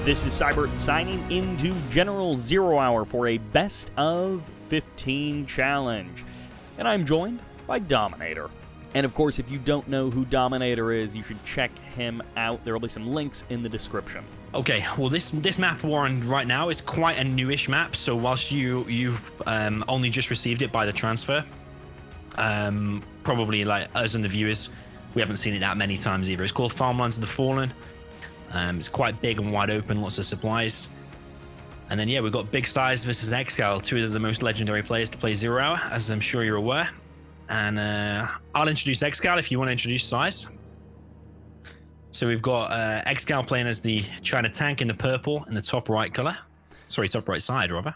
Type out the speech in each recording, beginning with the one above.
This is Sybert signing into General ZeroHour for a Best of 15 challenge. And I'm joined by DoMiNaToR. And of course, if you don't know who DoMiNaToR is, you should check him out. There will be some links in the description. Okay, well this map, Warren, right now is quite a newish map. So whilst you've only just received it by the transfer, probably like us and the viewers, we haven't seen it that many times either. It's called Farmlands of the Fallen. It's quite big and wide open, lots of supplies. And then, yeah, we've got Big SiZe versus ExCaL, two of the most legendary players to play ZeroHour, as I'm sure you're aware. And I'll introduce ExCaL if you want to introduce SiZe. So we've got ExCaL playing as the China tank in the purple in the top right color. Sorry, top right side, rather.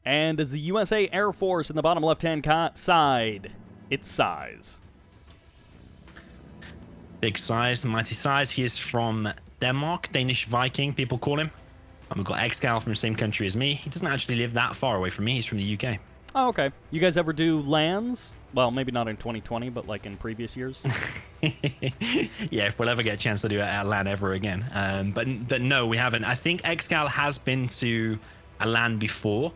And as the USA Air Force in the bottom left-hand side, it's SiZe. Big SiZe, the mighty SiZe. He is from Denmark, Danish Viking, people call him. And we've got ExCaL from the same country as me. He doesn't actually live that far away from me. He's from the UK. Oh, okay. You guys ever do LANs? Well, maybe not in 2020, but like in previous years? Yeah, if we'll ever get a chance to do it at LAN ever again. But no, we haven't. I think ExCaL has been to a LAN before.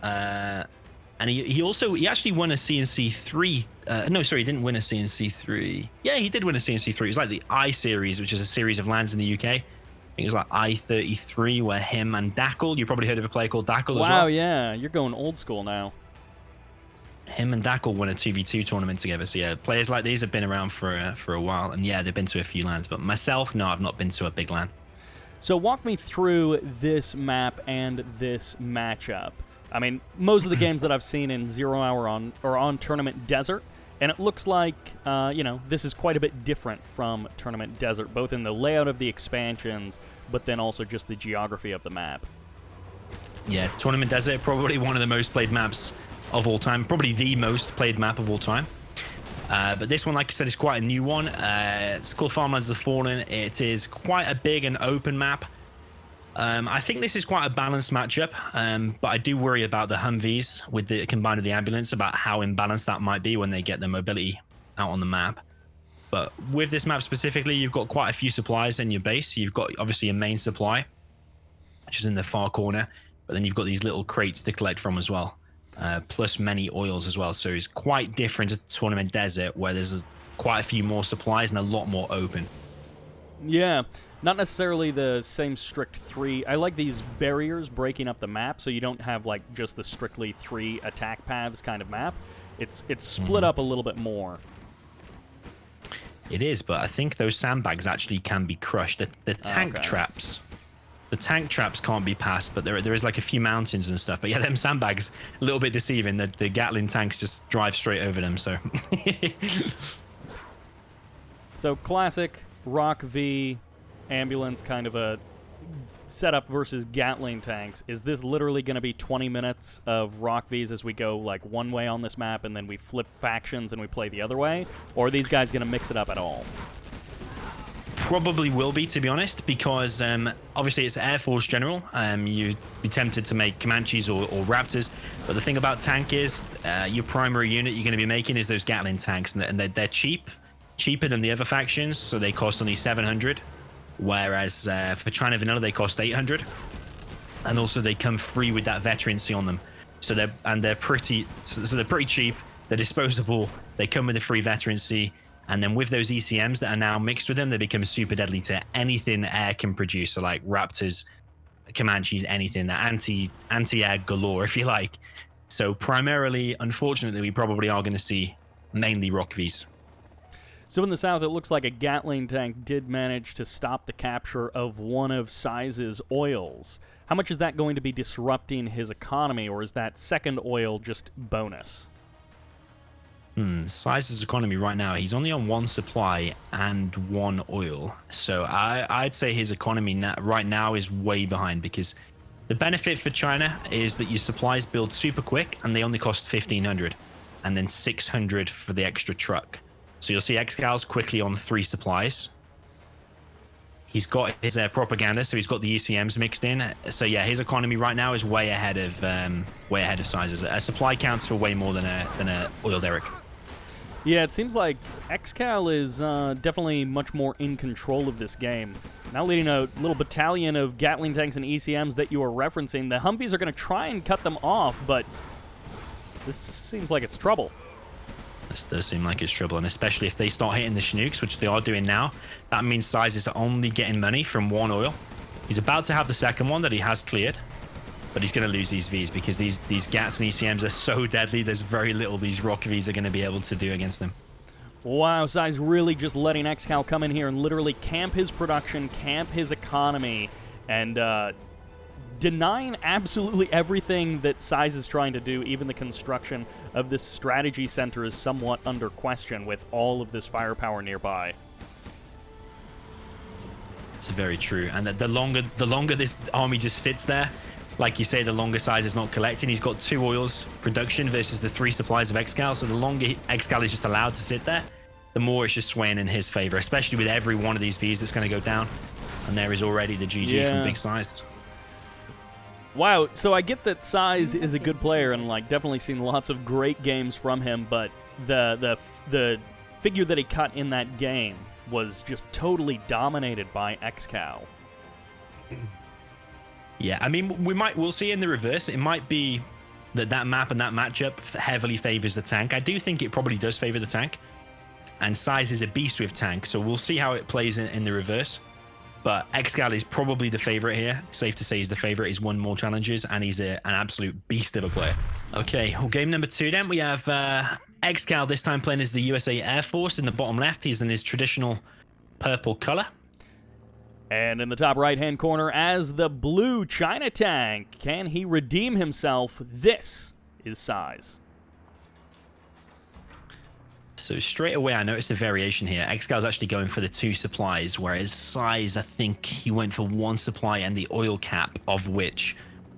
And he actually won a CNC 3. No, sorry, he didn't win a CNC 3. Yeah, he did win a CNC 3. It was like the I series, which is a series of LANs in the UK. I think it was like I-33, where him and Dackle, you probably heard of a player called Dackle as well. Wow, yeah, you're going old school now. Him and Dackle won a 2v2 tournament together. So yeah, players like these have been around for a while. And yeah, they've been to a few LANs. But myself, no, I've not been to a big LAN. So walk me through this map and this matchup. I mean, most of the games that I've seen in ZeroHour are on Tournament Desert, and it looks like, this is quite a bit different from Tournament Desert, both in the layout of the expansions, but then also just the geography of the map. Yeah, Tournament Desert, probably one of the most played maps of all time, probably the most played map of all time. But this one, like I said, is quite a new one. It's called Farmlands of the Fallen. It is quite a big and open map. I think this is quite a balanced matchup, but I do worry about the Humvees with the combined with the ambulance, about how imbalanced that might be when they get their mobility out on the map. But with this map specifically, you've got quite a few supplies in your base. You've got obviously a main supply, which is in the far corner, but then you've got these little crates to collect from as well, plus many oils as well. So it's quite different to Tournament Desert, where there's quite a few more supplies and a lot more open. Yeah. Not necessarily the same strict 3. I like these barriers breaking up the map, so you don't have like just the strictly 3 attack paths kind of map. It's split up a little bit more. It is, but I think those sandbags actually can be crushed. The tank traps, can't be passed, but there is like a few mountains and stuff. But yeah, them sandbags, a little bit deceiving. The Gatling tanks just drive straight over them. So, so classic Rock V. Ambulance kind of a setup versus Gatling tanks. Is this literally going to be 20 minutes of Rock Vs as we go like one way on this map and then we flip factions and we play the other way? Or are these guys going to mix it up at all? Probably will be, to be honest, because obviously it's Air Force General. You'd be tempted to make Comanches or Raptors, but the thing about tank is your primary unit you're going to be making is those Gatling tanks, and they're cheaper than the other factions, so they cost only 700. Whereas for China Vanilla, they cost 800, and also they come free with that veterancy on them. So they're pretty cheap. They're disposable. They come with a free veterancy, and then with those ECMs that are now mixed with them, they become super deadly to anything air can produce. So like Raptors, Comanches, anything, that anti-air galore, if you like. So primarily, unfortunately, we probably are going to see mainly Rock Vs. So in the south, it looks like a Gatling tank did manage to stop the capture of one of SiZe's oils. How much is that going to be disrupting his economy, or is that second oil just bonus? SiZe's economy right now, he's only on 1 supply and 1 oil. So I'd say his economy right now is way behind, because the benefit for China is that your supplies build super quick and they only cost 1,500, and then 600 for the extra truck. So you'll see ExCal's quickly on 3 supplies. He's got his propaganda, so he's got the ECMs mixed in. So yeah, his economy right now is way ahead of SiZe's. A supply counts for way more than a oil derrick. Yeah, it seems like ExCal is definitely much more in control of this game. Now leading a little battalion of Gatling tanks and ECMs that you were referencing. The Humvees are going to try and cut them off, but this seems like it's trouble. This does seem like it's trouble, and especially if they start hitting the Chinooks, which they are doing now, that means SiZe is only getting money from one oil. He's about to have the second one that he has cleared, but he's going to lose these Vs because these Gats and ECMs are so deadly. There's very little these Rock Vs are going to be able to do against them. Wow, SiZe really just letting ExCaL come in here and literally camp his production, camp his economy, and denying absolutely everything that SiZe is trying to do. Even the construction of this strategy center is somewhat under question with all of this firepower nearby. It's very true, and the longer this army just sits there, like you say, the longer SiZe is not collecting. He's got 2 oils production versus the 3 supplies of ExCaL, so the longer ExCaL is just allowed to sit there, the more it's just swaying in his favor, especially with every one of these Vs that's going to go down. And there is already the GG from Big SiZe. Wow, so I get that SiZe is a good player, and like definitely seen lots of great games from him, but the figure that he cut in that game was just totally dominated by ExCaL. Yeah, I mean, we'll see in the reverse. It might be that map and that matchup heavily favors the tank. I do think it probably does favor the tank, and SiZe is a beast with tank, so we'll see how it plays in the reverse. But ExCaL is probably the favorite here. Safe to say he's the favorite. He's won more challenges, and he's an absolute beast of a player. Okay, well, game number 2 then. We have ExCaL this time playing as the USA Air Force in the bottom left. He's in his traditional purple color. And in the top right-hand corner as the blue China tank. Can he redeem himself? This is SiZe. So straight away, I noticed a variation here. ExCal's actually going for the 2 supplies, whereas SiZe, I think he went for 1 supply and the oil cap, of which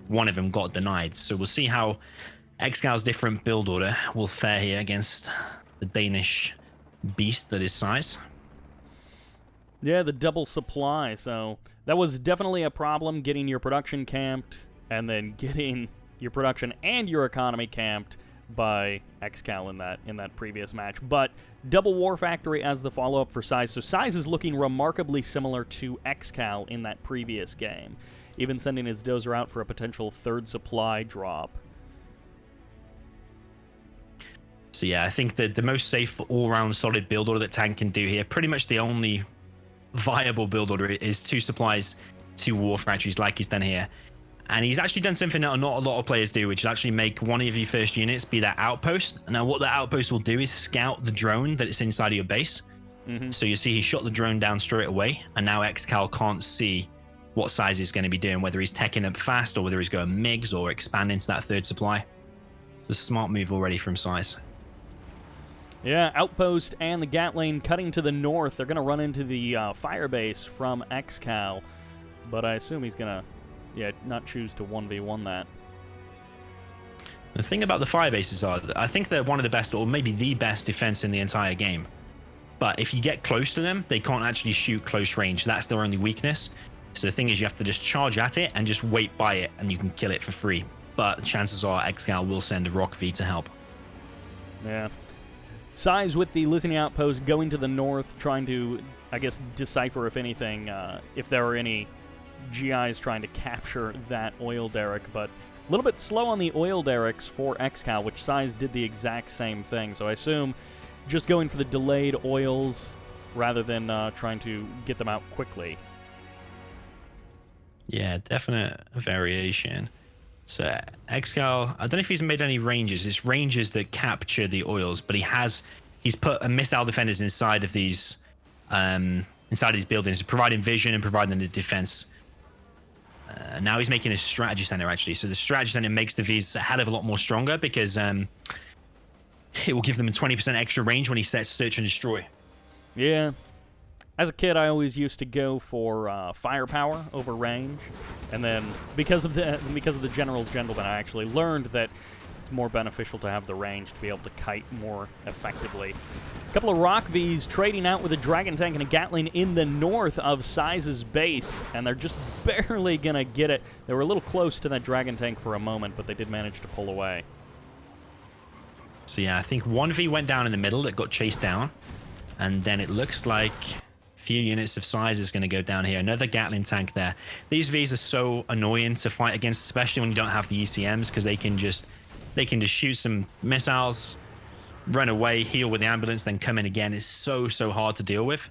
one of them got denied. So we'll see how ExCal's different build order will fare here against the Danish beast that is SiZe. Yeah, the double supply. So that was definitely a problem, getting your production camped and then getting your production and your economy camped by ExCaL in that previous match. But double war factory as the follow-up for SiZe. So SiZe is looking remarkably similar to ExCaL in that previous game, even sending his dozer out for a potential 3rd supply drop. So yeah, I think that the most safe all-round solid build order that tank can do here, pretty much the only viable build order, is 2 supplies, 2 war factories like he's done here. And he's actually done something that not a lot of players do, which is actually make one of your first units be that outpost. Now, what that outpost will do is scout the drone that is inside of your base. So you see he shot the drone down straight away, and now ExCaL can't see what SiZe is going to be doing, whether he's teching up fast or whether he's going MiGs or expanding to that 3rd supply. It's a smart move already from SiZe. Yeah, Outpost and the Gatling cutting to the north. They're going to run into the fire base from ExCaL, but I assume he's going to, not choose to 1v1 that. The thing about the fire bases are, I think they're one of the best, or maybe the best defense in the entire game. But if you get close to them, they can't actually shoot close range. That's their only weakness. So the thing is, you have to just charge at it and just wait by it, and you can kill it for free. But chances are ExCaL will send a Rock V to help. Yeah. SiZe with the listening outpost going to the north, trying to, I guess, decipher, if anything, if there are any GIs trying to capture that oil derrick, but a little bit slow on the oil derricks for ExCaL, which SiZe did the exact same thing. So I assume just going for the delayed oils rather than trying to get them out quickly. Yeah, definite variation. So ExCaL, I don't know if he's made any ranges. It's ranges that capture the oils, but he's put a missile defenders inside of these buildings, providing vision and providing the defense. Now he's making a strategy center, actually. So the strategy center makes the Vs a hell of a lot more stronger because it will give them a 20% extra range when he sets search and destroy. Yeah. As a kid, I always used to go for firepower over range, and then because of the General's Gentleman, I actually learned that it's more beneficial to have the range to be able to kite more effectively. A couple of Rock Vs trading out with a Dragon Tank and a Gatling in the north of SiZe's base, and they're just barely going to get it. They were a little close to that Dragon Tank for a moment, but they did manage to pull away. So yeah, I think 1V went down in the middle that got chased down, and then it looks like few units of SiZe is going to go down here. Another Gatling tank there. These Vs are so annoying to fight against, especially when you don't have the ECMs, because they can just shoot some missiles, run away, heal with the ambulance, then come in again. It's so hard to deal with.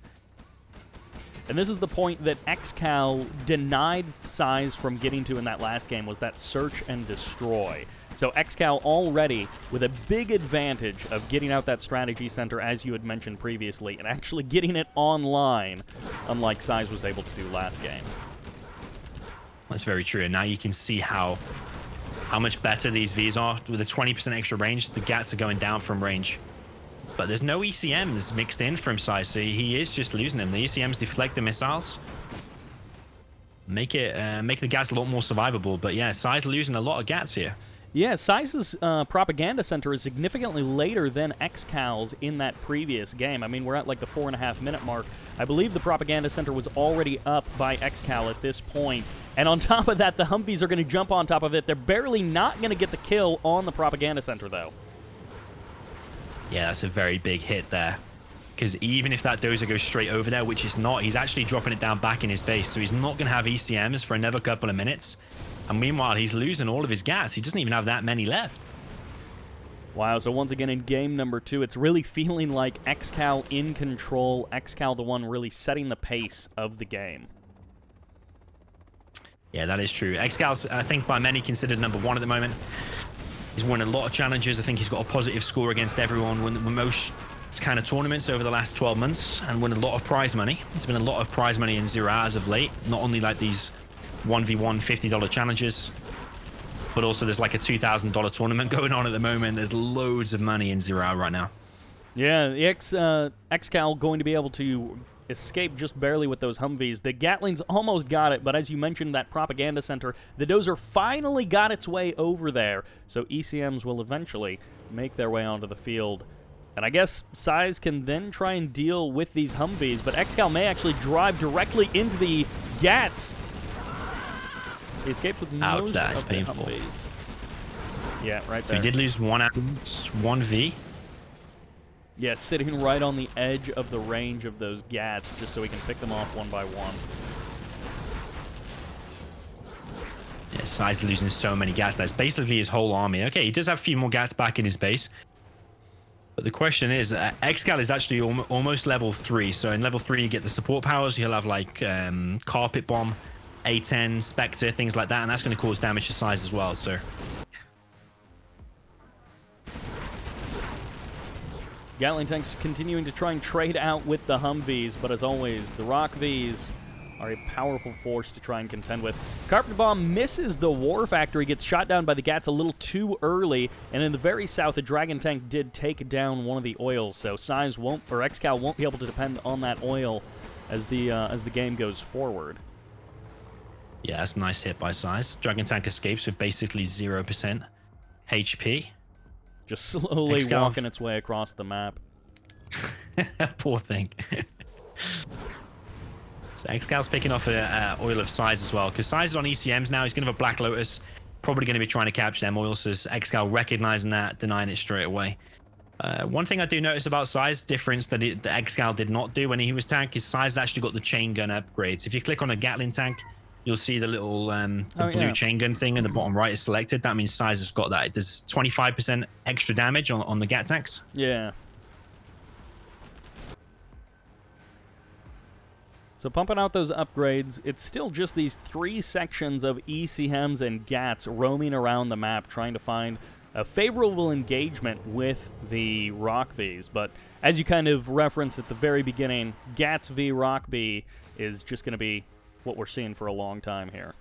And this is the point that ExCaL denied SiZe from getting to in that last game, was that search and destroy. So ExCaL already with a big advantage of getting out that strategy center, as you had mentioned previously, and actually getting it online, unlike SiZe was able to do last game. That's very true. And now you can see how much better these Vs are. With a 20% extra range, the GATs are going down from range. But there's no ECMs mixed in from SiZe, so he is just losing them. The ECMs deflect the missiles, make the GATs a lot more survivable. But yeah, SiZe losing a lot of GATs here. Yeah, SiZe's propaganda center is significantly later than ExCal's in that previous game. I mean, we're at like the 4.5-minute mark. I believe the propaganda center was already up by ExCaL at this point. And on top of that, the Humvees are going to jump on top of it. They're barely not going to get the kill on the propaganda center, though. Yeah, that's a very big hit there. Because even if that dozer goes straight over there, which it's not, he's actually dropping it down back in his base. So he's not going to have ECMs for another couple of minutes. And meanwhile, he's losing all of his GATs. He doesn't even have that many left. Wow, so once again in game number 2, it's really feeling like ExCaL in control. ExCaL the one really setting the pace of the game. Yeah, that is true. ExCal's, I think, by many considered #1 at the moment. He's won a lot of challenges. I think he's got a positive score against everyone. Won most kind of tournaments over the last 12 months and won a lot of prize money. There's been a lot of prize money in ZeroHour as of late. Not only like these 1v1 $50 challenges, but also there's like a $2,000 tournament going on at the moment. There's loads of money in ZeroHour right now. Yeah, the ExCaL going to be able to escape just barely with those Humvees. The Gatlings almost got it, but as you mentioned, that propaganda center, the dozer finally got its way over there, so ECMs will eventually make their way onto the field. And I guess SiZe can then try and deal with these Humvees, but ExCaL may actually drive directly into the GATs. He escaped with most of the Humvees. Yeah, right there. So he did lose one ambulance, 1V. Yeah, sitting right on the edge of the range of those GATs, just so he can pick them off one by one. Yeah, SiZe losing so many GATs. That's basically his whole army. Okay, he does have a few more GATs back in his base. But the question is, ExCaL is actually almost level 3. So in level 3, you get the support powers. You'll have like Carpet Bomb, A10, Spectre, things like that. And that's going to cause damage to SiZe as well, so... Gatling tanks continuing to try and trade out with the Humvees, but as always, the Rock Vs are a powerful force to try and contend with. Carpet Bomb misses the War Factory, gets shot down by the GATs a little too early, and in the very south, the Dragon Tank did take down one of the oils, so SiZe won't, or ExCaL won't be able to depend on that oil as the game goes forward. Yeah, that's a nice hit by SiZe. Dragon Tank escapes with basically 0% HP. Just slowly ExCaL walking its way across the map. Poor thing. So ExCal's picking off oil of SiZe as well, because SiZe is on ECMs now. He's going to have a Black Lotus, probably going to be trying to capture them oils. So ExCaL recognizing that, denying it straight away. One thing I do notice about SiZe, difference that the ExCaL did not do when he was tank, is SiZe actually got the chain gun upgrades. If you click on a Gatling tank, you'll see the little blue chain gun thing in the bottom right is selected. That means SiZe has got that. It does 25% extra damage on the Gat tanks. Yeah. So pumping out those upgrades, it's still just these 3 sections of ECMs and GATs roaming around the map trying to find a favorable engagement with the Rock Vs. But as you kind of referenced at the very beginning, GATs v Rock V is just going to be what we're seeing for a long time here.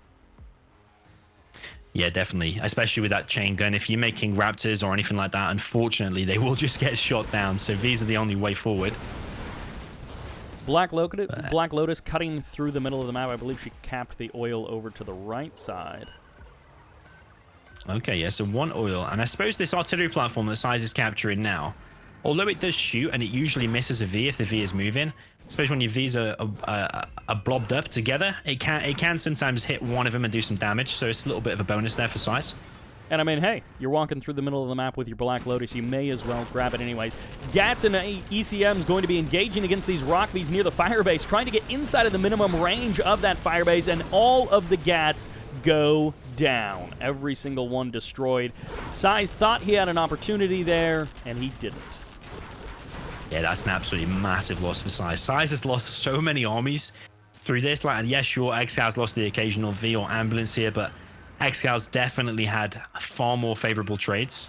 Yeah, definitely. Especially with that chain gun. If you're making Raptors or anything like that, unfortunately, they will just get shot down. So these are the only way forward. Black Lotus cutting through the middle of the map. I believe she capped the oil over to the right side. Okay, yeah, so 1 oil. And I suppose this artillery platform that SiZe is capturing now, although it does shoot and it usually misses a V if the V is moving, I suppose when your Vs are blobbed up together, it can sometimes hit one of them and do some damage. So it's a little bit of a bonus there for SiZe. And I mean, hey, you're walking through the middle of the map with your Black Lotus, you may as well grab it anyways. Gats and ECM's going to be engaging against these Rockbees near the firebase, trying to get inside of the minimum range of that firebase, and all of the Gats go down. Every single one destroyed. SiZe thought he had an opportunity there, and he didn't. Yeah, that's an absolutely massive loss for SiZe. SiZe has lost so many armies through this. Like, yes, sure, ExCal's lost the occasional V or ambulance here, but ExCal's definitely had far more favorable trades.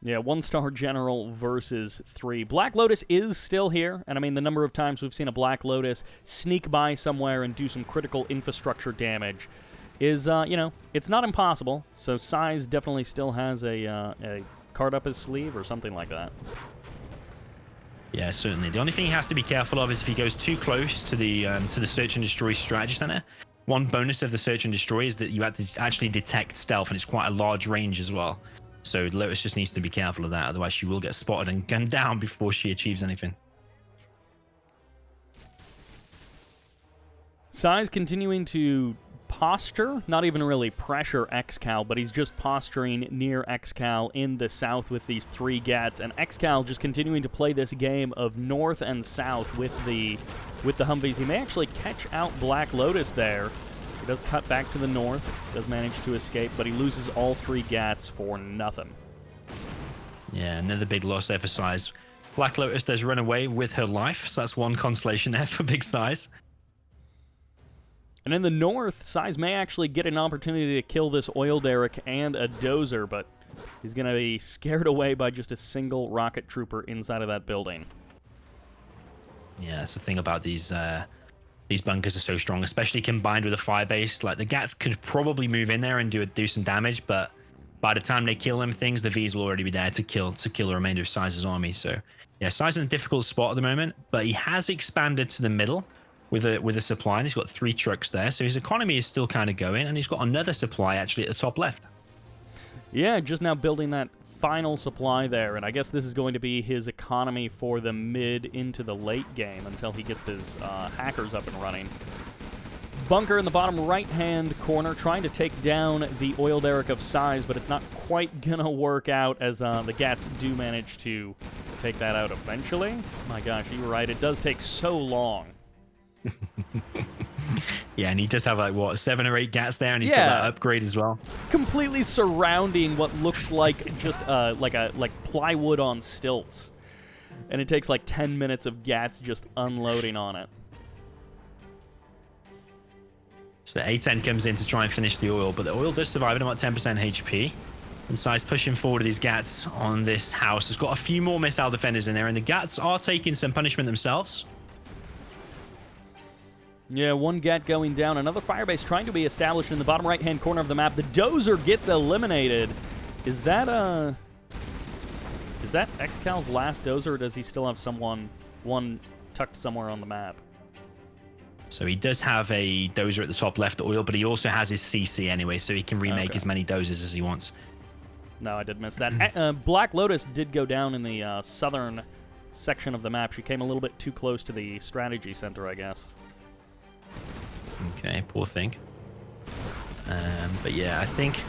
Yeah, 1-star general versus 3. Black Lotus is still here, and I mean, the number of times we've seen a Black Lotus sneak by somewhere and do some critical infrastructure damage is, you know, it's not impossible. So SiZe definitely still has a card up his sleeve or something like that. Yeah, certainly. The only thing he has to be careful of is if he goes too close to the search and destroy strategy center. One bonus of the search and destroy is that you have to actually detect stealth, and it's quite a large range as well. So Lotus just needs to be careful of that, otherwise she will get spotted and gunned down before she achieves anything. SiZe continuing to posture, not even really pressure ExCal, but he's just posturing near ExCal in the south with these 3 Gats, and ExCal just continuing to play this game of north and south with the Humvees. He may actually catch out Black Lotus there. He does cut back to the north, does manage to escape, but he loses all 3 Gats for nothing. Yeah, another big loss there for SiZe. Black Lotus does run away with her life, so that's one consolation there for big SiZe. And in the north, SiZe may actually get an opportunity to kill this oil derrick and a dozer, but he's going to be scared away by just a single rocket trooper inside of that building. Yeah, that's the thing about these bunkers are so strong, especially combined with a firebase. Like, the Gats could probably move in there and do some damage, but by the time they kill them things, the Vs will already be there to kill the remainder of SiZe's army. So yeah, SiZe's in a difficult spot at the moment, but he has expanded to the middle with a supply, and he's got 3 trucks there, so his economy is still kind of going, and he's got another supply actually at the top left. Yeah, just now building that final supply there, and I guess this is going to be his economy for the mid into the late game until he gets his hackers up and running. Bunker in the bottom right-hand corner trying to take down the oil derrick of SiZe, but it's not quite gonna work out as the Gats do manage to take that out eventually. My gosh, you were right, it does take so long. Yeah, and he does have like what 7 or 8 Gats there, and he's got that upgrade as well. Completely surrounding what looks like just like plywood on stilts, and it takes like 10 minutes of Gats just unloading on it. So the A10 comes in to try and finish the oil, but the oil does survive at about 10% HP. And SiZe pushing forward with these Gats on this house. Has got a few more missile defenders in there, and the Gats are taking some punishment themselves. Yeah, 1 Gat going down. Another firebase trying to be established in the bottom right-hand corner of the map. The dozer gets eliminated. Is that ExCal's last dozer, or does he still have one tucked somewhere on the map? So he does have a dozer at the top left oil, but he also has his CC anyway, so he can remake as many dozers as he wants. No, I did miss that. Black Lotus did go down in the southern section of the map. She came a little bit too close to the strategy center, I guess. Okay, poor thing. But yeah, I think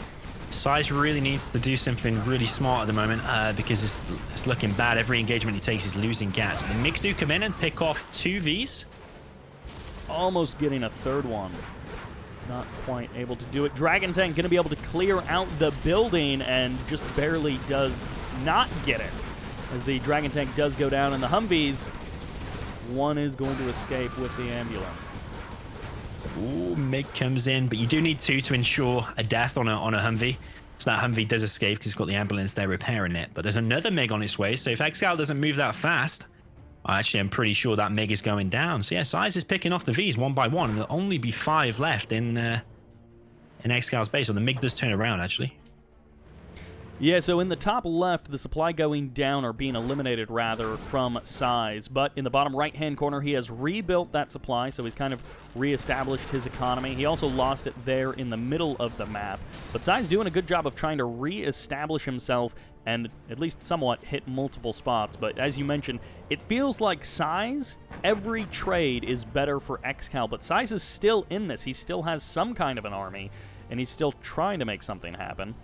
SiZe really needs to do something really smart at the moment because it's looking bad. Every engagement he takes is losing Gats. But Mix do come in and pick off 2 Vs. Almost getting a 3rd one. Not quite able to do it. Dragon Tank going to be able to clear out the building and just barely does not get it. As the Dragon Tank does go down, and the Humvees, 1 is going to escape with the ambulance. Ooh, Mig comes in, but you do need 2 to ensure a death on a Humvee. So that Humvee does escape because he's got the ambulance there repairing it. But there's another Mig on its way, so if ExCal doesn't move that fast, actually I'm pretty sure that Mig is going down. So yeah, SiZe is picking off the Vs one by one, and there'll only be 5 left in ExCal's base. So the Mig does turn around, actually. Yeah, so in the top left, the supply going down, or being eliminated, rather, from SiZe. But in the bottom right-hand corner, he has rebuilt that supply, so he's kind of reestablished his economy. He also lost it there in the middle of the map. But SiZe doing a good job of trying to reestablish himself and at least somewhat hit multiple spots. But as you mentioned, it feels like SiZe, every trade is better for ExCal, but SiZe is still in this. He still has some kind of an army. and he's still trying to make something happen.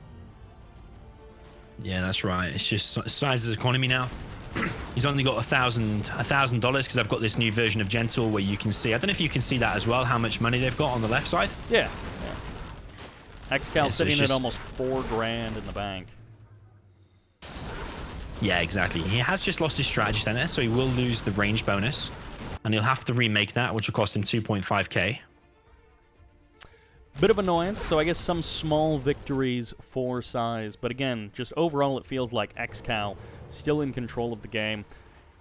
Yeah, that's right. It's just SiZe's economy now. He's only got $1,000 because I've got this new version of Gentle where you can see. I don't know if you can see that as well. How much money they've got on the left side? Yeah. ExCaL so sitting just at almost $4,000 in the bank. Yeah, exactly. He has just lost his strategy center, so he will lose the range bonus, and he'll have to remake that, which will cost him 2.5k. Bit of annoyance, so I guess some small victories for SiZe. But again, just overall it feels like ExCaL still in control of the game.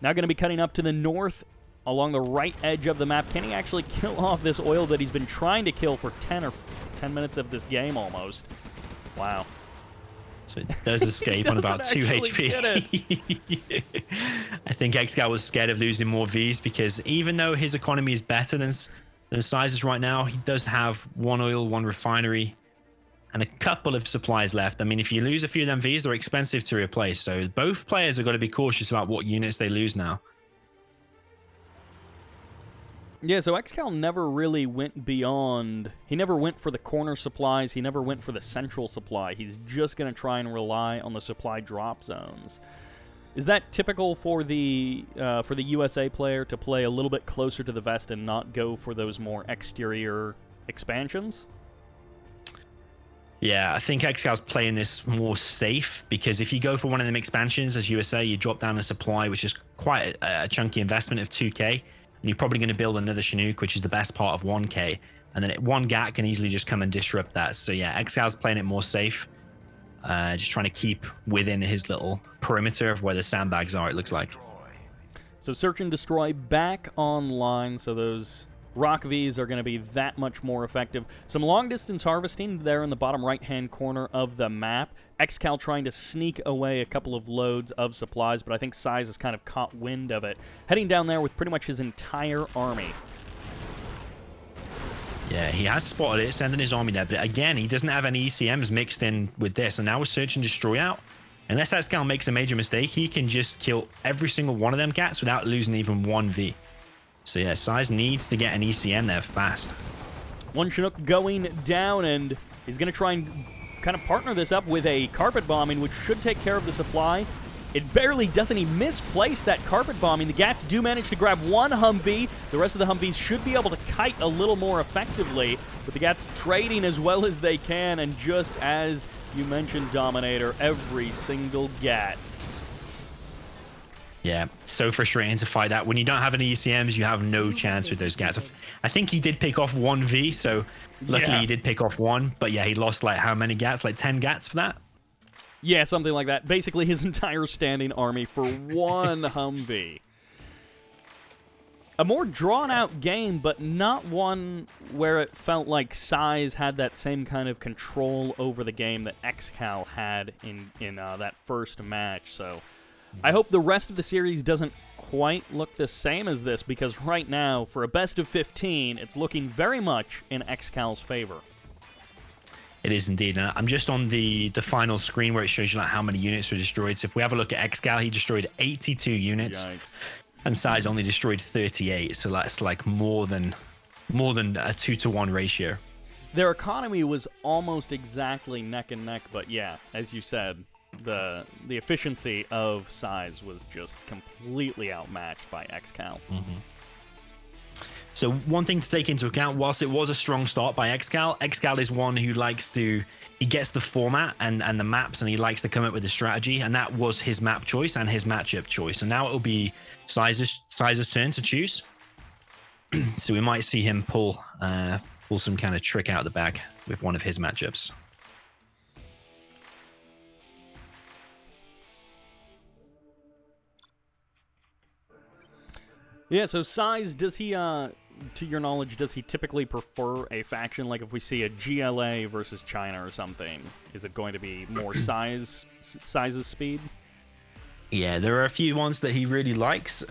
Now going to be cutting up to the north along the right edge of the map. Can he actually kill off this oil that he's been trying to kill for 10 minutes of this game almost? Wow. So it does escape on about 2 HP. I think ExCaL was scared of losing more Vs because even though his economy is better than SiZe's right now, he does have 1 oil, 1 refinery, and a couple of supplies left. I mean, if you lose a few of them Vs, they're expensive to replace. So both players have got to be cautious about what units they lose now. Yeah, so ExCaL never really went beyond... He never went for the corner supplies. He never went for the central supply. He's just going to try and rely on the supply drop zones. Is that typical for the USA player to play a little bit closer to the vest and not go for those more exterior expansions? Yeah, I think ExCal's playing this more safe because if you go for one of them expansions as USA, you drop down a supply, which is quite a chunky investment of 2k. And you're probably going to build another Chinook, which is the best part of 1k. And then one GAT can easily just come and disrupt that. So yeah, ExCal's playing it more safe. Just trying to keep within his little perimeter of where the sandbags are, it looks like. So Search and Destroy back online, so those Rock Vs are going to be that much more effective. Some long-distance harvesting there in the bottom right-hand corner of the map. ExCaL trying to sneak away a couple of loads of supplies, but I think SiZe has kind of caught wind of it. Heading down there with pretty much his entire army. Yeah, he has spotted it, sending his army there, but again, he doesn't have any ECMs mixed in with this, and now with Search and Destroy out, unless ExCaL makes a major mistake, he can just kill every single one of them cats without losing even 1 V. So yeah, SiZe needs to get an ECM there fast. One Chinook going down, and he's going to try and kind of partner this up with a carpet bombing, which should take care of the supply. It barely doesn't. He misplaced that carpet bombing. The Gats do manage to grab 1 Humvee. The rest of the Humvees should be able to kite a little more effectively, but the Gats trading as well as they can, and just as you mentioned, Dominator, every single Gat. Yeah, so frustrating to fight that. When you don't have any ECMs, you have no chance with those Gats. I think he did pick off 1 V, so luckily he did pick off 1. But yeah, he lost like how many Gats? Like 10 Gats for that? Yeah, something like that. Basically his entire standing army for 1 Humvee. A more drawn-out game, but not one where it felt like SiZe had that same kind of control over the game that ExCaL had in that first match. So I hope the rest of the series doesn't quite look the same as this, because right now, for a best of 15, it's looking very much in ExCal's favor. It is indeed. I'm just on the final screen where it shows you like how many units were destroyed. So if we have a look at ExCaL, he destroyed 82 units. Yikes. And SiZe only destroyed 38. So that's like more than a 2-to-1 ratio. Their economy was almost exactly neck and neck, but yeah, as you said, the efficiency of SiZe was just completely outmatched by ExCaL. So one thing to take into account, whilst it was a strong start by ExCaL is one who he gets the format and the maps, and he likes to come up with a strategy, and that was his map choice and his matchup choice. And now it'll be SiZe's turn to choose. So we might see him pull some kind of trick out of the bag with one of his matchups. Yeah, so SiZe, does he, to your knowledge, does he typically prefer a faction? Like if we see a GLA versus China or something, is it going to be more SiZe's speed? Yeah, there are a few ones that he really likes.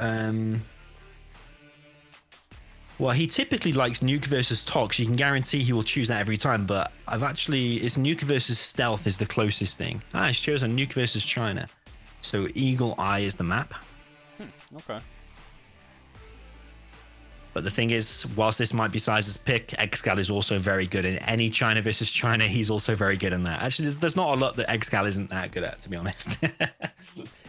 Well, he typically likes Nuke versus Tox. You can guarantee he will choose that every time, but it's Nuke versus Stealth is the closest thing. He's chosen Nuke versus China. So Eagle Eye is the map. Okay. But the thing is, whilst this might be SiZe's pick, ExCaL is also very good in any China versus China. He's also very good in that. Actually, there's not a lot that ExCaL isn't that good at, to be honest.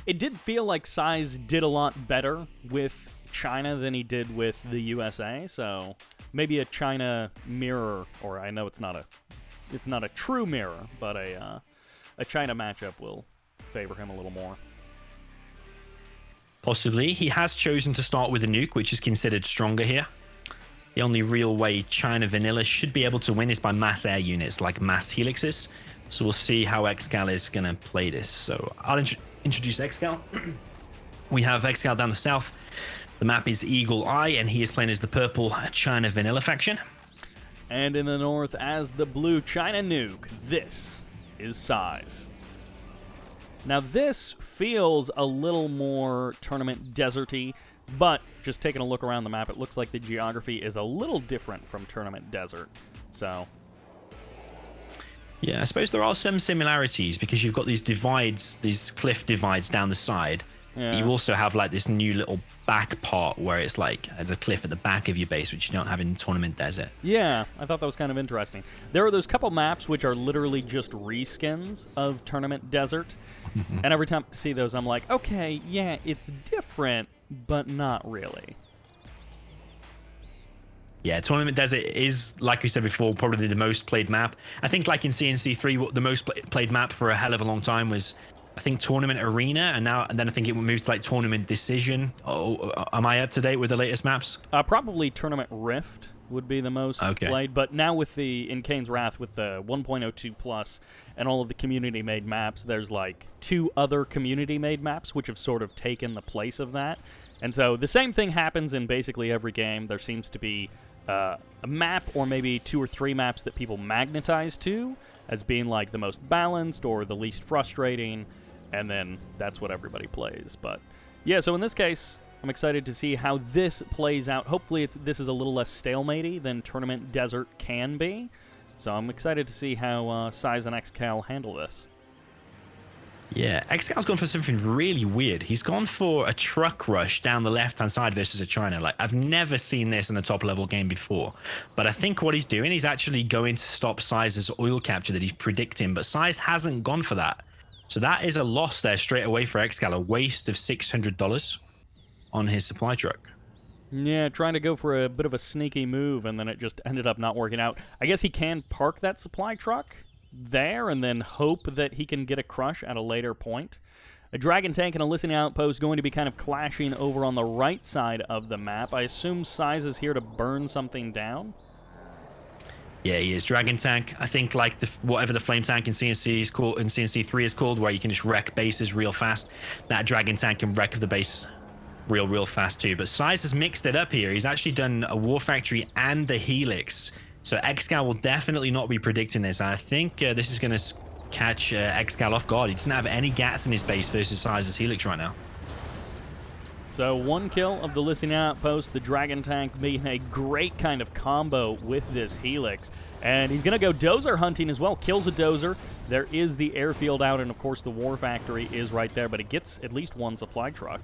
It did feel like SiZe did a lot better with China than he did with the USA, so maybe a China mirror, or I know it's not a true mirror, but a China matchup will favor him a little more. Possibly. He has chosen to start with a nuke, which is considered stronger here. The only real way China Vanilla should be able to win is by mass air units, like mass helixes. So we'll see how ExCaL is going to play this. So I'll introduce ExCaL. We have ExCaL down the south. The map is Eagle Eye, and he is playing as the purple China Vanilla faction. And in the north, as the blue China Nuke, this is SiZe. Now this feels a little more tournament deserty, but just taking a look around the map, it looks like the geography is a little different from tournament desert. So yeah, I suppose there are some similarities because you've got these divides, these cliff divides down the side. Yeah. You also have like this new little back part where it's like there's a cliff at the back of your base, which you don't have in Tournament Desert. Yeah, I thought that was kind of interesting. There are those couple maps which are literally just reskins of Tournament Desert. And every time I see those, I'm like, okay, yeah, it's different, but not really. Yeah, Tournament Desert is, like we said before, probably the most played map. I think like in CNC3, the most played map for a hell of a long time was, I think, Tournament Arena, and then I think it moves to like Tournament Decision. Oh, am I up to date with the latest maps? Probably Tournament Rift would be the most played, but now with in Kane's Wrath, with the 1.02 plus and all of the community-made maps, there's like 2 other community-made maps which have sort of taken the place of that. And so the same thing happens in basically every game. There seems to be a map or maybe 2 or 3 maps that people magnetize to as being like the most balanced or the least frustrating, and then that's what everybody plays. But yeah, so in this case, I'm excited to see how this plays out. Hopefully this is a little less stalematey than Tournament Desert can be. So I'm excited to see how SiZe and ExCaL handle this. Yeah, ExCal's gone for something really weird. He's gone for a truck rush down the left-hand side versus a China. Like, I've never seen this in a top-level game before. But I think what he's doing, he's actually going to stop SiZe's oil capture that he's predicting. But SiZe hasn't gone for that. So that is a loss there straight away for ExCaL, a waste of $600 on his supply truck. Yeah, trying to go for a bit of a sneaky move, and then it just ended up not working out. I guess he can park that supply truck there and then hope that he can get a crush at a later point. A Dragon Tank and a Listening Outpost going to be kind of clashing over on the right side of the map. I assume SiZe is here to burn something down. Yeah, he is. Dragon Tank, I think like whatever the Flame Tank in CNC is called, in CNC3 is called, where you can just wreck bases real fast. That Dragon Tank can wreck the base real fast too. But SiZe has mixed it up here. He's actually done a War Factory and the Helix. So ExCaL will definitely not be predicting this. I think this is going to catch ExCaL off guard. He doesn't have any gats in his base versus SiZe's Helix right now. So 1 kill of the Listening Outpost, the Dragon Tank being a great kind of combo with this Helix. And he's going to go Dozer hunting as well. Kills a Dozer. There is the airfield out, and of course the War Factory is right there, but it gets at least 1 supply truck.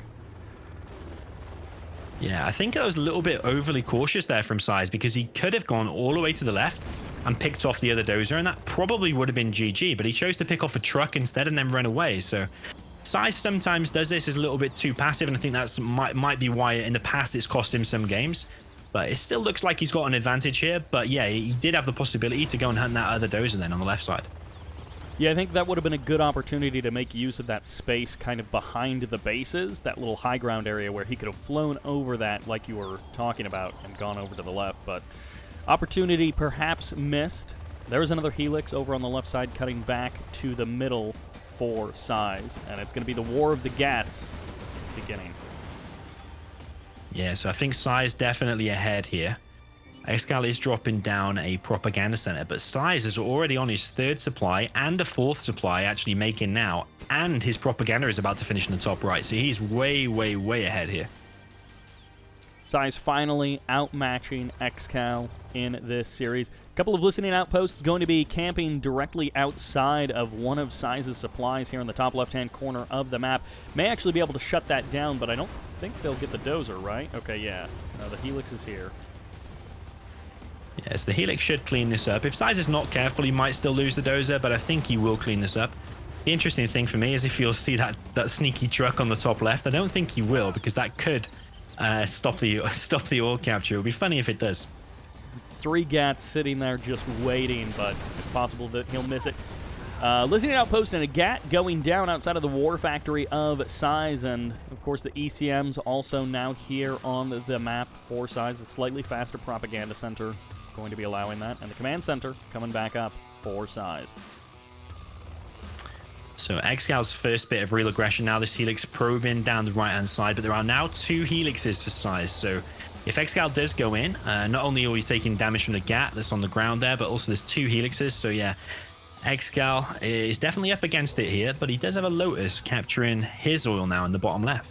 Yeah, I think I was a little bit overly cautious there from SiZe because he could have gone all the way to the left and picked off the other Dozer, and that probably would have been GG, but he chose to pick off a truck instead and then run away. So SiZe sometimes does this, is a little bit too passive, and I think that's might be why in the past it's cost him some games. But it still looks like he's got an advantage here. But yeah, he did have the possibility to go and hunt that other Dozer then on the left side. Yeah, I think that would have been a good opportunity to make use of that space kind of behind the bases, that little high ground area where he could have flown over that like you were talking about and gone over to the left. But opportunity perhaps missed. There was another Helix over on the left side cutting back to the middle for SiZe, and it's going to be the War of the Gats beginning. Yeah, so I think SiZe definitely ahead here. ExCaL is dropping down a propaganda center, but SiZe is already on his 3rd supply and a 4th supply actually making now, and his propaganda is about to finish in the top right, so he's way ahead here. SiZe finally outmatching ExCaL in this series. A couple of listening outposts going to be camping directly outside of one of SiZe's supplies here in the top left-hand corner of the map. May actually be able to shut that down, but I don't think they'll get the dozer, right? Okay, yeah. The Helix is here. Yes, the Helix should clean this up. If SiZe is not careful, he might still lose the dozer, but I think he will clean this up. The interesting thing for me is if you'll see that sneaky truck on the top left. I don't think he will, because that could stop the ore capture. It would be funny if it does. 3 gats sitting there just waiting, but it's possible that he'll miss it. Listening outpost and a gat going down outside of the war factory of SiZe, and of course the ECMs also now here on the map for SiZe. The slightly faster propaganda center going to be allowing that, and the command center coming back up for SiZe. So ExCal's first bit of real aggression now, this Helix probing down the right-hand side, but there are now 2 Helixes for SiZe. So if ExCal does go in, not only are we taking damage from the gat that's on the ground there, but also there's 2 Helixes. So yeah, ExCal is definitely up against it here, but he does have a Lotus capturing his oil now in the bottom left.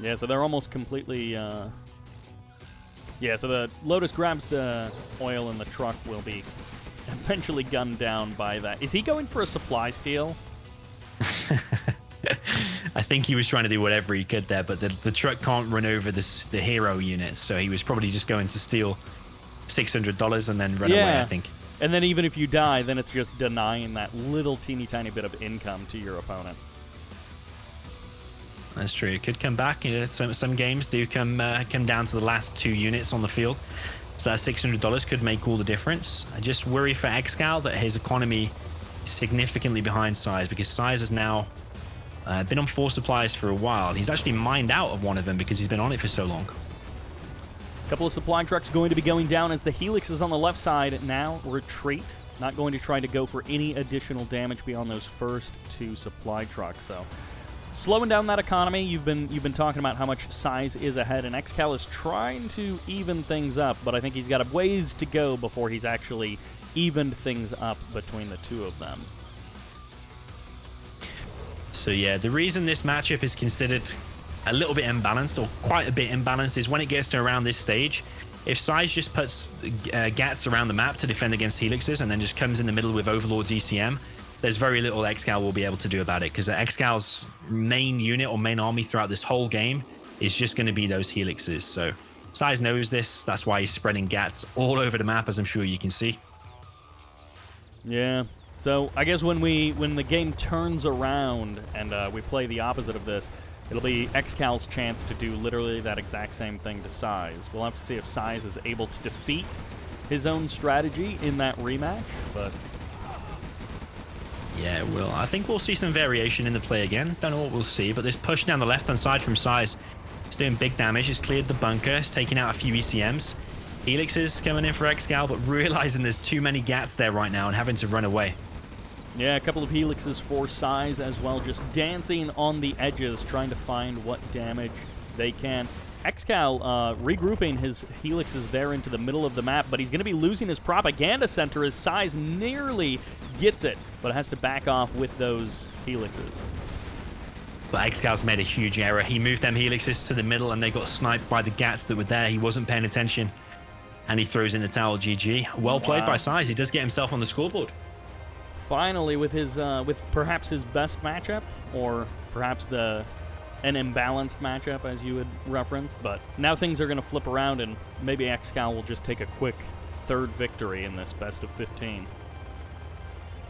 Yeah, so they're almost completely... Yeah, so the Lotus grabs the oil and the truck will be eventually gunned down by that. Is he going for a supply steal? I think he was trying to do whatever he could there, but the truck can't run over the hero units, so he was probably just going to steal $600 and then run away, I think. And then even if you die, then it's just denying that little teeny tiny bit of income to your opponent. That's true. It could come back. You know, some games do come down to the last 2 units on the field. So that $600 could make all the difference. I just worry for ExCaL that his economy is significantly behind SiZe, because SiZe has now been on 4 supplies for a while. He's actually mined out of one of them because he's been on it for so long. A couple of supply trucks going to be going down as the Helix is on the left side now retreat. Not going to try to go for any additional damage beyond those first 2 supply trucks. So slowing down that economy. You've been talking about how much SiZe is ahead, and ExCaL is trying to even things up, but I think he's got a ways to go before he's actually evened things up between the 2 of them. So yeah, the reason this matchup is considered a little bit imbalanced, or quite a bit imbalanced, is when it gets to around this stage. If SiZe just puts gats around the map to defend against Helixes and then just comes in the middle with Overlord's ECM, there's very little ExCaL will be able to do about it, because ExCal's main unit or main army throughout this whole game is just going to be those Helixes. So SiZe knows this. That's why he's spreading gats all over the map, as I'm sure you can see. Yeah. So I guess when the game turns around and we play the opposite of this, it'll be ExCal's chance to do literally that exact same thing to SiZe. We'll have to see if SiZe is able to defeat his own strategy in that rematch, but... Yeah, well, I think we'll see some variation in the play again. Don't know what we'll see, but this push down the left-hand side from SiZe is doing big damage. It's cleared the bunker. It's taking out a few ECMs. Helix is coming in for ExCaL, but realizing there's too many gats there right now and having to run away. Yeah, a couple of Helixes for SiZe as well, just dancing on the edges, trying to find what damage they can. ExCaL regrouping his Helixes there into the middle of the map, but he's going to be losing his propaganda center as SiZe nearly gets it, but has to back off with those Helixes. But ExCal's made a huge error. He moved them Helixes to the middle and they got sniped by the gats that were there. He wasn't paying attention and he throws in the towel. GG. Well played by SiZe. He does get himself on the scoreboard. Finally, with his with perhaps his best matchup, or perhaps an imbalanced matchup, as you would reference. But now things are going to flip around, and maybe ExCaL will just take a quick 3rd victory in this best of 15.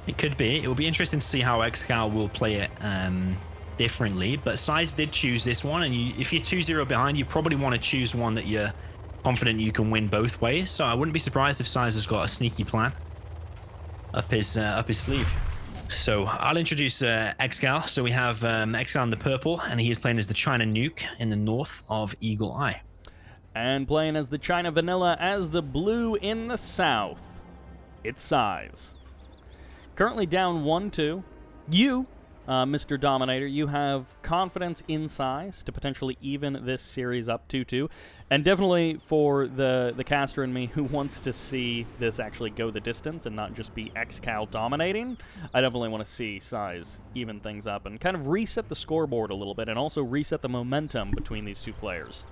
It could be. It will be interesting to see how ExCaL will play it differently. But SiZe did choose this one, and if you're 2-0 behind, you probably want to choose one that you're confident you can win both ways. So I wouldn't be surprised if SiZe has got a sneaky plan up his sleeve. So I'll introduce ExCaL. So we have ExCaL in the purple, and he is playing as the China Nuke in the north of Eagle Eye. And playing as the China Vanilla as the blue in the south, it's SiZe. Currently down 1-2. You Mr. Dominator, you have confidence in SiZe to potentially even this series up 2-2. And definitely for the caster in me who wants to see this actually go the distance and not just be ExCaL dominating, I definitely want to see SiZe even things up and kind of reset the scoreboard a little bit and also reset the momentum between these two players.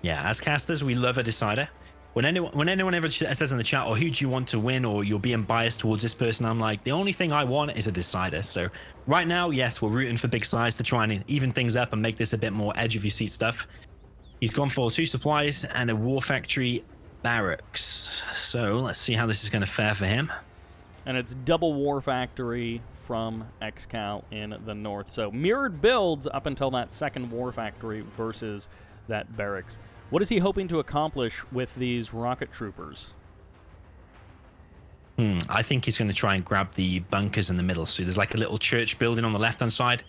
Yeah, as casters, we love a decider. When anyone ever says in the chat, or who do you want to win, or you're being biased towards this person, I'm like, the only thing I want is a decider. So right now, yes, we're rooting for Big SiZe to try and even things up and make this a bit more edge of your seat stuff. He's gone for 2 supplies and a War Factory barracks. So let's see how this is going to fare for him. And it's double War Factory from ExCaL in the north. So mirrored builds up until that second War Factory versus that barracks. What is he hoping to accomplish with these rocket troopers? I think he's going to try and grab the bunkers in the middle. So there's like a little church building on the left-hand side.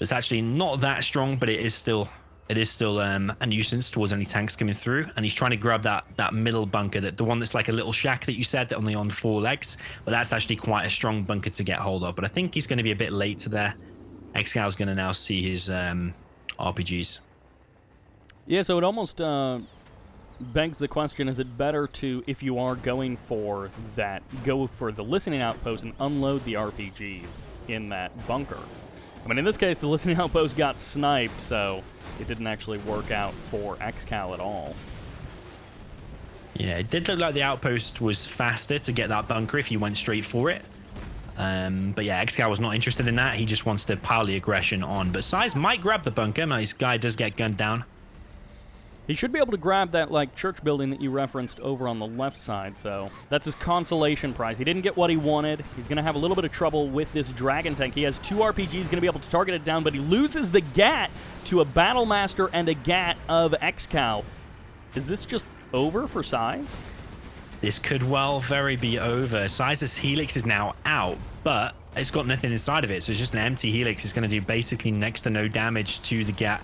It's actually not that strong, but it is still a nuisance towards any tanks coming through. And he's trying to grab that middle bunker, the one that's like a little shack that you said that only on 4 legs. But that's actually quite a strong bunker to get hold of. But I think he's going to be a bit late to there. ExCaL is going to now see his RPGs. Yeah, so it almost begs the question, is it better to, if you are going for that, go for the listening outpost and unload the RPGs in that bunker? I mean, in this case, the listening outpost got sniped, so it didn't actually work out for ExCaL at all. Yeah, it did look like the outpost was faster to get that bunker if you went straight for it. But yeah, ExCaL was not interested in that. He just wants to pile the aggression on. But SiZe might grab the bunker. His guy does get gunned down. He should be able to grab that, like, church building that you referenced over on the left side, so that's his consolation prize. He didn't get what he wanted. He's going to have a little bit of trouble with this dragon tank. He has 2 RPGs, going to be able to target it down, but he loses the GAT to a Battlemaster and a GAT of ExCaL. Is this just over for SiZe? This could well very be over. SiZe's Helix is now out, but it's got nothing inside of it, so it's just an empty Helix. It's going to do basically next to no damage to the GAT.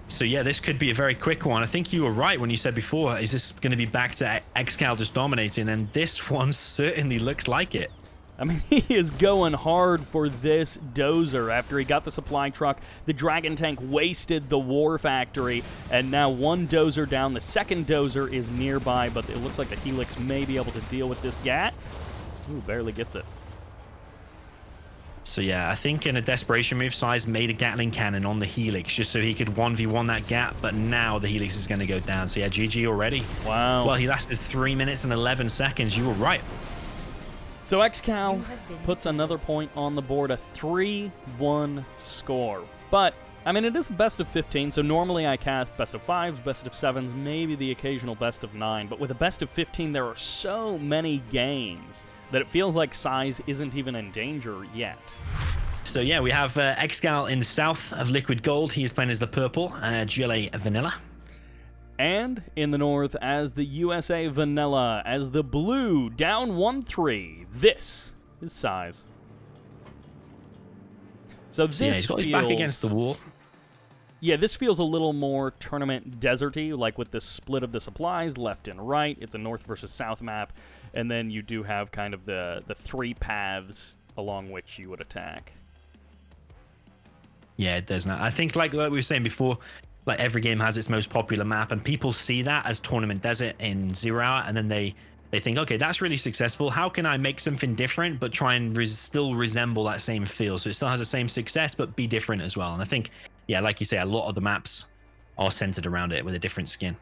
So yeah, this could be a very quick one. I think you were right when you said before, is this going to be back to ExCaL just dominating? And this one certainly looks like it. I mean, he is going hard for this dozer after he got the supply truck. The dragon tank wasted the War Factory, and now 1 dozer down. The second dozer is nearby, but it looks like the Helix may be able to deal with this GAT. Ooh, barely gets it. So yeah, I think in a desperation move, SiZe made a Gatling cannon on the Helix just so he could 1v1 that GAT, but now the Helix is going to go down. So yeah, GG already. Wow. Well, he lasted 3 minutes and 11 seconds. You were right. So ExCaL puts another point on the board, a 3-1 score. But, I mean, it is a best of 15, so normally I cast best of 5s, best of 7s, maybe the occasional best of 9. But with a best of 15, there are so many games that it feels like SiZe isn't even in danger yet. So yeah, we have ExCaL in the south of Liquid Gold. He is playing as the purple, GLA Vanilla. And in the north as the USA Vanilla, as the blue, down 1-3. This is SiZe. So this yeah, he's got his back against the wall. Yeah, this feels a little more tournament deserty, like with the split of the supplies left and right. It's a north versus south map, and then you do have kind of the 3 paths along which you would attack. Yeah, it does not. I think like we were saying before, like every game has its most popular map, and people see that as tournament desert in ZeroHour, and then they think, okay, that's really successful. How can I make something different but try and still resemble that same feel? So it still has the same success but be different as well. And I think, yeah, like you say, a lot of the maps are centered around it with a different skin.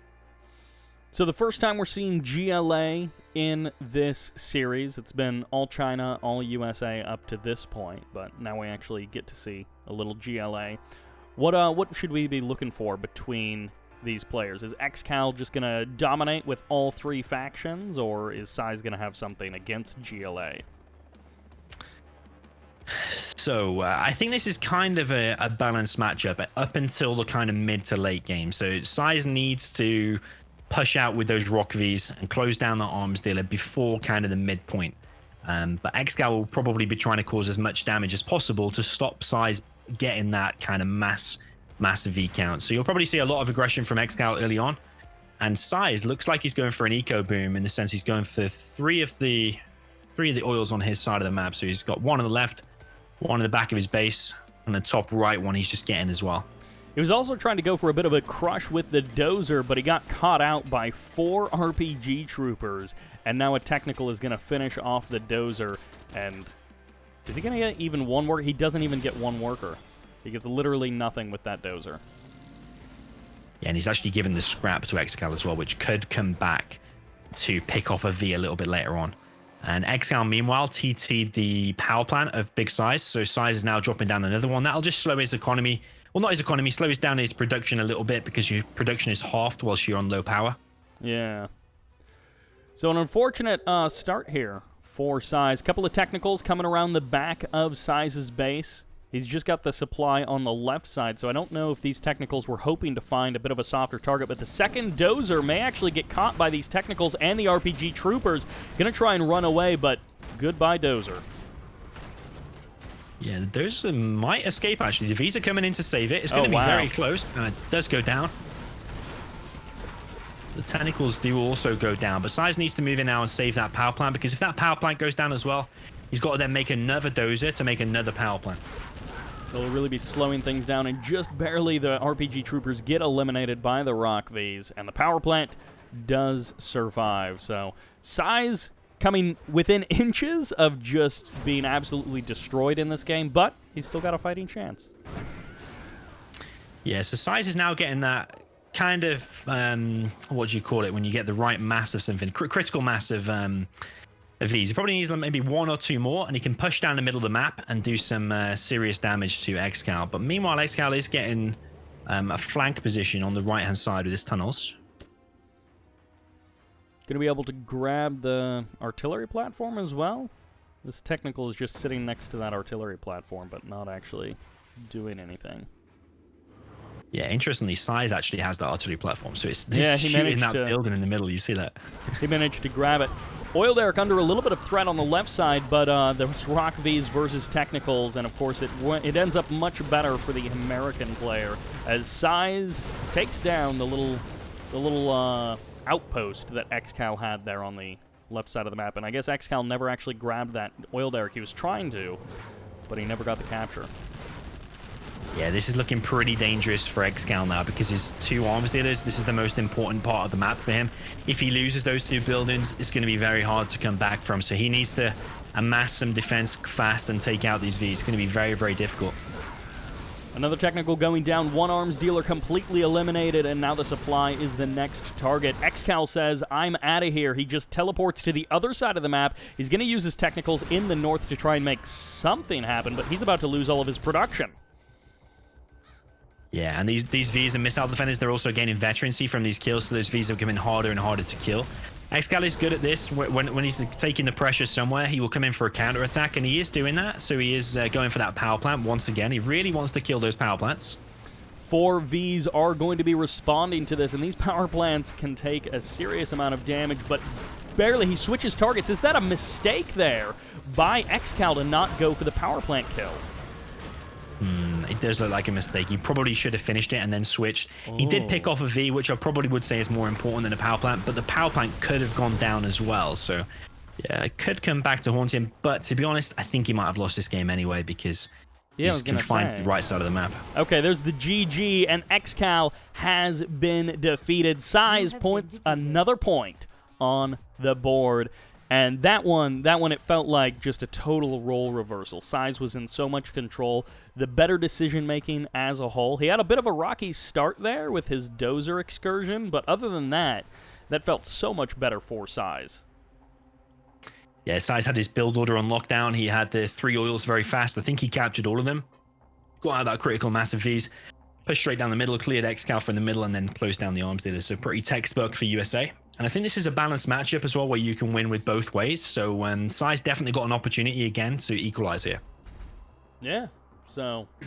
So the first time we're seeing GLA in this series, it's been all China, all USA up to this point, but now we actually get to see a little GLA. What should we be looking for between these players? Is ExCaL just going to dominate with all 3 factions, or is SiZe going to have something against GLA? So I think this is kind of a balanced matchup up until the kind of mid to late game. So SiZe needs to push out with those Rock Vs and close down the arms dealer before kind of the midpoint. But ExCaL will probably be trying to cause as much damage as possible to stop SiZe getting that kind of massive V count. So you'll probably see a lot of aggression from ExCaL early on. And SiZe looks like he's going for an eco boom in the sense he's going for three of the oils on his side of the map. So he's got 1 on the left, One in the back of his base, and the top right one he's just getting as well. He was also trying to go for a bit of a crush with the dozer, but he got caught out by 4 RPG troopers, and now a technical is going to finish off the dozer. And is he going to get even one worker? He doesn't even get one worker. He gets literally nothing with that dozer. Yeah, and he's actually given the scrap to ExCaL as well, which could come back to pick off a V a little bit later on. And ExCaL, meanwhile, TT'd the power plant of big SiZe, so SiZe is now dropping down another one. That'll just slow his economy. Well, not his economy, slows down his production a little bit because your production is halved whilst you're on low power. Yeah. So an unfortunate start here for SiZe. Couple of technicals coming around the back of SiZe's base. He's just got the supply on the left side, so I don't know if these technicals were hoping to find a bit of a softer target, but the second dozer may actually get caught by these technicals and the RPG troopers. Gonna try and run away, but goodbye dozer. Yeah, the dozer might escape, actually. The V's are coming in to save it. It's going to be very close. It does go down. The technicals do also go down, but SiZe needs to move in now and save that power plant, because if that power plant goes down as well, he's got to then make another dozer to make another power plant. They'll really be slowing things down, and just barely the RPG troopers get eliminated by the Rock Vs, and the power plant does survive. So SiZe coming within inches of just being absolutely destroyed in this game, but he's still got a fighting chance. Yeah, so SiZe is now getting that kind of, what do you call it, when you get the right mass of something, critical mass of Vs. He probably needs maybe 1 or 2 more, and he can push down the middle of the map and do some serious damage to ExCaL. But meanwhile, ExCaL is getting a flank position on the right-hand side with his tunnels. Going to be able to grab the artillery platform as well. This technical is just sitting next to that artillery platform, but not actually doing anything. Yeah, interestingly, SiZe actually has the artillery platform, so it's he shooting that to, building in the middle. You see that? He managed to grab it. Oil Derrick under a little bit of threat on the left side, but there's Rock Vs versus Technicals, and of course it ends up much better for the American player as SiZe takes down the little outpost that ExCaL had there on the left side of the map. And I guess ExCaL never actually grabbed that Oil Derrick. He was trying to, but he never got the capture. Yeah, this is looking pretty dangerous for ExCaL now because his 2 arms dealers, this is the most important part of the map for him. If he loses those 2 buildings, it's going to be very hard to come back from. So he needs to amass some defense fast and take out these Vs. It's going to be very, very difficult. Another technical going down, 1 arms dealer completely eliminated, and now the supply is the next target. ExCaL says, I'm out of here. He just teleports to the other side of the map. He's going to use his technicals in the north to try and make something happen, but he's about to lose all of his production. Yeah, and these Vs and missile defenders, they're also gaining veterancy from these kills, so those Vs are becoming harder and harder to kill. ExCaL is good at this. When he's taking the pressure somewhere, he will come in for a counterattack, and he is doing that, so he is going for that power plant once again. He really wants to kill those power plants. 4 Vs are going to be responding to this, and these power plants can take a serious amount of damage, but barely. He switches targets. Is that a mistake there by ExCaL to not go for the power plant kill? It does look like a mistake. He probably should have finished it and then switched. He did pick off a V, which I probably would say is more important than a power plant, but the power plant could have gone down as well. So, yeah, it could come back to haunt him. But to be honest, I think he might have lost this game anyway because he's confined to the right side of the map. Okay, there's the GG, and ExCaL has been defeated. SiZe points another point on the board. And that one, it felt like just a total role reversal. SiZe was in so much control, the better decision-making as a whole. He had a bit of a rocky start there with his dozer excursion, but other than that, that felt so much better for SiZe. Yeah, SiZe had his build order on lockdown. He had the 3 oils very fast. I think he captured all of them. Got out of that critical massive Vs. Pushed straight down the middle, cleared ExCaL from the middle, and then closed down the arms dealer. So pretty textbook for USA. And I think this is a balanced matchup as well, where you can win with both ways. So SiZe definitely got an opportunity again to equalize here. Yeah, so I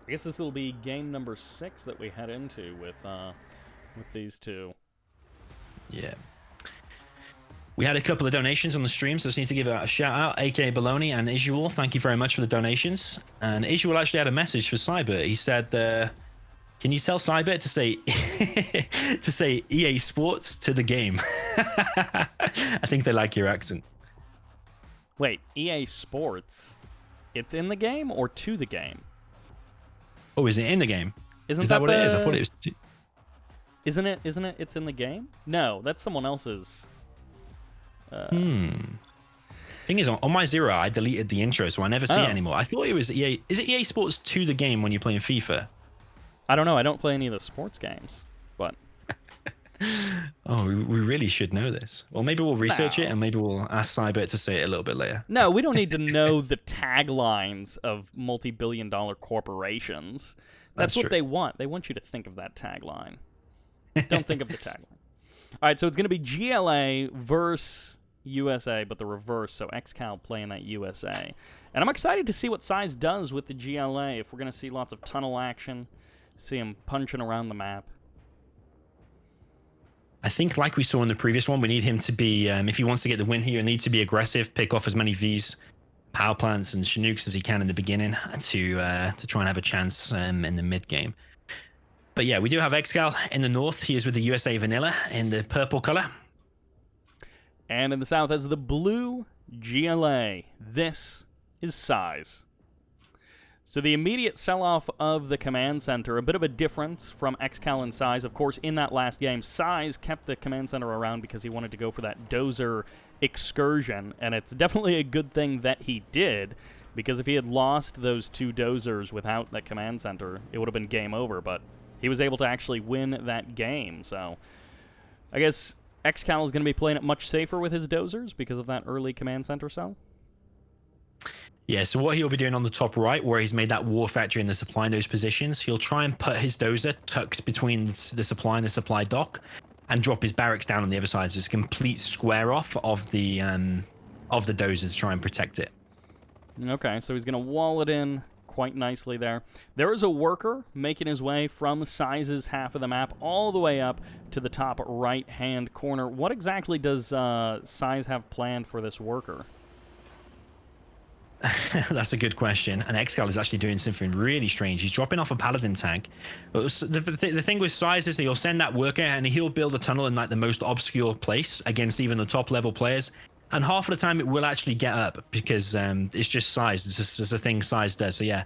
guess this will be game number 6 that we head into with these 2. Yeah. We had a couple of donations on the stream, so I just need to give a shout out. AK Baloney and Isual, thank you very much for the donations. And Isual actually had a message for Sybert. He said, can you tell Sybert to say to say EA Sports to the game? I think they like your accent. Wait, EA Sports, it's in the game or to the game? Oh, is it in the game? Isn't is that what the... it is? I thought it was... Isn't it? It's in the game? No, that's someone else's. Thing is, on my Zero, I deleted the intro, so I never see it anymore. I thought it was EA. Is it EA Sports to the game when you're playing FIFA? I don't know. I don't play any of the sports games, but... Oh, we really should know this. Well, maybe we'll research it, and maybe we'll ask Sybert to say it a little bit later. No, we don't need to know the taglines of multi-billion-dollar corporations. That's what true. they want. They want you to think of that tagline. Don't think of the tagline. All right, so it's going to be GLA versus USA, but the reverse, so ExCaL playing that USA. And I'm excited to see what SiZe does with the GLA, if we're going to see lots of tunnel action, see him punching around the map. I think, like we saw in the previous one, we need him to be, if he wants to get the win here, he needs to be aggressive, pick off as many Vs, power plants, and Chinooks as he can in the beginning to try and have a chance in the mid game. But yeah, we do have ExCaL in the north. He is with the USA Vanilla in the purple color. And in the south has the blue GLA. This is SiZe. So the immediate sell-off of the command center, a bit of a difference from ExCaL and SiZe. Of course, in that last game, SiZe kept the command center around because he wanted to go for that dozer excursion, and it's definitely a good thing that he did, because if he had lost those 2 dozers without that command center, it would have been game over, but he was able to actually win that game. So I guess ExCaL is going to be playing it much safer with his dozers because of that early command center cell. Yeah, so what he'll be doing on the top right, where he's made that war factory and the supply in those positions, he'll try and put his dozer tucked between the supply and the supply dock and drop his barracks down on the other side. So it's a complete square off of the dozer to try and protect it. Okay, so he's going to wall it in quite nicely there. There is a worker making his way from SiZe's half of the map all the way up to the top right-hand corner. What exactly does SiZe have planned for this worker? That's a good question. And ExCaL is actually doing something really strange. He's dropping off a paladin tank. But the thing with SiZe is that he'll send that worker and he'll build a tunnel in like the most obscure place against even the top level players. And half of the time it will actually get up because it's just SiZe. It's just a thing SiZe does. So yeah,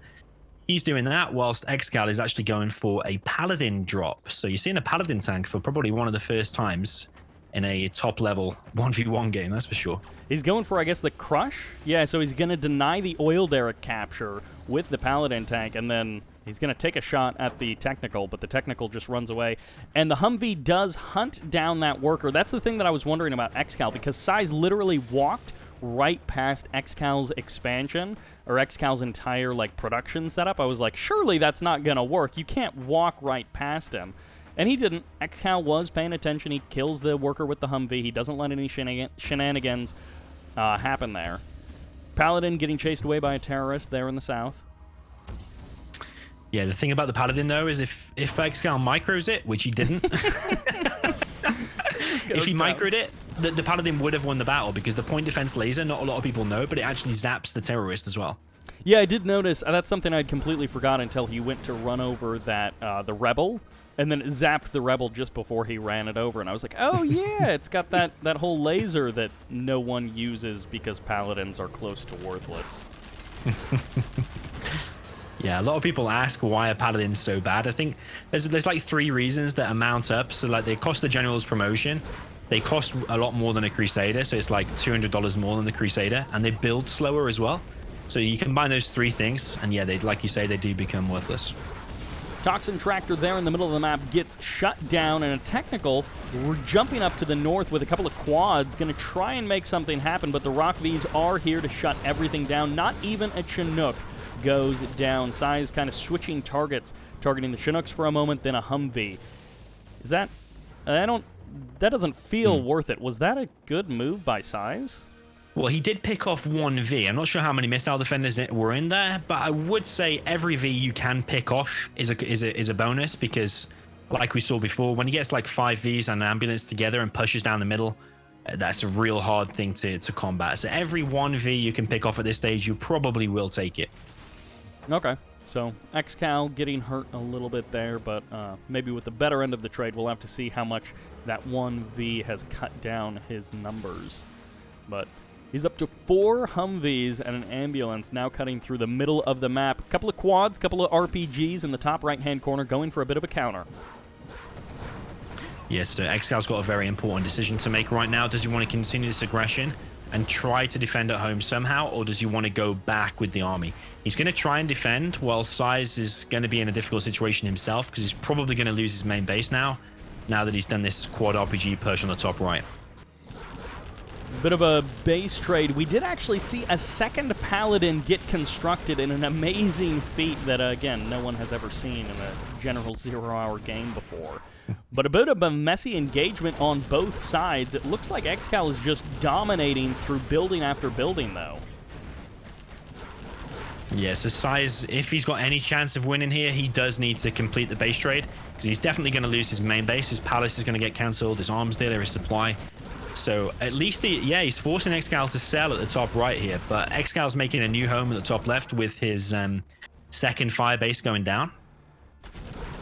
he's doing that whilst ExCaL is actually going for a paladin drop. So you're seeing a paladin tank for probably one of the first times in a top level 1v1 game, that's for sure. He's going for, I guess, the crush? Yeah, so he's going to deny the oil derrick capture with the paladin tank, and then he's going to take a shot at the technical, but the technical just runs away. And the Humvee does hunt down that worker. That's the thing that I was wondering about ExCaL, because SiZe literally walked right past ExCal's expansion, or ExCal's entire, like, production setup. I was like, surely that's not going to work. You can't walk right past him. And he didn't. ExCaL was paying attention. He kills the worker with the Humvee. He doesn't let any shenanigans happen there. Paladin getting chased away by a terrorist there in the south. Yeah, the thing about the Paladin, though, is if ExCaL micros it, which he didn't, if he microed it, the Paladin would have won the battle because the point defense laser, not a lot of people know, but it actually zaps the terrorist as well. Yeah, I did notice. That's something I'd completely forgot until he went to run over that the Rebel, and then it zapped the Rebel just before he ran it over. And I was like, oh, yeah, it's got that whole laser that no one uses because Paladins are close to worthless. Yeah, a lot of people ask why a Paladin's so bad. I think there's like 3 reasons that amount up. So like they cost the General's promotion. They cost a lot more than a Crusader. So it's like $200 more than the Crusader. And they build slower as well. So you combine those 3 things, and yeah, they, like you say, they do become worthless. Toxin Tractor there in the middle of the map gets shut down, and a technical, we're jumping up to the north with a couple of quads, going to try and make something happen, but the Rock Vs are here to shut everything down. Not even a Chinook goes down. SiZe kind of switching targets, targeting the Chinooks for a moment, then a Humvee. Is that... that doesn't feel worth it. Was that a good move by SiZe? Well, he did pick off 1 V. I'm not sure how many missile defenders were in there, but I would say every V you can pick off is a bonus because, like we saw before, when he gets like 5 Vs and an ambulance together and pushes down the middle, that's a real hard thing to combat. So every 1 V you can pick off at this stage, you probably will take it. Okay, so ExCaL getting hurt a little bit there, but maybe with the better end of the trade, we'll have to see how much that 1 V has cut down his numbers. But He's up to 4 Humvees and an ambulance now cutting through the middle of the map. A couple of quads, couple of RPGs in the top right-hand corner going for a bit of a counter. Yes, so ExCaL's got a very important decision to make right now. Does he want to continue this aggression and try to defend at home somehow, or does he want to go back with the army? He's going to try and defend, while SiZe is going to be in a difficult situation himself, because he's probably going to lose his main base now that he's done this quad RPG push on the top right. Bit of a base trade. We did actually see a second Paladin get constructed in an amazing feat that, again, no one has ever seen in a general ZeroHour game before. But a bit of a messy engagement on both sides. It looks like ExCaL is just dominating through building after building, though. Yeah, so SiZe, if he's got any chance of winning here, he does need to complete the base trade, because he's definitely going to lose his main base. His palace is going to get cancelled, his arms dealer, his supply. So at least he's forcing ExCaL to sell at the top right here, but ExCal's making a new home at the top left with his second fire base going down.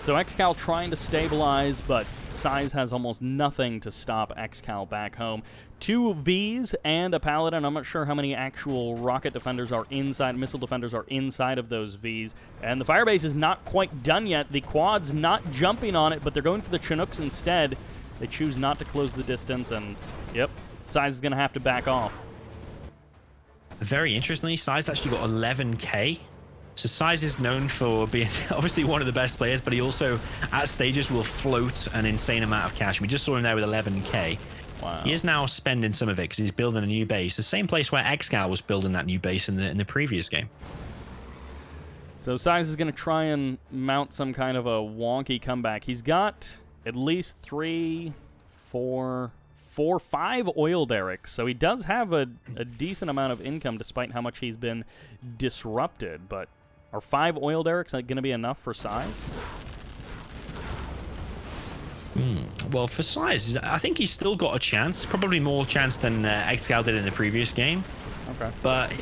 So ExCaL trying to stabilize, but SiZe has almost nothing to stop ExCaL back home. 2 Vs and a Paladin. I'm not sure how many actual rocket defenders are inside, missile defenders are inside of those Vs. And the firebase is not quite done yet. The quad's not jumping on it, but they're going for the Chinooks instead. They choose not to close the distance, and yep, SiZe is going to have to back off. Very interestingly, SiZe actually got 11k. So SiZe is known for being obviously one of the best players, but he also at stages will float an insane amount of cash. We just saw him there with 11k. Wow. He is now spending some of it because he's building a new base, the same place where ExCaL was building that new base in the previous game. So SiZe is going to try and mount some kind of a wonky comeback. He's got at least 3, 4, 5 oil derricks, so he does have a decent amount of income despite how much he's been disrupted. But are 5 oil derricks going to be enough for SiZe? Well, for SiZe, I think he's still got a chance, probably more chance than ExCaL did in the previous game. Okay. But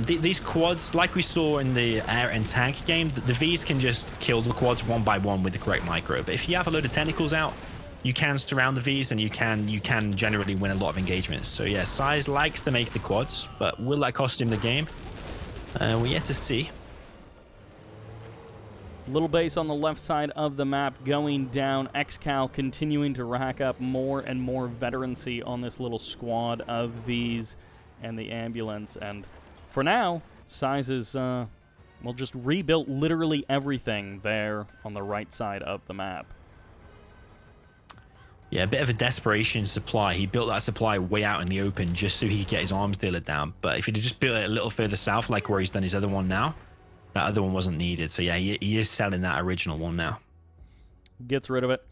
these quads, like we saw in the air and tank game, the Vs can just kill the quads one by one with the correct micro. But if you have a load of tentacles out, you can surround the Vs, and you can generally win a lot of engagements. So yeah, SiZe likes to make the quads, but will that cost him the game? We're yet to see. Little base on the left side of the map going down. ExCaL continuing to rack up more and more veterancy on this little squad of Vs and the ambulance. And for now, SiZe is, well, just rebuilt literally everything there on the right side of the map. Yeah, a bit of a desperation supply. He built that supply way out in the open just so he could get his arms dealer down. But if he'd just built it a little further south, like where he's done his other one now, that other one wasn't needed. So yeah, he is selling that original one now. Gets rid of it.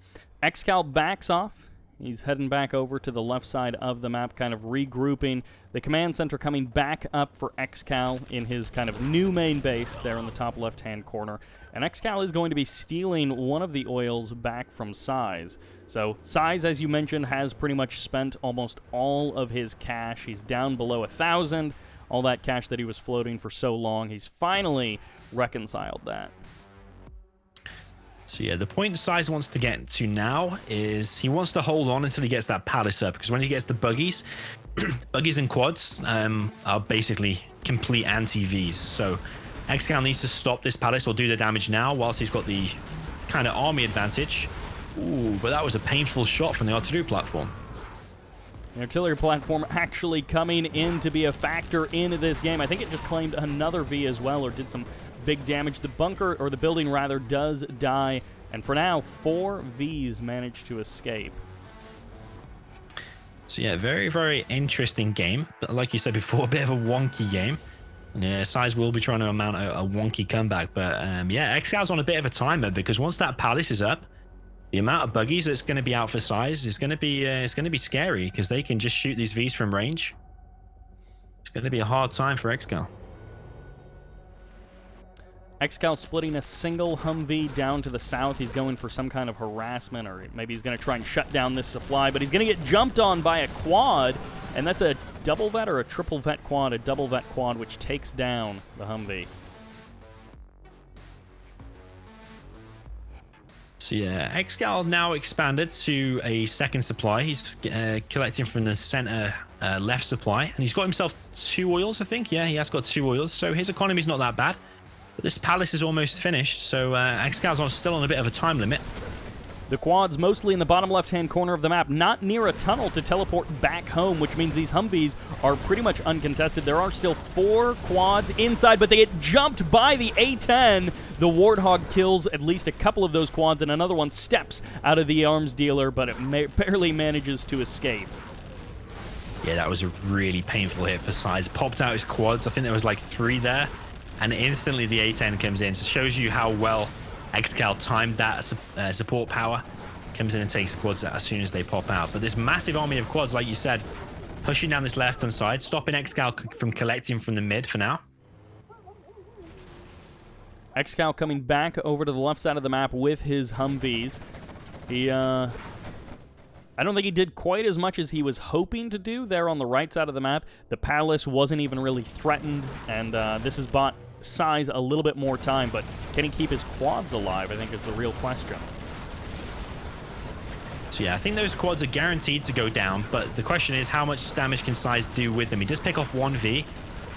ExCaL backs off. He's heading back over to the left side of the map, kind of regrouping. The command center coming back up for ExCaL in his kind of new main base there in the top left-hand corner. And ExCaL is going to be stealing one of the oils back from SiZe. So SiZe, as you mentioned, has pretty much spent almost all of his cash. He's down below 1,000. All that cash that he was floating for so long, he's finally reconciled that. So yeah, the point SiZe wants to get to now is he wants to hold on until he gets that palace up, because when he gets the buggies, buggies and quads are basically complete anti-Vs. So ExCaL needs to stop this palace or do the damage now whilst he's got the kind of army advantage. Ooh, but that was a painful shot from the artillery platform. The artillery platform actually coming in to be a factor in this game. I think it just claimed another V as well, or did some big damage. The bunker, or the building rather, does die. And for now, 4 Vs managed to escape. So yeah, very, very interesting game. But like you said before, a bit of a wonky game. Yeah, SiZe will be trying to mount a wonky comeback. But yeah, ExCal's on a bit of a timer, because once that palace is up, the amount of buggies that's going to be out for SiZe is going to be scary, because they can just shoot these Vs from range. It's going to be a hard time for ExCaL. ExCaL splitting a single Humvee down to the south. He's going for some kind of harassment, or maybe he's going to try and shut down this supply, but he's going to get jumped on by a quad, and that's a double vet or a triple vet quad, a double vet quad, which takes down the Humvee. So yeah, ExCaL now expanded to a second supply. He's collecting from the center left supply, and he's got himself 2 oils, I think. Yeah, he has got 2 oils, so his economy's not that bad. But this palace is almost finished, so ExCal's still on a bit of a time limit. The quad's mostly in the bottom left-hand corner of the map, not near a tunnel to teleport back home, which means these Humvees are pretty much uncontested. There are still 4 quads inside, but they get jumped by the A-10. The Warthog kills at least a couple of those quads, and another one steps out of the arms dealer, but it barely manages to escape. Yeah, that was a really painful hit for SiZe. Popped out his quads. I think there was like 3 there, and instantly the A-10 comes in. So it shows you how well ExCal timed that support power. Comes in and takes the quads out as soon as they pop out. But this massive army of quads, like you said, pushing down this left-hand side, stopping ExCal from collecting from the mid for now. ExCal coming back over to the left side of the map with his Humvees. I don't think he did quite as much as he was hoping to do there on the right side of the map. The palace wasn't even really threatened, and this has bought SiZe a little bit more time, but can he keep his quads alive, I think, is the real question. So yeah, I think those quads are guaranteed to go down, but the question is how much damage can SiZe do with them? He does pick off 1v,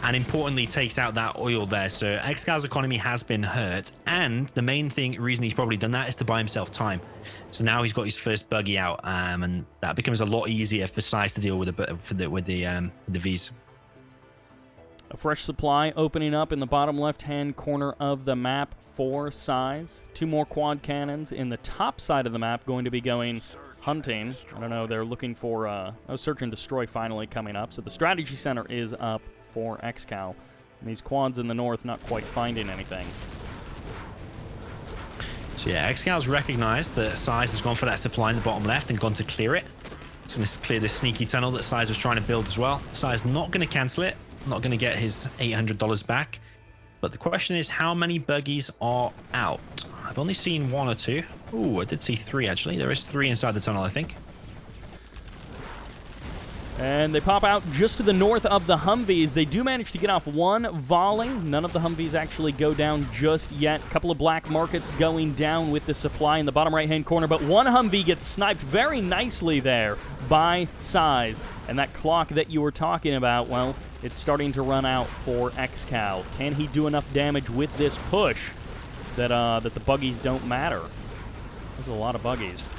and importantly takes out that oil there. So ExCal's economy has been hurt, and the main reason he's probably done that is to buy himself time. So now he's got his first buggy out, and that becomes a lot easier for SiZe to deal with the Vs. A fresh supply opening up in the bottom left-hand corner of the map for SiZe. 2 more quad cannons in the top side of the map going to be going hunting. I don't know, they're looking for search and destroy finally coming up. So the strategy center is up for ExCal. And these quads in the north not quite finding anything. So yeah, ExCal's recognized that SiZe has gone for that supply in the bottom left and gone to clear it. It's going to clear this sneaky tunnel that SiZe was trying to build as well. SiZe not going to cancel it. Not going to get his $800 back, but the question is how many buggies are out. I've only seen 1 or 2. Ooh, I did see 3 actually. There is 3 inside the tunnel, I think. And they pop out just to the north of the Humvees. They do manage to get off 1 volley. None of the Humvees actually go down just yet. A couple of black markets going down with the supply in the bottom right-hand corner, but 1 Humvee gets sniped very nicely there by SiZe. And that clock that you were talking about, well, it's starting to run out for ExCal. Can he do enough damage with this push that the buggies don't matter? There's a lot of buggies.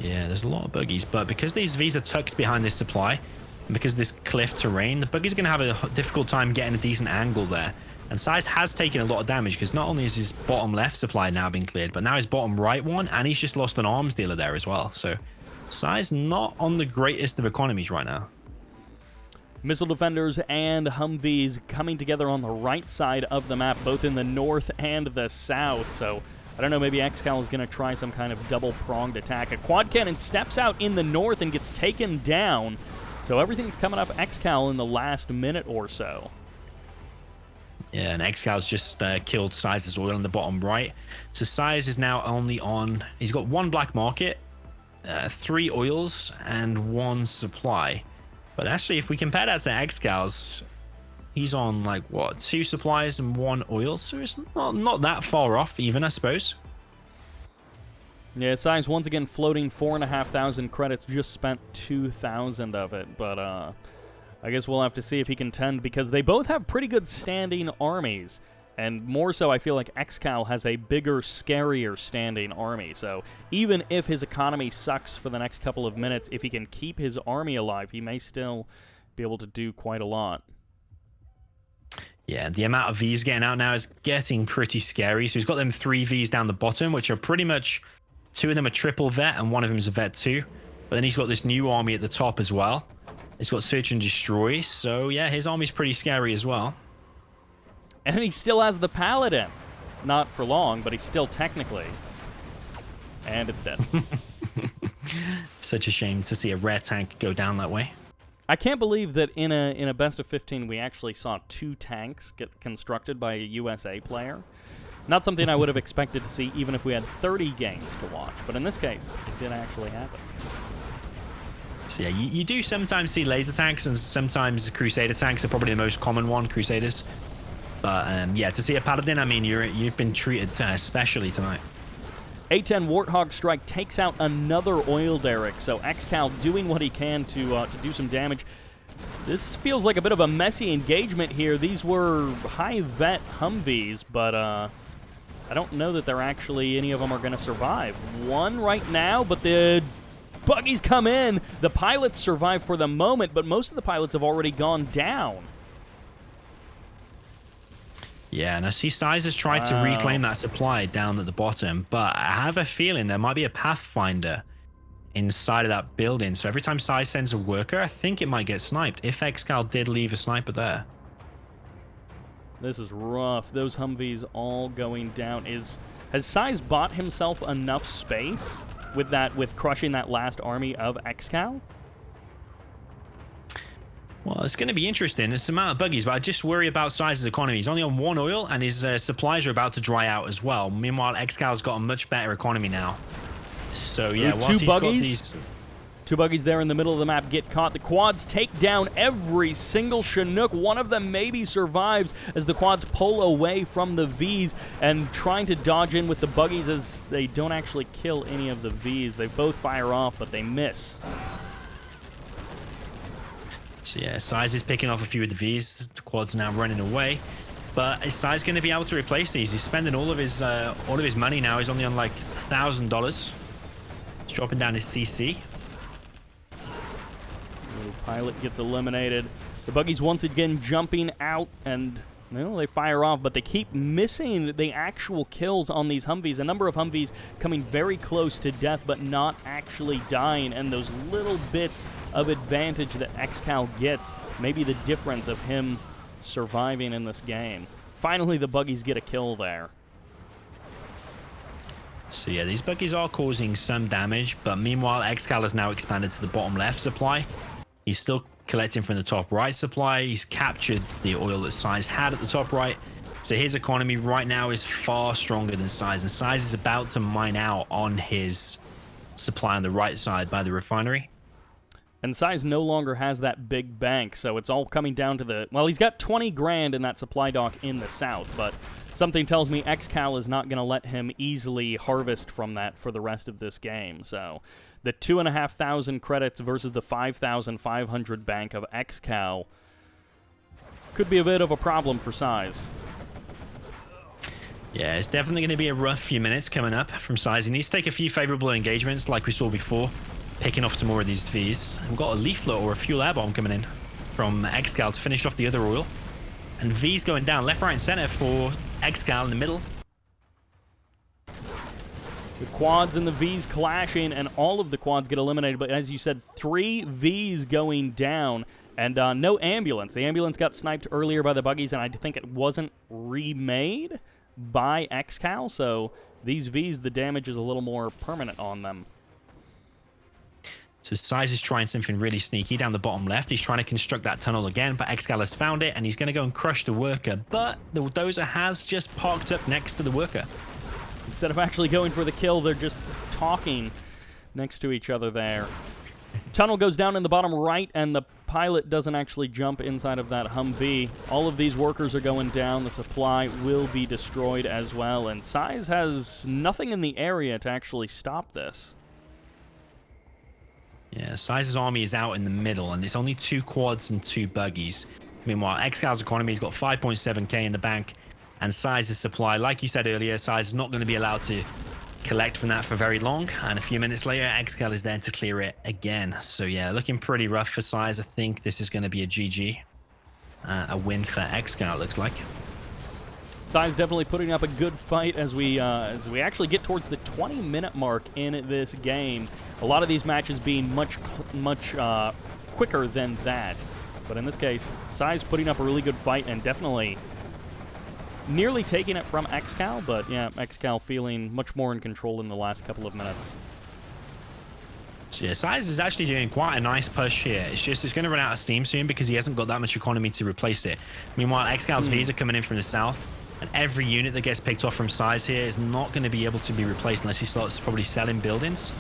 Yeah, there's a lot of buggies, but because these Vs are tucked behind this supply, and because this cliff terrain, the buggies are going to have a difficult time getting a decent angle there. And SiZe has taken a lot of damage, because not only is his bottom left supply now been cleared, but now his bottom right one, and he's just lost an arms dealer there as well. So SiZe not on the greatest of economies right now. Missile defenders and Humvees coming together on the right side of the map, both in the north and the south. So I don't know, maybe ExCal is going to try some kind of double-pronged attack. A quad cannon steps out in the north and gets taken down. So everything's coming up ExCal in the last minute or so. Yeah, and ExCal's just killed SiZe's oil in the bottom right. So SiZe is now only on... He's got 1 black market, 3 oils, and 1 supply. But actually, if we compare that to ExCal's, he's on, like, what, 2 supplies and 1 oil? So it's not that far off, even, I suppose. Yeah, SiZe once again floating 4,500 credits, just spent 2,000 of it. But I guess we'll have to see if he can tend, because they both have pretty good standing armies. And more so, I feel like ExCal has a bigger, scarier standing army. So even if his economy sucks for the next couple of minutes, if he can keep his army alive, he may still be able to do quite a lot. Yeah, the amount of Vs getting out now is getting pretty scary. So he's got them 3 Vs down the bottom, which are pretty much 2 of them are triple vet and 1 of them is a vet 2. But then he's got this new army at the top as well. He's got search and destroy. So yeah, his army's pretty scary as well. And he still has the Paladin. Not for long, but he's still technically. And it's dead. Such a shame to see a rare tank go down that way. I can't believe that in a best of 15 we actually saw 2 tanks get constructed by a USA player. Not something I would have expected to see even if we had 30 games to watch. But in this case, it did actually happen. So yeah, you do sometimes see laser tanks, and sometimes Crusader tanks are probably the most common one, Crusaders. But yeah, to see a Paladin, I mean, you've been treated specially tonight. A-10 Warthog Strike takes out another oil derrick, so ExCal doing what he can to do some damage. This feels like a bit of a messy engagement here. These were high-vet Humvees, but I don't know that they're actually, any of them are going to survive. One right now, but the buggies come in. The pilots survive for the moment, but most of the pilots have already gone down. Yeah, and I see SiZe has tried to reclaim that supply down at the bottom, but I have a feeling there might be a Pathfinder inside of that building. So every time SiZe sends a worker, I think it might get sniped, if ExCaL did leave a sniper there. This is rough. Those Humvees all going down. Has SiZe bought himself enough space with crushing that last army of ExCaL? Well, it's going to be interesting. There's some amount of buggies, but I just worry about SiZe's economy. He's only on 1 oil, and his supplies are about to dry out as well. Meanwhile, ExCal's got a much better economy now. So, yeah, whilst he's got these... Two buggies there in the middle of the map get caught. The quads take down every single Chinook. One of them maybe survives as the quads pull away from the Vs and trying to dodge in with the buggies as they don't actually kill any of the Vs. They both fire off, but they miss. So yeah, SiZe is picking off a few of the Vs. The quad's now running away. But is SiZe going to be able to replace these? He's spending all of his money now. He's only on like $1,000. He's dropping down his CC. The pilot gets eliminated. The buggies once again jumping out, and well, they fire off, but they keep missing the actual kills on these Humvees. A number of Humvees coming very close to death, but not actually dying. And those little bits of advantage that ExCaL gets, maybe the difference of him surviving in this game. Finally, the buggies get a kill there. So yeah, these buggies are causing some damage, but meanwhile, ExCaL has now expanded to the bottom left supply. He's still collecting from the top right supply. He's captured the oil that SiZe had at the top right. So his economy right now is far stronger than SiZe, and SiZe is about to mine out on his supply on the right side by the refinery. And SiZe no longer has that big bank, so it's all coming down to the... Well, he's got 20 grand in that supply dock in the south, but something tells me ExCaL is not going to let him easily harvest from that for the rest of this game. So the 2,500 credits versus the 5,500 bank of ExCaL could be a bit of a problem for SiZe. Yeah, it's definitely going to be a rough few minutes coming up from SiZe. He needs to take a few favorable engagements like we saw before, picking off some more of these Vs. We've got a leaflet or a fuel air bomb coming in from ExCaL to finish off the other oil. And V's going down left, right, and center for ExCaL in the middle. The quads and the Vs clashing, and all of the quads get eliminated. But as you said, 3 Vs going down, and no ambulance. The ambulance got sniped earlier by the buggies, and I think it wasn't remade by ExCaL. So these Vs, the damage is a little more permanent on them. So SiZe is trying something really sneaky down the bottom left. He's trying to construct that tunnel again, but ExCaL has found it, and he's going to go and crush the worker. But the dozer has just parked up next to the worker. Instead of actually going for the kill, they're just talking next to each other there. Tunnel goes down in the bottom right, and the pilot doesn't actually jump inside of that Humvee. All of these workers are going down. The supply will be destroyed as well, and SiZe has nothing in the area to actually stop this. Yeah, SiZe's army is out in the middle, and it's only 2 quads and 2 buggies. Meanwhile, ExCal's economy has got 5.7k in the bank, and SiZe's supply, like you said earlier, SiZe is not going to be allowed to collect from that for very long, and a few minutes later, ExCaL is there to clear it again. So yeah, looking pretty rough for SiZe. I think this is going to be a GG. A win for ExCaL, it looks like. SiZe definitely putting up a good fight as we actually get towards the 20-minute mark in this game. A lot of these matches being much quicker than that. But in this case, SiZe putting up a really good fight and definitely nearly taking it from ExCaL. But yeah, ExCaL feeling much more in control in the last couple of minutes. So yeah, SiZe is actually doing quite a nice push here. It's just it's going to run out of steam soon because he hasn't got that much economy to replace it. Meanwhile, ExCal's Vs are coming in from the south. And every unit that gets picked off from SiZe here is not going to be able to be replaced unless he starts probably selling buildings.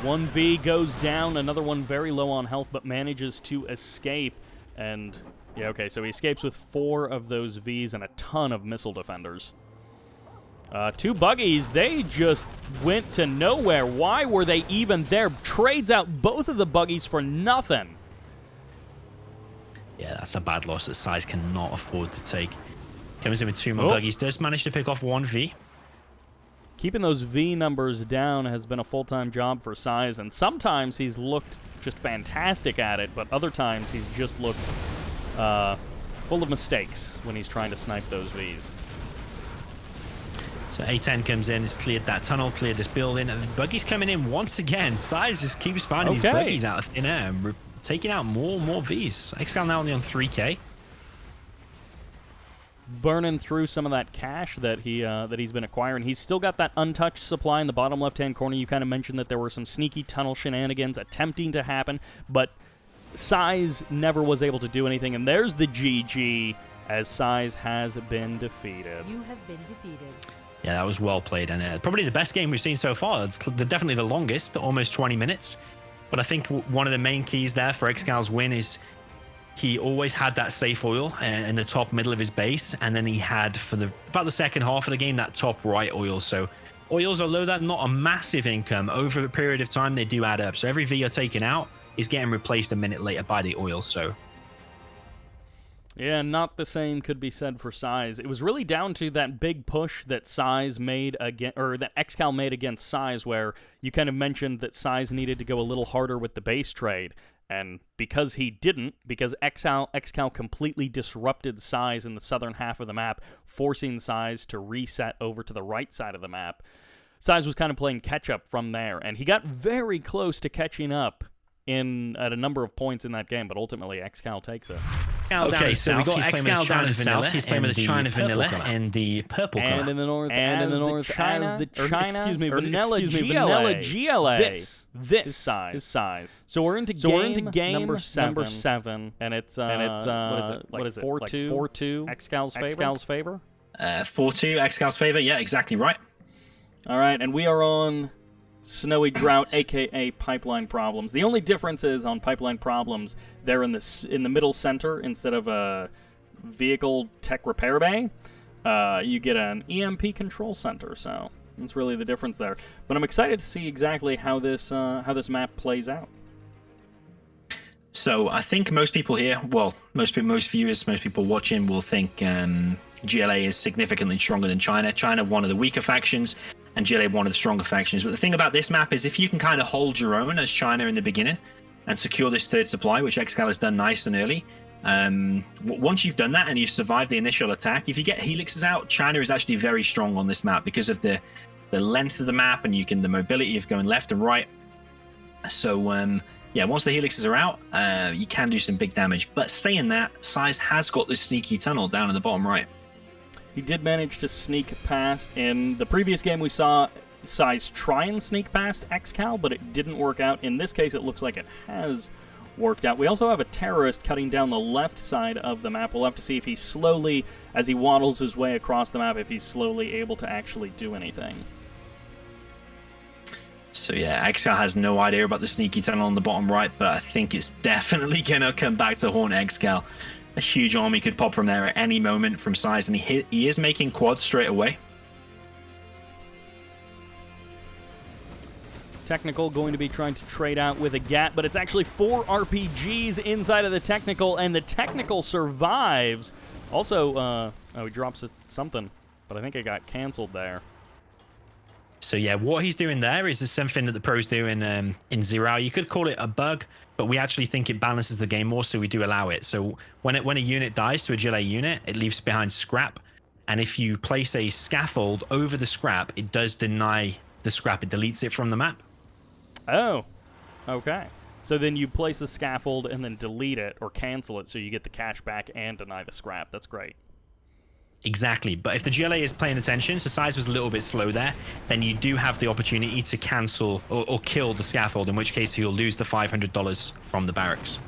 One V goes down, another one very low on health, but manages to escape. And, yeah, okay, so he escapes with 4 of those Vs and a ton of missile defenders. 2 buggies, they just went to nowhere. Why were they even there? Trades out both of the buggies for nothing. Yeah, that's a bad loss that SiZe cannot afford to take. Comes in with 2 more buggies. Does manage to pick off 1 V. Keeping those V numbers down has been a full-time job for SiZe, and sometimes he's looked just fantastic at it, but other times he's just looked full of mistakes when he's trying to snipe those Vs. So A10 comes in, has cleared that tunnel, cleared this building, and the buggy's coming in once again. SiZe just keeps finding these buggies out of thin air and taking out more and more Vs. ExCaL now only on 3K. Burning through some of that cash that he's been acquiring. He's still got that untouched supply in the bottom left-hand corner. You kind of mentioned that there were some sneaky tunnel shenanigans attempting to happen, but SiZe never was able to do anything, and there's the GG as SiZe has been defeated. You have been defeated. Yeah, that was well played, and probably the best game we've seen so far. It's definitely the longest, almost 20 minutes. But I think one of the main keys there for ExCaL's win is he always had that safe oil in the top middle of his base, and then he had, for about the second half of the game, that top right oil. So oils, although that's not a massive income, over a period of time, they do add up. So every V you're taking out is getting replaced a minute later by the oil. So yeah, not the same could be said for SiZe. It was really down to that big push that SiZe made against, or that ExCaL made against SiZe, where you kind of mentioned that SiZe needed to go a little harder with the base trade. And because he didn't, because ExCaL completely disrupted SiZe in the southern half of the map, forcing SiZe to reset over to the right side of the map, SiZe was kind of playing catch-up from there. And he got very close to catching up at a number of points in that game, but ultimately ExCaL takes it. Okay, so we got ExCaL down in Vanilla. He's playing with the China Vanilla and the purple color. And in the north, China, Vanilla GLA. This is SiZe. So we're into game number 7, and it's what is it? 4-2 ExCaL's favor. 4-2 ExCaL's favor. Yeah, exactly right. All right, and we are on Snowy Drought, aka Pipeline Problems. The only difference is on Pipeline Problems, they're in the middle center instead of a vehicle tech repair bay. You get an EMP control center, so that's really the difference there. But I'm excited to see exactly how this map plays out. So I think most people here, well, most viewers, most people watching will think GLA is significantly stronger than China. China, one of the weaker factions, and GLA, one of the stronger factions. But the thing about this map is if you can kind of hold your own as China in the beginning and secure this third supply, which ExCaL has done nice and early, once you've done that and you've survived the initial attack, if you get helixes out, China is actually very strong on this map because of the length of the map and the mobility of going left and right. So yeah, once the helixes are out, you can do some big damage. But saying that, SiZe has got this sneaky tunnel down in the bottom right. He did manage to sneak past. In the previous game, we saw SiZe try and sneak past ExCaL, but it didn't work out. In this case, it looks like it has worked out. We also have a terrorist cutting down the left side of the map. We'll have to see if he slowly, as he waddles his way across the map, if he's slowly able to actually do anything. So yeah, ExCaL has no idea about the sneaky tunnel on the bottom right, but I think it's definitely going to come back to haunt ExCaL. A huge army could pop from there at any moment from SiZe, and he is making quads straight away. Technical going to be trying to trade out with a GAT, but it's actually 4 RPGs inside of the Technical, and the Technical survives. Also, oh, he drops something, but I think it got canceled there. So yeah, what he's doing there is something that the pros do in ZeroHour. You could call it a bug, but we actually think it balances the game more, so we do allow it. So when a unit dies to a GLA unit, it leaves behind scrap, and if you place a scaffold over the scrap, it does deny the scrap. It deletes it from the map. Oh, okay. So then you place the scaffold and then delete it or cancel it, so you get the cash back and deny the scrap. That's great. Exactly, but if the GLA is paying attention, so SiZe was a little bit slow there, then you do have the opportunity to cancel or kill the scaffold, in which case he'll lose the $500 from the barracks.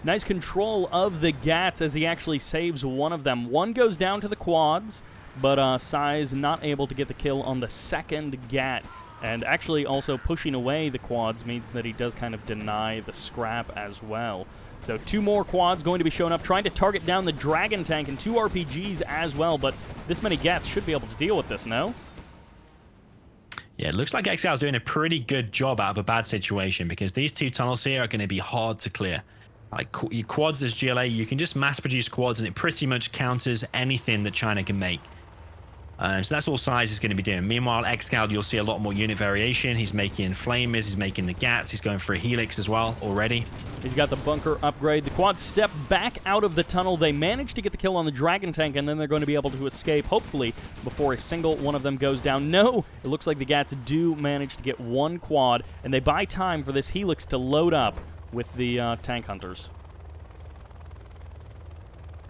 Nice control of the GATs as he actually saves one of them. One goes down to the quads, but SiZe not able to get the kill on the second GAT. And actually also pushing away the quads means that he does kind of deny the scrap as well. So 2 more quads going to be showing up, trying to target down the Dragon Tank, and 2 RPGs as well, but this many GATs should be able to deal with this, no? Yeah, it looks like ExCaL's doing a pretty good job out of a bad situation, because these 2 tunnels here are going to be hard to clear. Like your quads as GLA, you can just mass produce quads and it pretty much counters anything that China can make. So that's all SiZe is going to be doing. Meanwhile, ExCaL, you'll see a lot more unit variation. He's making flamers, he's making the GATs, he's going for a helix as well already. He's got the bunker upgrade. The quads step back out of the tunnel. They manage to get the kill on the Dragon Tank, and then they're going to be able to escape, hopefully, before a single one of them goes down. No! It looks like the GATs do manage to get one quad, and they buy time for this helix to load up with the tank hunters.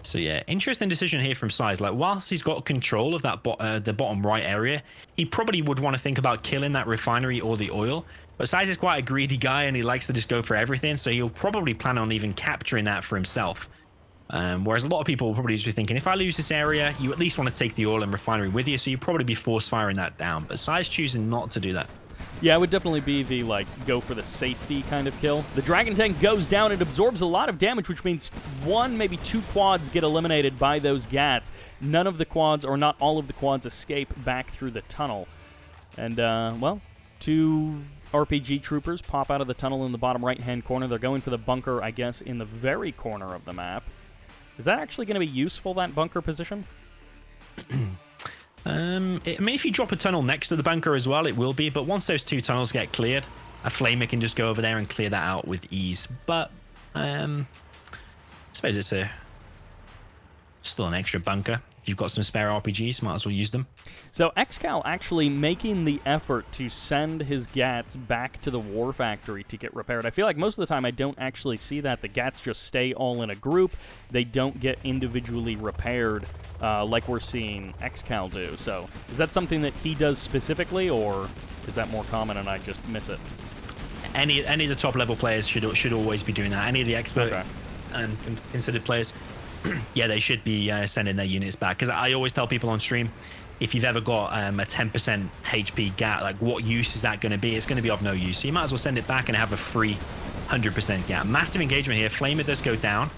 So yeah, interesting decision here from SiZe. Like, whilst he's got control of that the bottom right area, he probably would want to think about killing that refinery or the oil. But SiZe is quite a greedy guy, and he likes to just go for everything, so he'll probably plan on even capturing that for himself. Whereas a lot of people will probably just be thinking, if I lose this area, you at least want to take the oil and refinery with you, so you'd probably be force firing that down. But SiZe choosing not to do that. Yeah, it would definitely be the, like, go for the safety kind of kill. The Dragon Tank goes down. It absorbs a lot of damage, which means one, maybe two quads get eliminated by those GATs. None of the quads, or not all of the quads, escape back through the tunnel. And, well, two RPG troopers pop out of the tunnel in the bottom right-hand corner. They're going for the bunker, I guess, in the very corner of the map. Is that actually going to be useful, that bunker position? I mean, if you drop a tunnel next to the bunker as well, it will be. But once those two tunnels get cleared, a flamer can just go over there and clear that out with ease. But I suppose it's still an extra bunker. If you've got some spare RPGs, might as well use them. So ExCaL actually making the effort to send his GATs back to the War Factory to get repaired. I feel like most of the time I don't actually see that. The GATs just stay all in a group. They don't get individually repaired like we're seeing ExCaL do. So is that something that he does specifically, or is that more common and I just miss it? Any of the top level players should always be doing that. Any of the expert and considered players, yeah, they should be sending their units back. Because I always tell people on stream, if you've ever got a 10% HP GAT, like, what use is that going to be? It's going to be of no use. So you might as well send it back and have a free 100% GAT. Massive engagement here. Flamer does go down,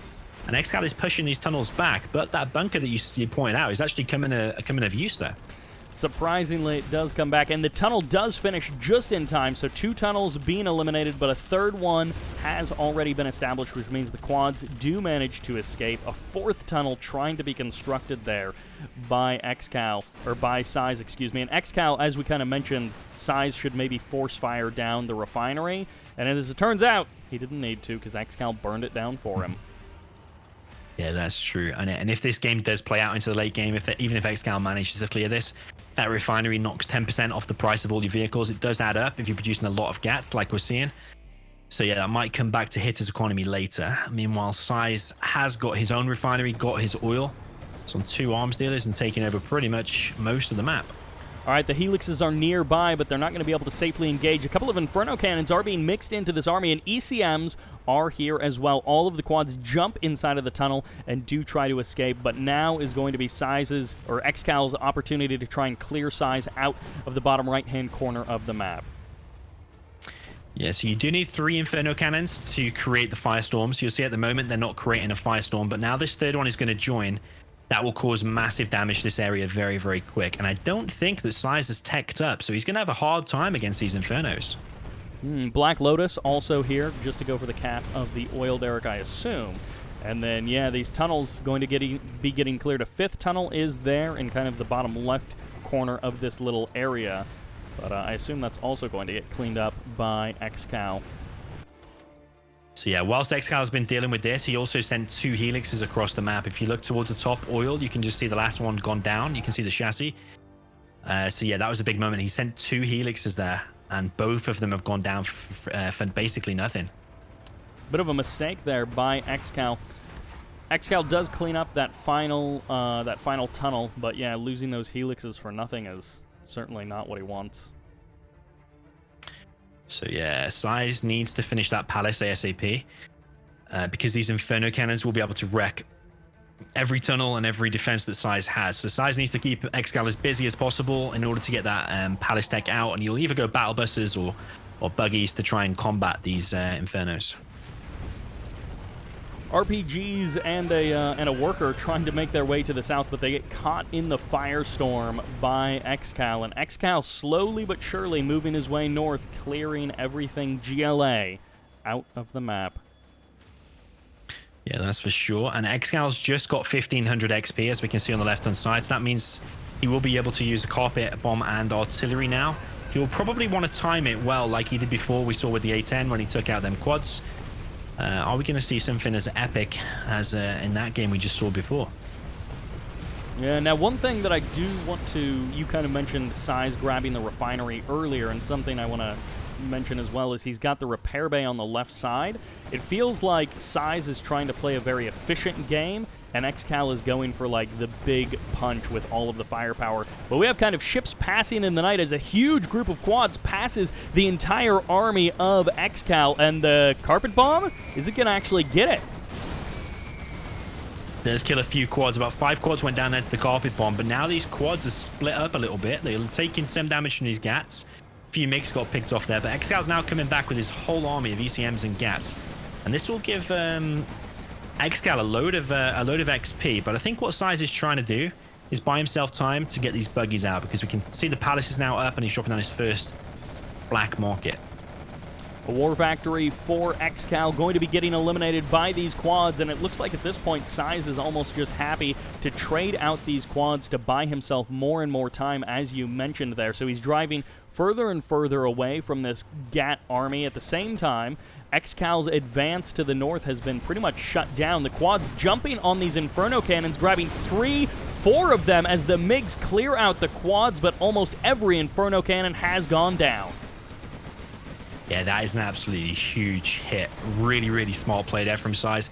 and ExCaL is pushing these tunnels back. But that bunker that you pointed out is actually coming of use there. Surprisingly, it does come back, and the tunnel does finish just in time, so two tunnels being eliminated, but a third one has already been established, which means the quads do manage to escape. A fourth tunnel trying to be constructed there by ExCaL, or by SiZe, excuse me. And ExCaL, as we kind of mentioned, SiZe should maybe force fire down the refinery, and as it turns out, he didn't need to, because ExCaL burned it down for him. Yeah, that's true. And if this game does play out into the late game, even if ExCaL manages to clear this, that refinery knocks 10% off the price of all your vehicles. It does add up if you're producing a lot of GATs, like we're seeing. So yeah, that might come back to hit his economy later. Meanwhile, SiZe has got his own refinery, got his oil. It's on two arms dealers and taking over pretty much most of the map. All right, the helixes are nearby, but they're not going to be able to safely engage. A couple of Inferno cannons are being mixed into this army, and ECMs are here as well. All of the quads jump inside of the tunnel and do try to escape, but now is going to be SiZe's, or ExCal's, opportunity to try and clear SiZe out of the bottom right-hand corner of the map. Yeah, so you do need 3 Inferno cannons to create the firestorms. You'll see at the moment they're not creating a firestorm, but now this third one is going to join. That will cause massive damage to this area very, very quick. And I don't think that SiZe is teched up, so he's going to have a hard time against these Infernos. Black Lotus also here, just to go for the cap of the oil derrick, I assume. And then, yeah, these tunnels going to be getting cleared. A 5th tunnel is there in kind of the bottom left corner of this little area. But I assume that's also going to get cleaned up by ExCaL. So yeah, whilst ExCaL has been dealing with this, he also sent 2 helixes across the map. If you look towards the top oil, you can just see the last one gone down. You can see the chassis. So yeah, that was a big moment. He sent 2 helixes there, and both of them have gone down for basically nothing. Bit of a mistake there by ExCaL. ExCaL does clean up that final tunnel, but yeah, losing those helixes for nothing is certainly not what he wants. So yeah, SiZe needs to finish that palace ASAP, because these Inferno cannons will be able to wreck every tunnel and every defense that SiZe has. So SiZe needs to keep ExCaL as busy as possible in order to get that palace tech out, and you'll either go battle buses or buggies to try and combat these Infernos. RPGs and a worker trying to make their way to the south, but they get caught in the firestorm by ExCaL, and ExCaL slowly but surely moving his way north, clearing everything GLA out of the map. Yeah, that's for sure. And ExCal's just got 1500 XP, as we can see on the left-hand side. So that means he will be able to use a carpet bomb and artillery now. He'll probably want to time it well, like he did before we saw with the A10 when he took out them quads. Are we going to see something as epic as in that game we just saw before? Yeah, now one thing that I do want to, you kind of mentioned SiZe grabbing the refinery earlier, and something I want to mention as well is he's got the repair bay on the left side. It feels like SiZe is trying to play a very efficient game, and ExCaL is going for like the big punch with all of the firepower. But we have kind of ships passing in the night as a huge group of quads passes the entire army of ExCaL, and the carpet bomb, is it going to actually get it? Does kill a few quads. About 5 quads went down there to the carpet bomb, but now these quads are split up a little bit. They're taking some damage from these GATs. A few MiGs got picked off there, but ExCal's now coming back with his whole army of ECMs and GATs. And this will give ExCaL a load of XP, but I think what SiZe is trying to do is buy himself time to get these buggies out, because we can see the palace is now up and he's dropping down his first black market. A war factory for ExCaL going to be getting eliminated by these quads, and it looks like at this point SiZe is almost just happy to trade out these quads to buy himself more and more time, as you mentioned there. So he's driving further and further away from this GAT army. At the same time, ExCal's advance to the north has been pretty much shut down. The quads jumping on these Inferno cannons, grabbing 3-4 of them as the MiGs clear out the quads, but almost every Inferno cannon has gone down. Yeah, that is an absolutely huge hit. Really, really smart play there from SiZe.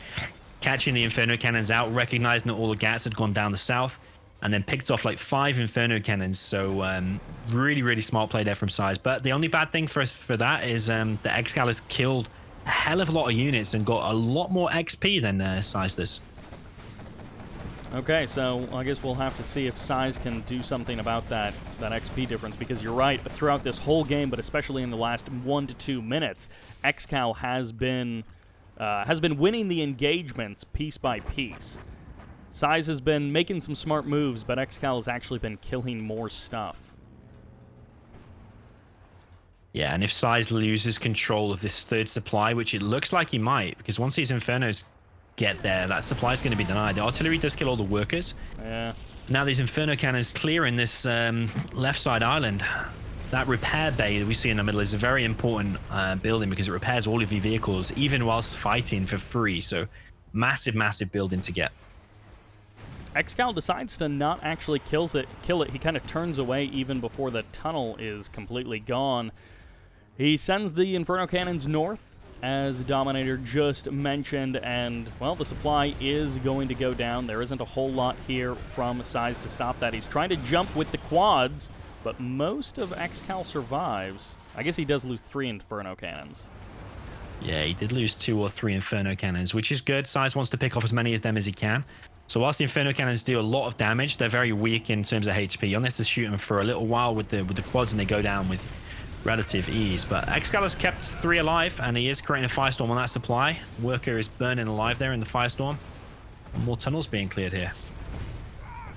Catching the Inferno cannons out, recognizing that all the GATs had gone down the south, and then picked off like 5 Inferno cannons. So really, really smart play there from SiZe. But the only bad thing for that is that ExCaL has killed a hell of a lot of units and got a lot more XP than SiZe does. Okay, so I guess we'll have to see if SiZe can do something about that XP difference, because you're right, throughout this whole game, but especially in the last 1 to 2 minutes, ExCaL has been winning the engagements piece by piece. SiZe has been making some smart moves, but ExCaL has actually been killing more stuff. Yeah, and if SiZe loses control of this third supply, which it looks like he might, because once these Infernos get there, that supply is going to be denied. The artillery does kill all the workers. Yeah. Now these Inferno cannons clearing this left side island. That repair bay that we see in the middle is a very important building, because it repairs all of your vehicles, even whilst fighting for free. So massive, massive building to get. ExCaL decides to not actually kill it. He kind of turns away even before the tunnel is completely gone. He sends the Inferno cannons north, as DoMiNaToR just mentioned, and, well, the supply is going to go down. There isn't a whole lot here from SiZe to stop that. He's trying to jump with the quads, but most of ExCaL survives. I guess he does lose 3 Inferno cannons. Yeah, he did lose 2 or 3 Inferno cannons, which is good. SiZe wants to pick off as many of them as he can. So whilst the Inferno cannons do a lot of damage, they're very weak in terms of HP. You only have to shoot them for a little while with the quads, and they go down with relative ease. But ExCaL has kept 3 alive, and he is creating a firestorm on that supply. Worker is burning alive there in the firestorm. More tunnels being cleared here.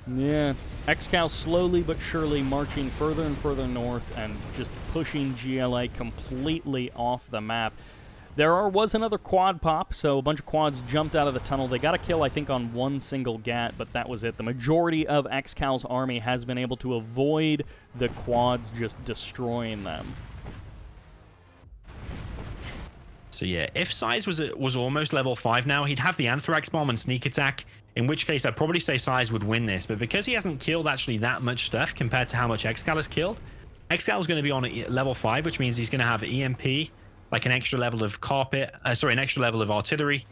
Yeah, ExCaL slowly but surely marching further and further north and just pushing GLA completely off the map. There was another quad pop, so a bunch of quads jumped out of the tunnel. They got a kill, I think, on 1 single GAT, but that was it. The majority of ExCal's army has been able to avoid the quads just destroying them. So yeah, if SiZe was almost level 5 now, he'd have the Anthrax Bomb and Sneak Attack, in which case I'd probably say SiZe would win this. But because he hasn't killed actually that much stuff compared to how much ExCaL has killed, ExCaL is going to be on level 5, which means he's going to have EMP, like an extra level of an extra level of artillery.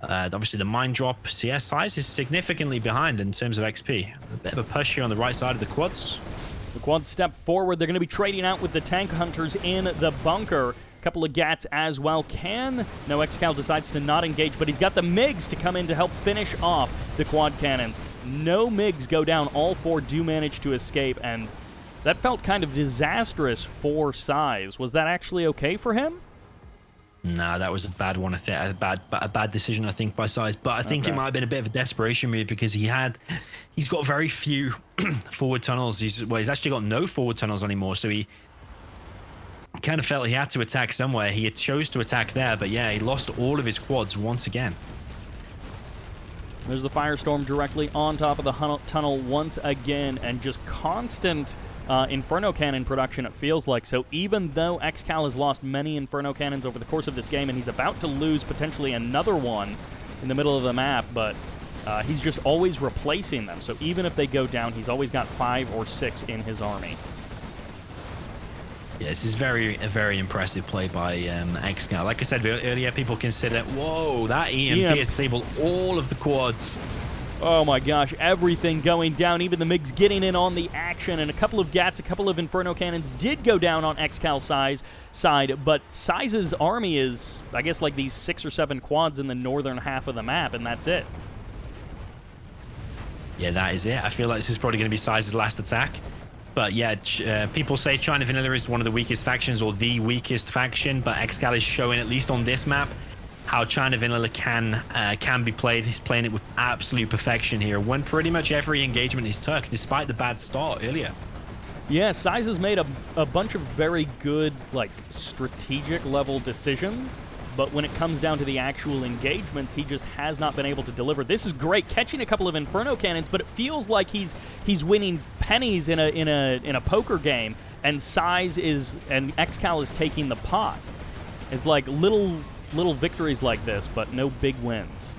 Obviously the mine drop. So yeah, SiZe is significantly behind in terms of XP. A bit of a push here on the right side of the quads. The quads step forward. They're going to be trading out with the tank hunters in the bunker. A couple of GATs as well. No, ExCaL decides to not engage, but he's got the MiGs to come in to help finish off the quad cannons. No MiGs go down. All 4 do manage to escape, and that felt kind of disastrous for SiZe. Was that actually okay for him? Nah, that was a bad one. A bad decision, I think, by SiZe. But I think it might have been a bit of a desperation move, because he's got very few forward tunnels. He's actually got no forward tunnels anymore. So he kind of felt he had to attack somewhere. He chose to attack there, but yeah, he lost all of his quads once again. There's the Firestorm directly on top of the tunnel once again, and just constant Inferno Cannon production, it feels like. So even though ExCaL has lost many Inferno Cannons over the course of this game, and he's about to lose potentially another one in the middle of the map, but he's just always replacing them. So even if they go down, he's always got 5 or 6 in his army. Yeah, this is a very impressive play by ExCaL. Like I said earlier, people consider, whoa, that EMP has disabled all of the quads. Oh my gosh, everything going down, even the MiGs getting in on the action, and a couple of GATs, a couple of Inferno Cannons did go down on ExCal's side, but SiZe's army is, I guess, like these 6 or 7 quads in the northern half of the map, and that's it. Yeah, that is it. I feel like this is probably going to be SiZe's last attack. But yeah, people say China Vanilla is one of the weakest factions, or the weakest faction, but ExCaL is showing, at least on this map, how China Vanilla can be played. He's playing it with absolute perfection here. Won pretty much every engagement he's took, despite the bad start earlier. Yeah, SiZe has made a bunch of very good, like, strategic level decisions, but when it comes down to the actual engagements, he just has not been able to deliver. This is great, catching a couple of Inferno Cannons, but it feels like he's winning pennies in a poker game, and ExCaL is taking the pot. It's like little victories like this, but no big wins.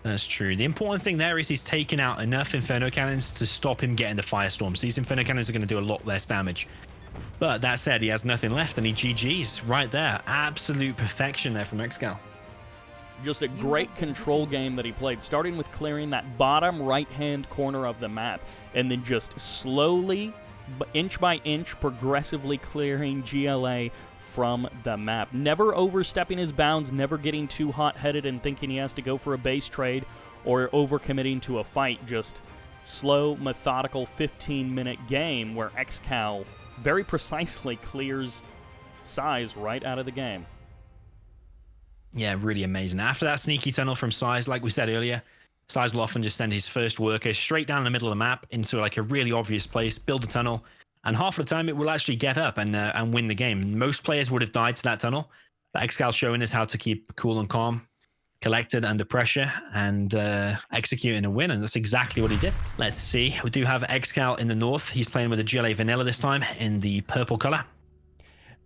That's true. The important thing there is he's taken out enough Inferno Cannons to stop him getting the Firestorm. So these Inferno Cannons are going to do a lot less damage. But that said, he has nothing left, and he GG's right there. Absolute perfection there from ExCaL. Just a great control game that he played, starting with clearing that bottom right-hand corner of the map, and then just slowly, inch by inch, progressively clearing GLA from the map. Never overstepping his bounds, never getting too hot-headed and thinking he has to go for a base trade or overcommitting to a fight. Just slow, methodical 15-minute game where ExCaL very precisely clears SiZe right out of the game. Yeah, really amazing. After that sneaky tunnel from SiZe, like we said earlier, SiZe will often just send his first worker straight down the middle of the map into like a really obvious place, build a tunnel, and half the time it will actually get up and win the game. Most players would have died to that tunnel, but ExCal's showing us how to keep cool and calm, collected under pressure, and executing a win, and that's exactly what he did. Let's see. We do have ExCaL in the north. He's playing with a GLA Vanilla this time in the purple color.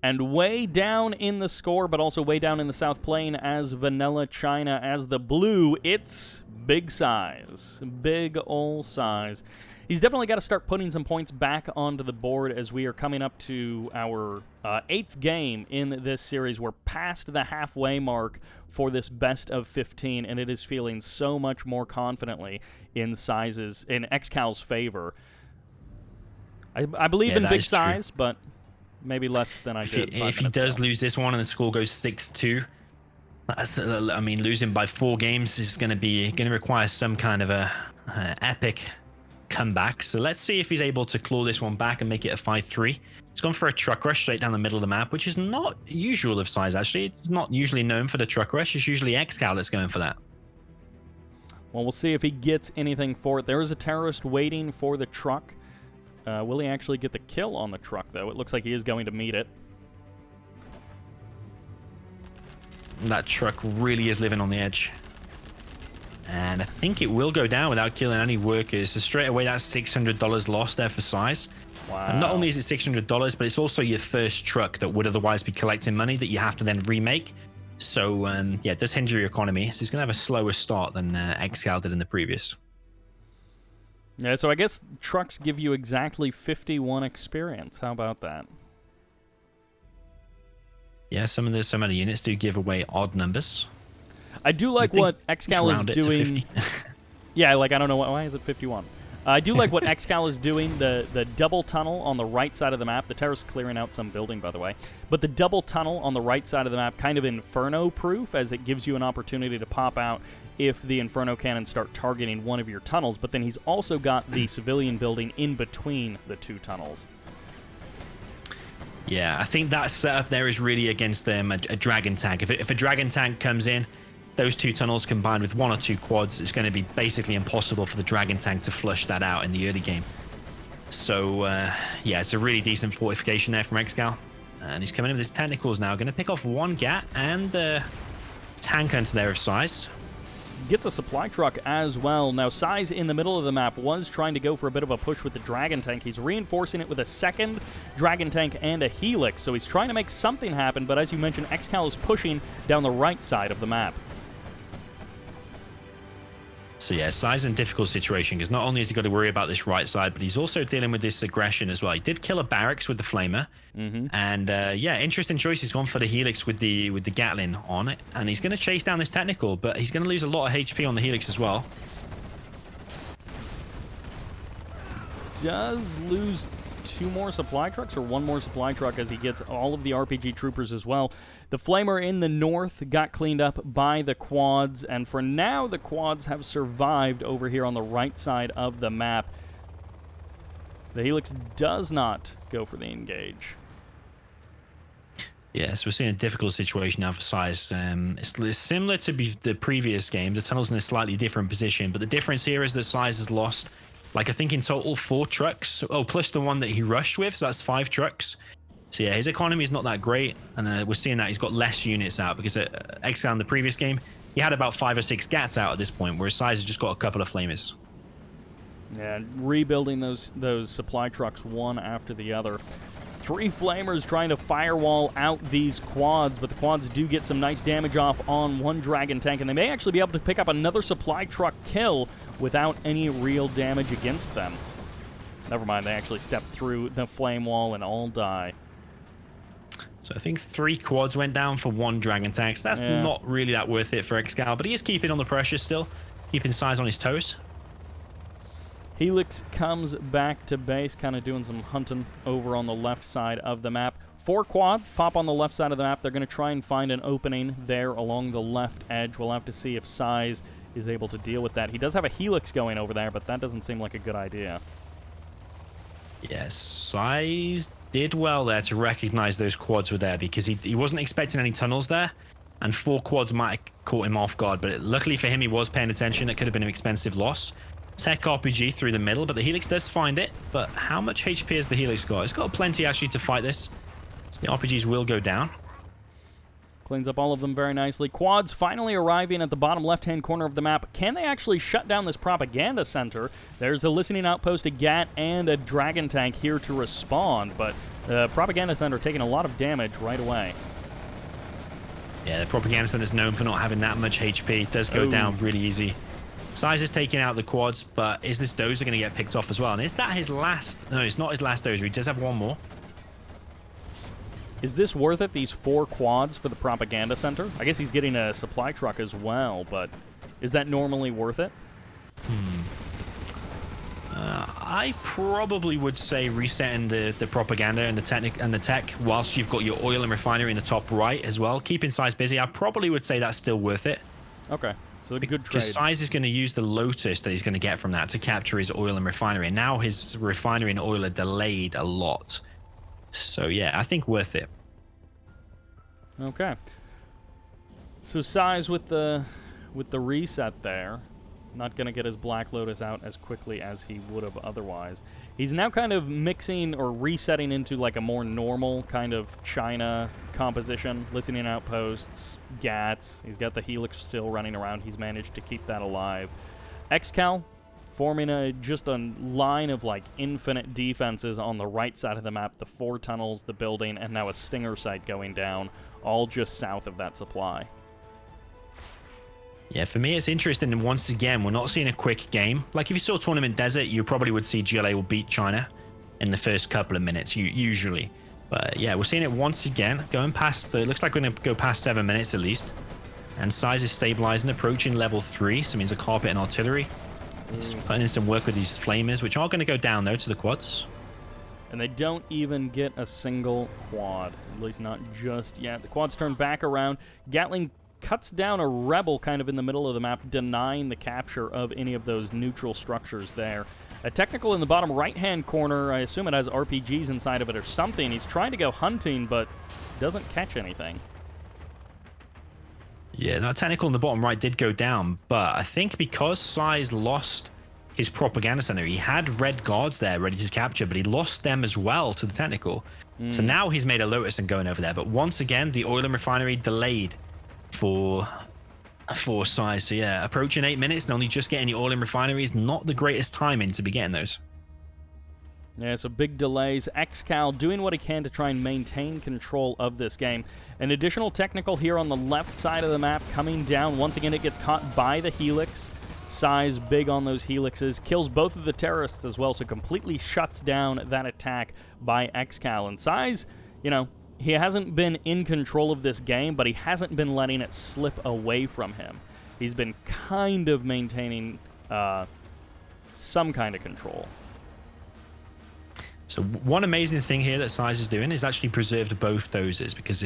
And way down in the score, but also way down in the South Plane as Vanilla China, as the blue, it's Big SiZe. Big ol' SiZe. He's definitely got to start putting some points back onto the board as we are coming up to our 8th game in this series. We're past the halfway mark for this best of 15, and it is feeling so much more confidently in ExCal's favor. I believe in Big SiZe, but maybe less than I did. If he does lose this one and the score goes 6-2, I mean, losing by 4 games is going to require some kind of a epic comeback. So let's see if he's able to claw this one back and make it a 5-3. He's gone for a truck rush straight down the middle of the map, which is not usual of SiZe, actually. It's not usually known for the truck rush. It's usually ExCaL that's going for that. Well, we'll see if he gets anything for it. There is a terrorist waiting for the truck. Will he actually get the kill on the truck, though? It looks like he is going to meet it. That truck really is living on the edge. And I think it will go down without killing any workers. So straight away, that's $600 lost there for SiZe. Wow. And not only is it $600, but it's also your first truck that would otherwise be collecting money that you have to then remake. So, yeah, it does hinder your economy. So he's going to have a slower start than ExCaL did in the previous. Yeah, so I guess trucks give you exactly 51 experience. How about that? Yeah, some of the units do give away odd numbers. I do like what ExCaL is doing. Yeah, like, I don't know, why is it 51? I do like what ExCaL is doing, the double tunnel on the right side of the map. The terrorist's clearing out some building, by the way. But the double tunnel on the right side of the map, kind of Inferno-proof, as it gives you an opportunity to pop out if the Inferno cannons start targeting one of your tunnels. But then he's also got the civilian building in between the 2 tunnels. Yeah, I think that setup there is really against a dragon tank. If a dragon tank comes in, those 2 tunnels combined with 1 or 2 quads, it's going to be basically impossible for the dragon tank to flush that out in the early game. So, yeah, it's a really decent fortification there from ExCaL. And he's coming in with his technicals now. Going to pick off 1 GAT and tank hunter there of SiZe. gets a supply truck as well. Now, SiZe in the middle of the map was trying to go for a bit of a push with the Dragon Tank. He's reinforcing it with a second Dragon Tank and a Helix, so he's trying to make something happen, but as you mentioned, ExCaL is pushing down the right side of the map. So yeah, SiZe in a difficult situation because not only has he got to worry about this right side, but he's also dealing with this aggression as well. He did kill a barracks with the flamer, and yeah, interesting choice. He's gone for the Helix with the Gatling on it, and he's going to chase down this technical, but he's going to lose a lot of HP on the Helix as well. Does lose 2 more supply trucks or 1 more supply truck as he gets all of the RPG troopers as well. The flamer in the north got cleaned up by the quads, and for now the quads have survived over here on the right side of the map. The Helix does not go for the engage. Yes, we're seeing a difficult situation now for SiZe. It's similar to the previous game. The tunnel's in a slightly different position, but the difference here is that SiZe has lost, like I think in total 4 trucks. Oh, plus the one that he rushed with, so that's 5 trucks. So yeah, his economy is not that great, and we're seeing that he's got less units out because ExCaL in the previous game, he had about 5 or 6 GATs out at this point, whereas SiZe has just got a couple of flamers. Yeah, rebuilding those supply trucks one after the other. 3 flamers trying to firewall out these quads, but the quads do get some nice damage off on 1 Dragon Tank, and they may actually be able to pick up another supply truck kill without any real damage against them. Never mind, they actually step through the flame wall and all die. So I think 3 quads went down for 1 Dragon Tank. So that's not really that worth it for ExCaL, but he is keeping on the pressure still, keeping SiZe on his toes. Helix comes back to base, kind of doing some hunting over on the left side of the map. 4 quads pop on the left side of the map. They're going to try and find an opening there along the left edge. We'll have to see if SiZe is able to deal with that. He does have a Helix going over there, but that doesn't seem like a good idea. Yes, SiZe did well there to recognize those quads were there because he wasn't expecting any tunnels there, and 4 quads might have caught him off guard, but luckily for him, he was paying attention. It could have been an expensive loss. Tech RPG through the middle, but the Helix does find it. But how much HP has the Helix got? It's got plenty actually to fight this. So the RPGs will go down. Cleans up all of them very nicely. Quads finally arriving at the bottom left-hand corner of the map. Can they actually shut down this propaganda center? There's a listening outpost, a GAT, and a Dragon Tank here to respond, but the propaganda center taking a lot of damage right away. Yeah, the propaganda center is known for not having that much HP. It does go down really easy. SiZe is taking out the quads, but is this dozer going to get picked off as well? And is that his last? No, it's not his last dozer. He does have 1 more. Is this worth it, these 4 quads for the propaganda center? I guess he's getting a supply truck as well, but is that normally worth it? I probably would say resetting the propaganda and the tech whilst you've got your oil and refinery in the top right as well. Keeping SiZe busy, I probably would say that's still worth it. Okay. So a good trade. Because SiZe is going to use the Lotus that he's going to get from that to capture his oil and refinery. And now his refinery and oil are delayed a lot. So yeah, I think worth it. Okay. So SiZe with the reset there, not going to get his Black Lotus out as quickly as he would have otherwise. He's now kind of mixing or resetting into like a more normal kind of China composition, listening outposts, GATs. He's got the Helix still running around. He's managed to keep that alive. ExCaL forming just a line of like infinite defenses on the right side of the map, the 4 tunnels, the building, and now a stinger site going down, all just south of that supply. Yeah, for me, it's interesting. And once again, we're not seeing a quick game. Like if you saw Tournament Desert, you probably would see GLA will beat China in the first couple of minutes, usually. But yeah, we're seeing it once again, going past, it looks like we're going to go past 7 minutes at least. And SiZe is stabilizing, approaching level 3, so it means a carpet and artillery. He's putting in some work with these flamers, which are going to go down though to the quads. And they don't even get a single quad, at least not just yet. The quads turn back around. Gatling cuts down a rebel kind of in the middle of the map, denying the capture of any of those neutral structures there. A technical in the bottom right-hand corner, I assume it has RPGs inside of it or something. He's trying to go hunting, but doesn't catch anything. Yeah, that technical in the bottom right did go down, but I think because SiZe lost his propaganda center, he had red guards there ready to capture, but he lost them as well to the technical. So now he's made a Lotus and going over there, but once again, the oil and refinery delayed for for SiZe. So yeah, approaching 8 minutes and only just getting the oil in refinery is not the greatest timing to be getting those. Yeah, so big delays. ExCaL doing what he can to try and maintain control of this game. An additional technical here on the left side of the map coming down. Once again, it gets caught by the Helix. SiZe big on those Helixes. Kills both of the terrorists as well, so completely shuts down that attack by ExCaL. And SiZe, you know, he hasn't been in control of this game, but he hasn't been letting it slip away from him. He's been kind of maintaining some kind of control. So one amazing thing here that SiZe is doing is actually preserved both doses, because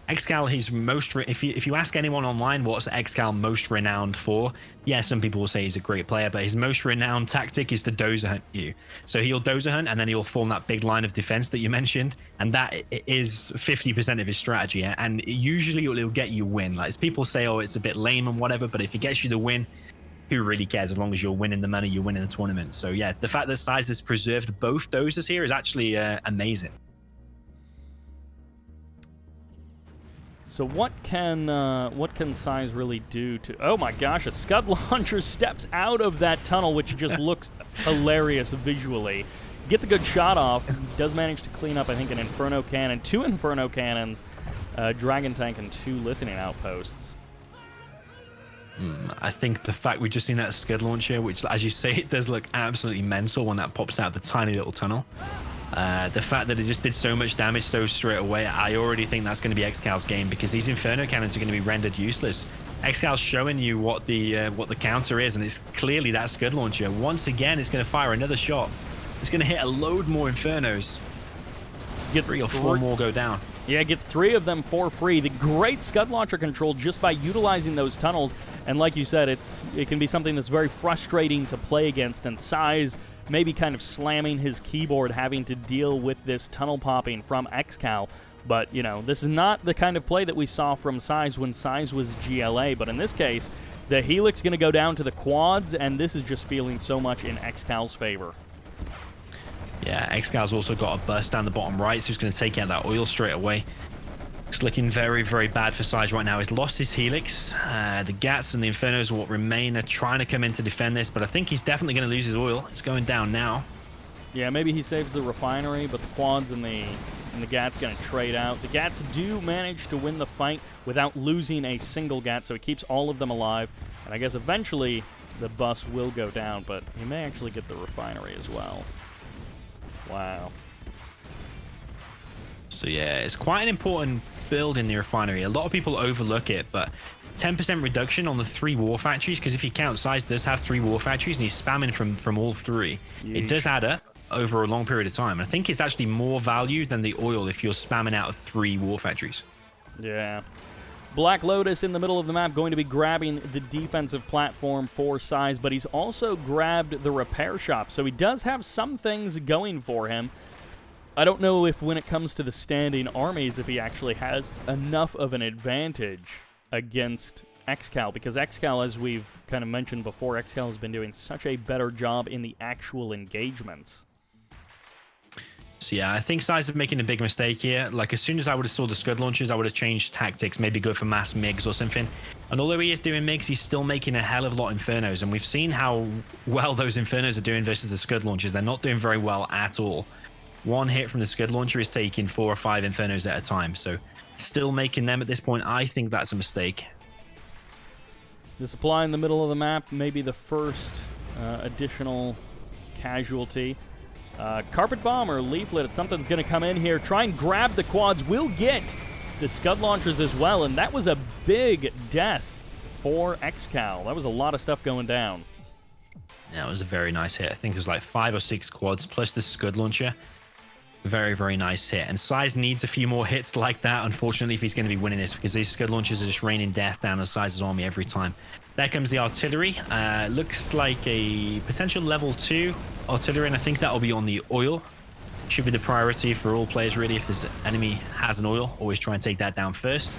ExCaL, he's most, if you ask anyone online what's ExCaL most renowned for, yeah, some people will say he's a great player, but his most renowned tactic is to dozer hunt you. So he'll dozer hunt and then he'll form that big line of defense that you mentioned, and that is 50% of his strategy, and usually it'll get you win. Like, as people say, oh, it's a bit lame and whatever, but if it gets you the win, who really cares? As long as you're winning the money, you're winning the tournament. So yeah, the fact that SiZe has preserved both doses here is actually amazing. So what can SiZe really do to... Oh my gosh, a Scud launcher steps out of that tunnel, which just looks hilarious visually. Gets a good shot off, does manage to clean up, I think, an Inferno Cannon, 2 Inferno Cannons, Dragon Tank, and 2 Listening Outposts. I think the fact we've just seen that Scud launcher, which, as you say, it does look absolutely mental when that pops out of the tiny little tunnel. The fact that it just did so much damage so straight away, I already think that's going to be ExCal's game, because these Inferno Cannons are going to be rendered useless. ExCal's showing you what the counter is, and it's clearly that Scud launcher. Once again, it's going to fire another shot. It's going to hit a load more Infernos. Gets 3 or 4 more go down. Yeah, gets 3 of them for free. The great Scud launcher control just by utilizing those tunnels. And like you said, it can be something that's very frustrating to play against. And SiZe maybe kind of slamming his keyboard, having to deal with this tunnel popping from ExCaL. But, you know, this is not the kind of play that we saw from SiZe when SiZe was GLA. But in this case, the Helix going to go down to the quads, and this is just feeling so much in ExCal's favor. Yeah, ExCal's also got a burst down the bottom right, so he's going to take out that oil straight away. It's looking very, very bad for SiZe right now. He's lost his Helix. The Gats and the Infernos will remain, are trying to come in to defend this, but I think he's definitely going to lose his oil. It's going down now. Yeah, maybe he saves the refinery, but the quads and the Gats going to trade out. The Gats do manage to win the fight without losing a single Gat, so he keeps all of them alive. And I guess eventually the bus will go down, but he may actually get the refinery as well. Wow. So yeah, it's quite an important build in the refinery. A lot of people overlook it, but 10% reduction on the 3 war factories, because if you count, SiZe does have 3 war factories, and he's spamming from all 3. Yeesh. It does add up over a long period of time. And I think it's actually more value than the oil if you're spamming out of 3 war factories. Yeah. Black Lotus in the middle of the map going to be grabbing the defensive platform for SiZe, but he's also grabbed the repair shop, so he does have some things going for him. I don't know if when it comes to the standing armies, if he actually has enough of an advantage against ExCaL, because ExCaL, as we've kind of mentioned before, ExCaL has been doing such a better job in the actual engagements. So yeah, I think SiZe is making a big mistake here. Like, as soon as I would have saw the Scud launchers, I would have changed tactics, maybe go for mass MiGs or something. And although he is doing MiGs, he's still making a hell of a lot of Infernos, and we've seen how well those Infernos are doing versus the Scud launchers. They're not doing very well at all. One hit from the Scud launcher is taking 4 or 5 Infernos at a time, so still making them at this point, I think that's a mistake. The supply in the middle of the map, maybe the first additional casualty. Carpet Bomb or Leaflet, something's going to come in here, try and grab the quads, will get the Scud launchers as well, and that was a big death for ExCaL. That was a lot of stuff going down. Yeah, it was a very nice hit. I think it was like 5 or 6 quads plus the Scud launcher. Very, very nice hit. And SiZe needs a few more hits like that, unfortunately, if he's going to be winning this, because these Scud launchers are just raining death down on SiZe's army every time. There comes the artillery. Looks like a potential level 2 artillery, and I think that will be on the oil. Should be the priority for all players, really. If this enemy has an oil, always try and take that down first.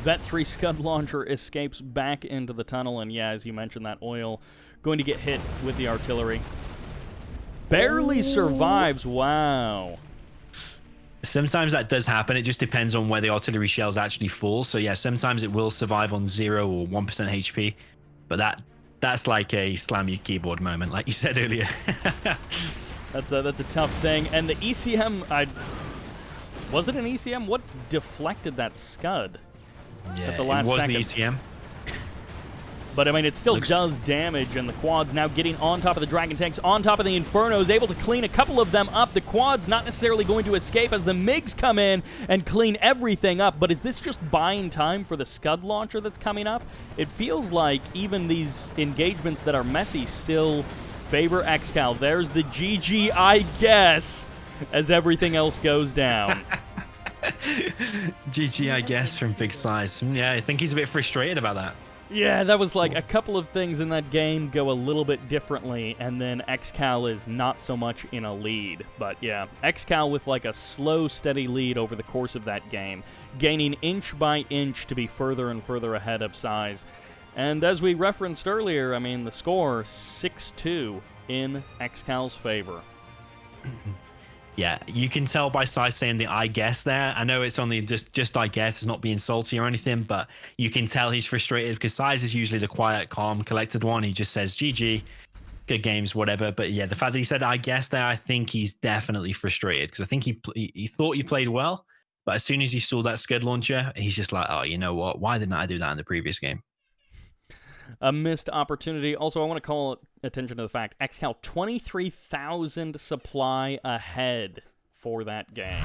Vet 3 Scud launcher escapes back into the tunnel, and yeah, as you mentioned, that oil going to get hit with the artillery. Barely survives. Wow. Sometimes that does happen. It just depends on where the artillery shells actually fall. So yeah, sometimes it will survive on 0 or 1% HP, but that's like a slam your keyboard moment, like you said earlier. That's a tough thing. And the ECM, was it an ECM? What deflected that scud? Yeah, at the last it was second? the ECM. But, I mean, it still does damage, and the Quad's now getting on top of the Dragon Tanks, on top of the Infernos, able to clean a couple of them up. The Quad's not necessarily going to escape as the MiGs come in and clean everything up, but is this just buying time for the Scud launcher that's coming up? It feels like even these engagements that are messy still favor ExCaL. There's the GG, I guess, as everything else goes down. GG, I guess, from Big Size. Yeah, I think he's a bit frustrated about that. Yeah, that was like a couple of things in that game go a little bit differently, and then ExCaL is not so much in a lead. But yeah, ExCaL with like a slow, steady lead over the course of that game, gaining inch by inch to be further and further ahead of SiZe. And as we referenced earlier, I mean, the score 6-2 in ExCal's favor. Yeah, you can tell by SiZe saying the I guess there. I know it's only just I guess, it's not being salty or anything, but you can tell he's frustrated because SiZe is usually the quiet, calm, collected one. He just says GG, good games, whatever. But yeah, the fact that he said I guess there, I think he's definitely frustrated because I think he thought he played well, but as soon as he saw that Scud launcher, he's just like, oh, you know what? Why didn't I do that in the previous game? A missed opportunity. Also, I want to call attention to the fact ExCaL 23,000 supply ahead for that game.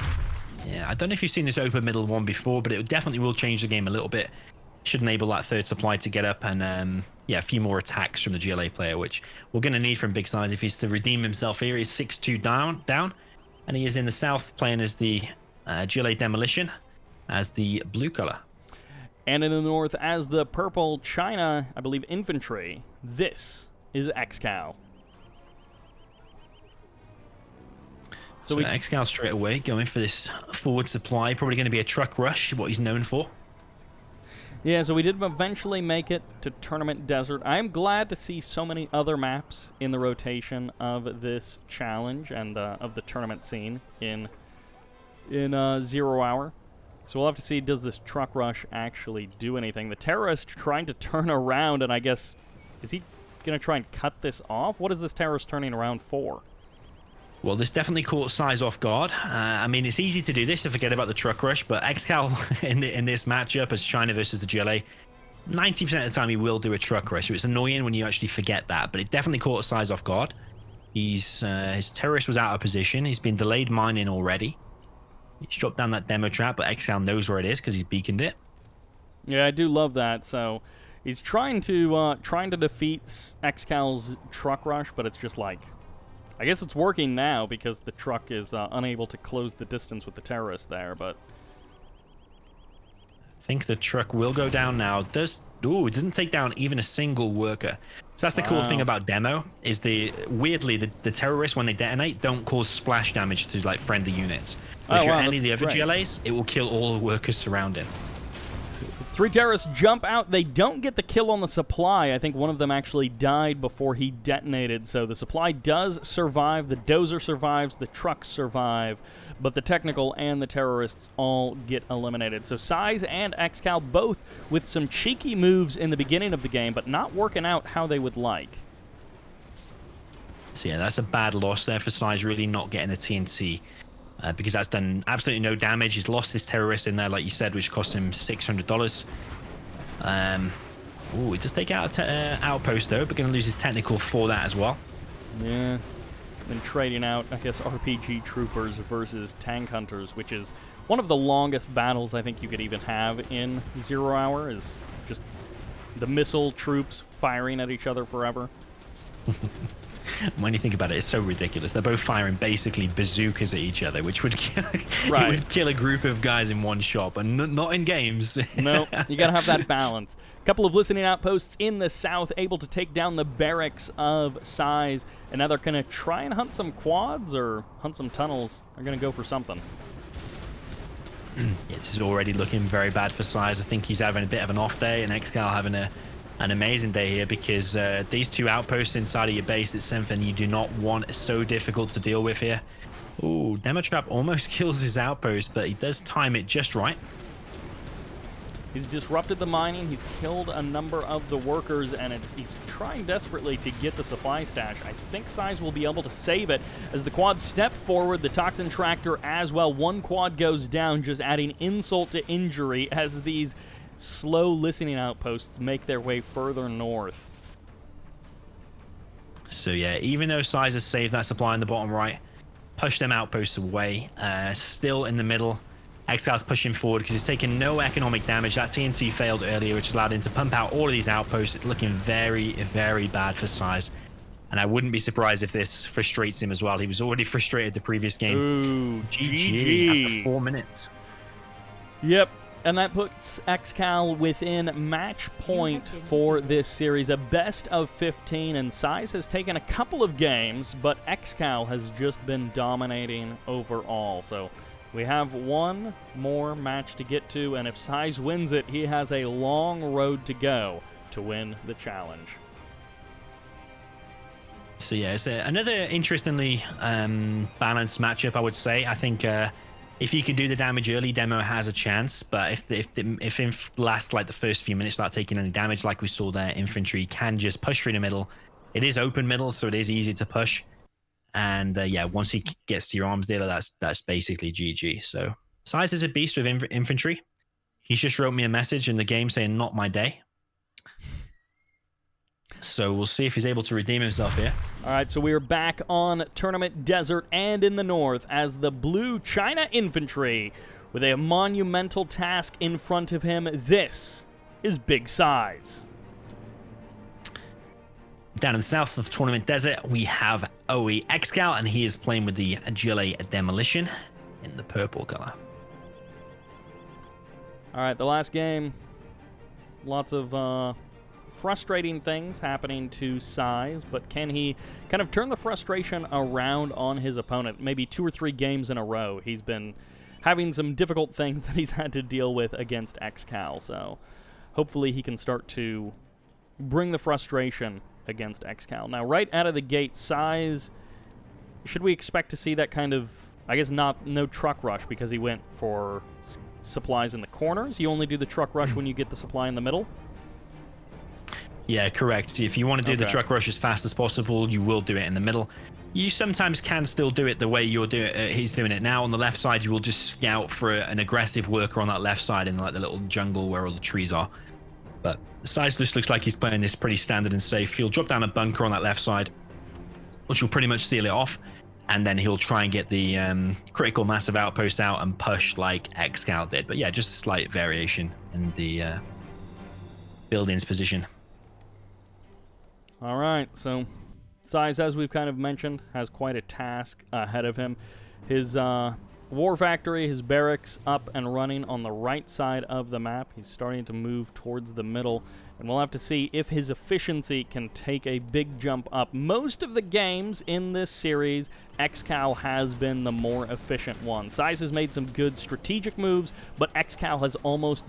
Yeah, I don't know if you've seen this open middle one before, but it definitely will change the game a little bit. Should enable that third supply to get up and yeah, a few more attacks from the GLA player, which we're going to need from Big Size if he's to redeem himself here. He's 6-2 down, and he is in the south playing as the GLA Demolition as the blue color. And in the north, as the purple China, I believe, infantry, this is ExCaL. So ExCaL straight away going for this forward supply. Probably going to be a truck rush, what he's known for. Yeah, so we did eventually make it to Tournament Desert. I am glad to see so many other maps in the rotation of this challenge and of the tournament scene in ZeroHour. So we'll have to see, does this truck rush actually do anything? The terrorist trying to turn around, and I guess, is he going to try and cut this off? What is this terrorist turning around for? Well, this definitely caught SiZe off guard. I mean, it's easy to do this to forget about the truck rush, but ExCaL in this matchup as China versus the GLA, 90% of the time he will do a truck rush. So it's annoying when you actually forget that, but it definitely caught SiZe off guard. His terrorist was out of position. He's been delayed mining already. He's dropped down that demo trap, but ExCaL knows where it is because he's beaconed it. Yeah, I do love that. So he's trying to defeat ExCal's truck rush, but it's just like, I guess it's working now because the truck is unable to close the distance with the terrorist there. But I think the truck will go down now. It doesn't take down even a single worker. So that's the cool thing about demo is weirdly the terrorists when they detonate don't cause splash damage to like friendly units. But if you're any of the other GLAs, it will kill all the workers surrounding. 3 terrorists jump out. They don't get the kill on the supply. I think one of them actually died before he detonated. So the supply does survive. The dozer survives. The trucks survive. But the technical and the terrorists all get eliminated. So SiZe and ExCaL both with some cheeky moves in the beginning of the game, but not working out how they would like. So yeah, that's a bad loss there for SiZe, really not getting the TNT. Because that's done absolutely no damage. He's lost his terrorist in there, like you said, which cost him $600. He does take out an outpost, though, but going to lose his technical for that as well. Yeah. Then trading out, I guess, RPG troopers versus tank hunters, which is one of the longest battles I think you could even have in ZeroHour, is just the missile troops firing at each other forever. When you think about it, it's so ridiculous. They're both firing basically bazookas at each other, which would kill, right. It would kill a group of guys in one shot, but not in games. No, you got to have that balance. A couple of listening outposts in the south able to take down the barracks of SiZe, and now they're going to try and hunt some quads or hunt some tunnels. They're going to go for something. Yeah, this is already looking very bad for SiZe. I think he's having a bit of an off day, and ExCaL having an amazing day here because these 2 outposts inside of your base, it's something you do not want. It's so difficult to deal with here. Ooh, Demo Trap almost kills his outpost, but he does time it just right. He's disrupted the mining, he's killed a number of the workers, and he's trying desperately to get the supply stash. I think SiZe will be able to save it as the quad step forward, the Toxin Tractor as well. One quad goes down, just adding insult to injury as these slow listening outposts make their way further north. So yeah, even though SiZe has saved that supply in the bottom right, push them outposts away, still in the middle. ExCal's pushing forward because he's taken no economic damage. That TNT failed earlier, which allowed him to pump out all of these outposts. It's looking very, very bad for SiZe. And I wouldn't be surprised if this frustrates him as well. He was already frustrated the previous game. Ooh, GG after 4 minutes. Yep, and that puts ExCal within match point for this series, a best of 15, and SiZe has taken a couple of games, but ExCal has just been dominating overall. So we have one more match to get to, and if SiZe wins it, he has a long road to go to win the challenge. So yeah, it's another interestingly balanced matchup, I would say. I think if you can do the damage early, Demo has a chance, but if in last like the first few minutes start taking any damage, like we saw there, infantry can just push through the middle. It is open middle, so it is easy to push. And yeah, once he gets to your arms dealer, that's basically GG. So SiZe is a beast with infantry. He's just wrote me a message in the game saying, "Not my day." So we'll see if he's able to redeem himself here. All right, so we are back on Tournament Desert and in the north as the Blue China Infantry with a monumental task in front of him. This is Big SiZe. Down in the south of Tournament Desert, we have OE ExCal, and he is playing with the GLA Demolition in the purple color. All right, the last game, lots of frustrating things happening to SiZe, but can he kind of turn the frustration around on his opponent? Maybe 2 or 3 games in a row, he's been having some difficult things that he's had to deal with against ExCal, so hopefully he can start to bring the frustration against ExCal. Now, right out of the gate, SiZe, should we expect to see that kind of, I guess no truck rush because he went for supplies in the corners? You only do the truck rush when you get the supply in the middle? Yeah, correct. If you want to do the truck rush as fast as possible, you will do it in the middle. You sometimes can still do it the way he's doing it now. On the left side, you will just scout for an aggressive worker on that left side in like the little jungle where all the trees are. But SiZe just looks like he's playing this pretty standard and safe. He'll drop down a bunker on that left side, which will pretty much seal it off. And then he'll try and get the critical massive outpost out and push like ExCal did. But yeah, just a slight variation in the building's position. All right, so SiZe, as we've kind of mentioned, has quite a task ahead of him. His war factory, his barracks up and running on the right side of the map. He's starting to move towards the middle, and we'll have to see if his efficiency can take a big jump up. Most of the games in this series, ExCal has been the more efficient one. SiZe has made some good strategic moves, but ExCal has almost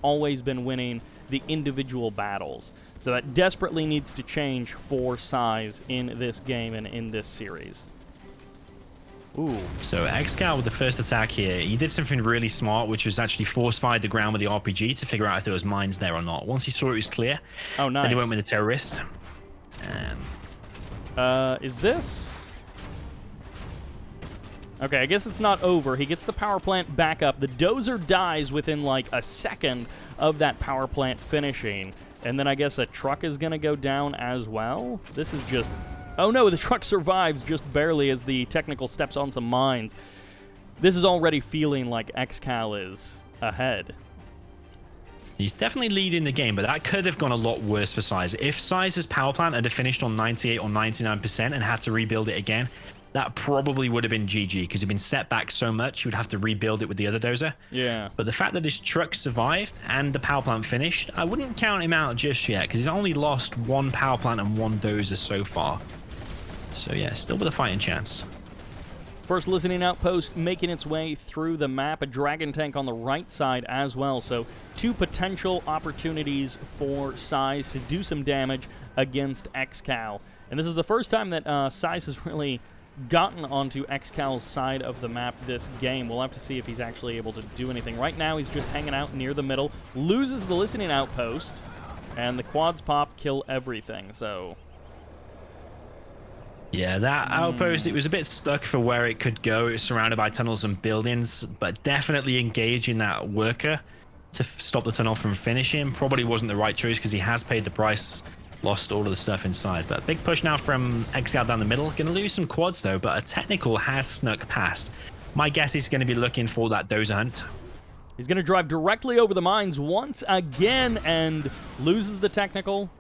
always been winning the individual battles. So that desperately needs to change for SiZe in this game and in this series. Ooh. So ExCal with the first attack here, he did something really smart, which was actually force-fired the ground with the RPG to figure out if there was mines there or not. Once he saw it was clear, oh, nice. Then he went with the terrorist. Is this? Okay, I guess it's not over. He gets the power plant back up. The dozer dies within like a second of that power plant finishing. And then I guess a truck is going to go down as well. This is just... Oh no, the truck survives just barely as the technical steps on some mines. This is already feeling like ExCal is ahead. He's definitely leading the game, but that could have gone a lot worse for SiZe. If SiZe's power plant had finished on 98 or 99% and had to rebuild it again, that probably would have been GG, because he'd been set back so much, he would have to rebuild it with the other dozer. Yeah. But the fact that his truck survived and the power plant finished, I wouldn't count him out just yet, because he's only lost 1 power plant and 1 dozer so far. So yeah, still with a fighting chance. First listening outpost making its way through the map. A dragon tank on the right side as well. So 2 potential opportunities for SiZe to do some damage against ExCal. And this is the first time that SiZe has really gotten onto ExCal's side of the map this game. We'll have to see if he's actually able to do anything. Right now, he's just hanging out near the middle, loses the listening outpost, and the quads pop, kill everything, so... Yeah, that outpost, it was a bit stuck for where it could go. It was surrounded by tunnels and buildings, but definitely engaging that worker to stop the tunnel from finishing probably wasn't the right choice because he has paid the price, lost all of the stuff inside. But big push now from ExCaL down the middle. Going to lose some quads though, but a technical has snuck past. My guess is going to be looking for that dozer hunt. He's going to drive directly over the mines once again and loses the technical.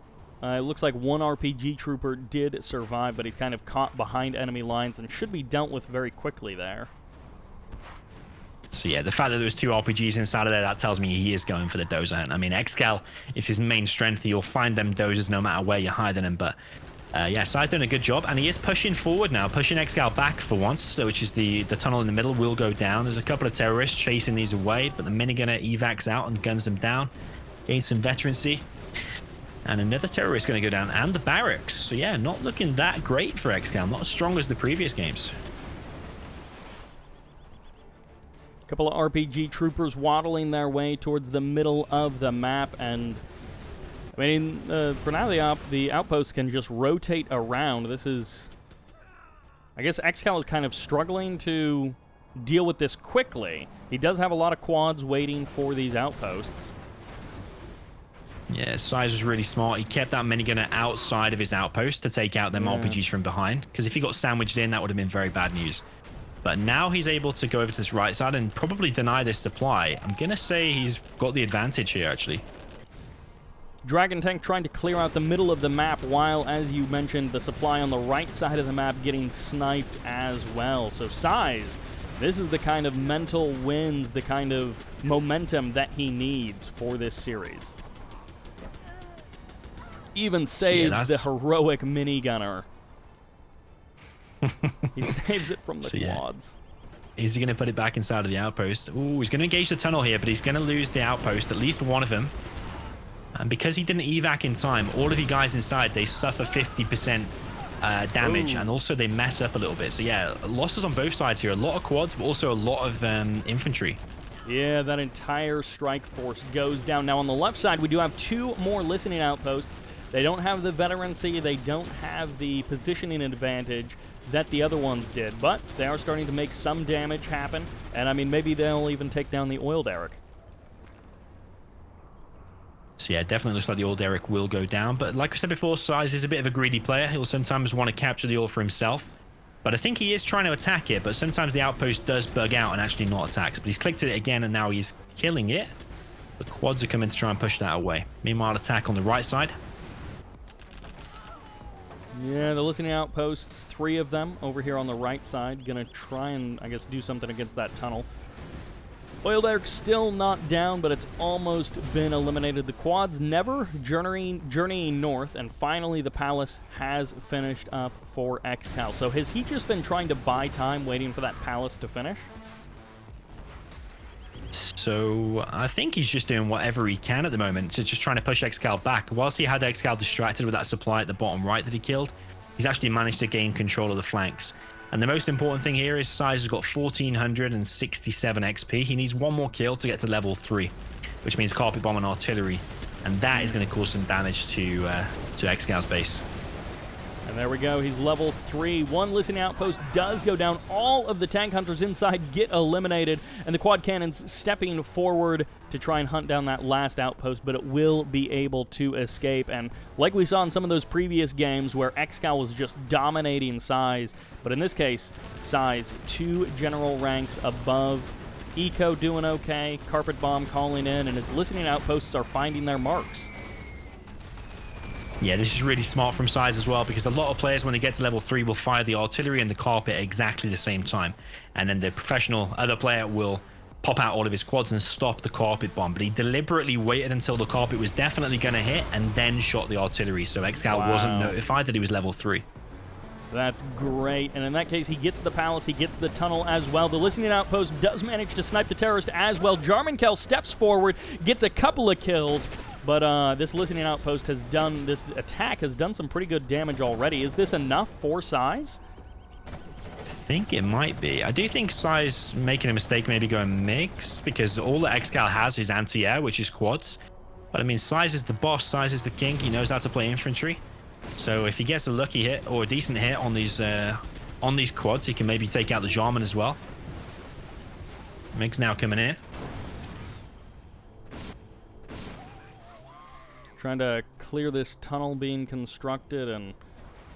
It looks like one RPG trooper did survive, but he's kind of caught behind enemy lines and should be dealt with very quickly there. So yeah, the fact that there's 2 RPGs inside of there, that tells me he is going for the dozer hunt. I mean, ExCaL is his main strength. You'll find them dozers no matter where you're hiding them. But yeah, SiZe doing a good job, and he is pushing forward now, pushing ExCaL back for once, which is the tunnel in the middle will go down. There's a couple of terrorists chasing these away, but the minigunner evacs out and guns them down. Gains some veterancy. And another terrorist going to go down, and the barracks. So yeah, not looking that great for ExCaL, not as strong as the previous games. A couple of RPG troopers waddling their way towards the middle of the map, and I mean, for now the outpost can just rotate around. This is, I guess ExCaL is kind of struggling to deal with this quickly. He does have a lot of quads waiting for these outposts. Yeah, SiZe was really smart. He kept that minigunner outside of his outpost to take out them RPGs from behind. Because if he got sandwiched in, that would have been very bad news. But now he's able to go over to this right side and probably deny this supply. I'm going to say he's got the advantage here, actually. Dragon Tank trying to clear out the middle of the map while, as you mentioned, the supply on the right side of the map getting sniped as well. So SiZe, this is the kind of mental wins, the kind of momentum that he needs for this series. Even saves the heroic minigunner. He saves it from the quads. Is he going to put it back inside of the outpost? Ooh, he's going to engage the tunnel here, but he's going to lose the outpost, at least one of them. And because he didn't evac in time, all of you guys inside, they suffer 50% damage, and also they mess up a little bit. So yeah, losses on both sides here. A lot of quads, but also a lot of infantry. Yeah, that entire strike force goes down. Now on the left side, we do have 2 more listening outposts. They don't have the veterancy, they don't have the positioning advantage that the other ones did, but they are starting to make some damage happen, and I mean, maybe they'll even take down the oil derrick. So yeah, definitely looks like the oil derrick will go down, but like I said before, SiZe is a bit of a greedy player. He'll sometimes want to capture the oil for himself, but I think he is trying to attack it, but sometimes the outpost does bug out and actually not attacks. But he's clicked it again, and now he's killing it. The quads are coming to try and push that away. Meanwhile, attack on the right side. Yeah, the listening outposts, 3 of them over here on the right side. Gonna try and, I guess, do something against that tunnel. Oil derrick's still not down, but it's almost been eliminated. The quads never journeying north, and finally the palace has finished up for ExCaL. So has he just been trying to buy time, waiting for that palace to finish? So I think he's just doing whatever he can at the moment, so just trying to push ExCaL back. Whilst he had ExCaL distracted with that supply at the bottom right that he killed, he's actually managed to gain control of the flanks. And the most important thing here is SiZe has got 1467 XP. He needs 1 more kill to get to level 3, which means carpet bomb and artillery, and that is going to cause some damage to ExCaL's base. And there we go, he's level 3. 1 listening outpost does go down. All of the tank hunters inside get eliminated, and the quad cannons stepping forward to try and hunt down that last outpost, but it will be able to escape. And like we saw in some of those previous games where ExCaL was just dominating SiZe, but in this case, SiZe 2 general ranks above. Eco doing okay, carpet bomb calling in, and his listening outposts are finding their marks. Yeah, this is really smart from SiZe as well, because a lot of players, when they get to level 3, will fire the artillery and the carpet at exactly the same time. And then the professional other player will pop out all of his quads and stop the carpet bomb. But he deliberately waited until the carpet was definitely going to hit and then shot the artillery. So ExCaL wasn't notified that he was level 3. That's great. And in that case, he gets the palace, he gets the tunnel as well. The listening outpost does manage to snipe the terrorist as well. JarminKel steps forward, gets a couple of kills. But this listening outpost has done, this attack has done some pretty good damage already. Is this enough for SiZe? think it might be. I do think SiZe making a mistake maybe going mix, because all that ExCaL has is anti-air, which is quads. But I mean, SiZe is the boss, SiZe is the king. He knows how to play infantry. So if he gets a lucky hit or a decent hit on these quads, he can maybe take out the Jarman as well. Mig's now coming in. Trying to clear this tunnel being constructed, and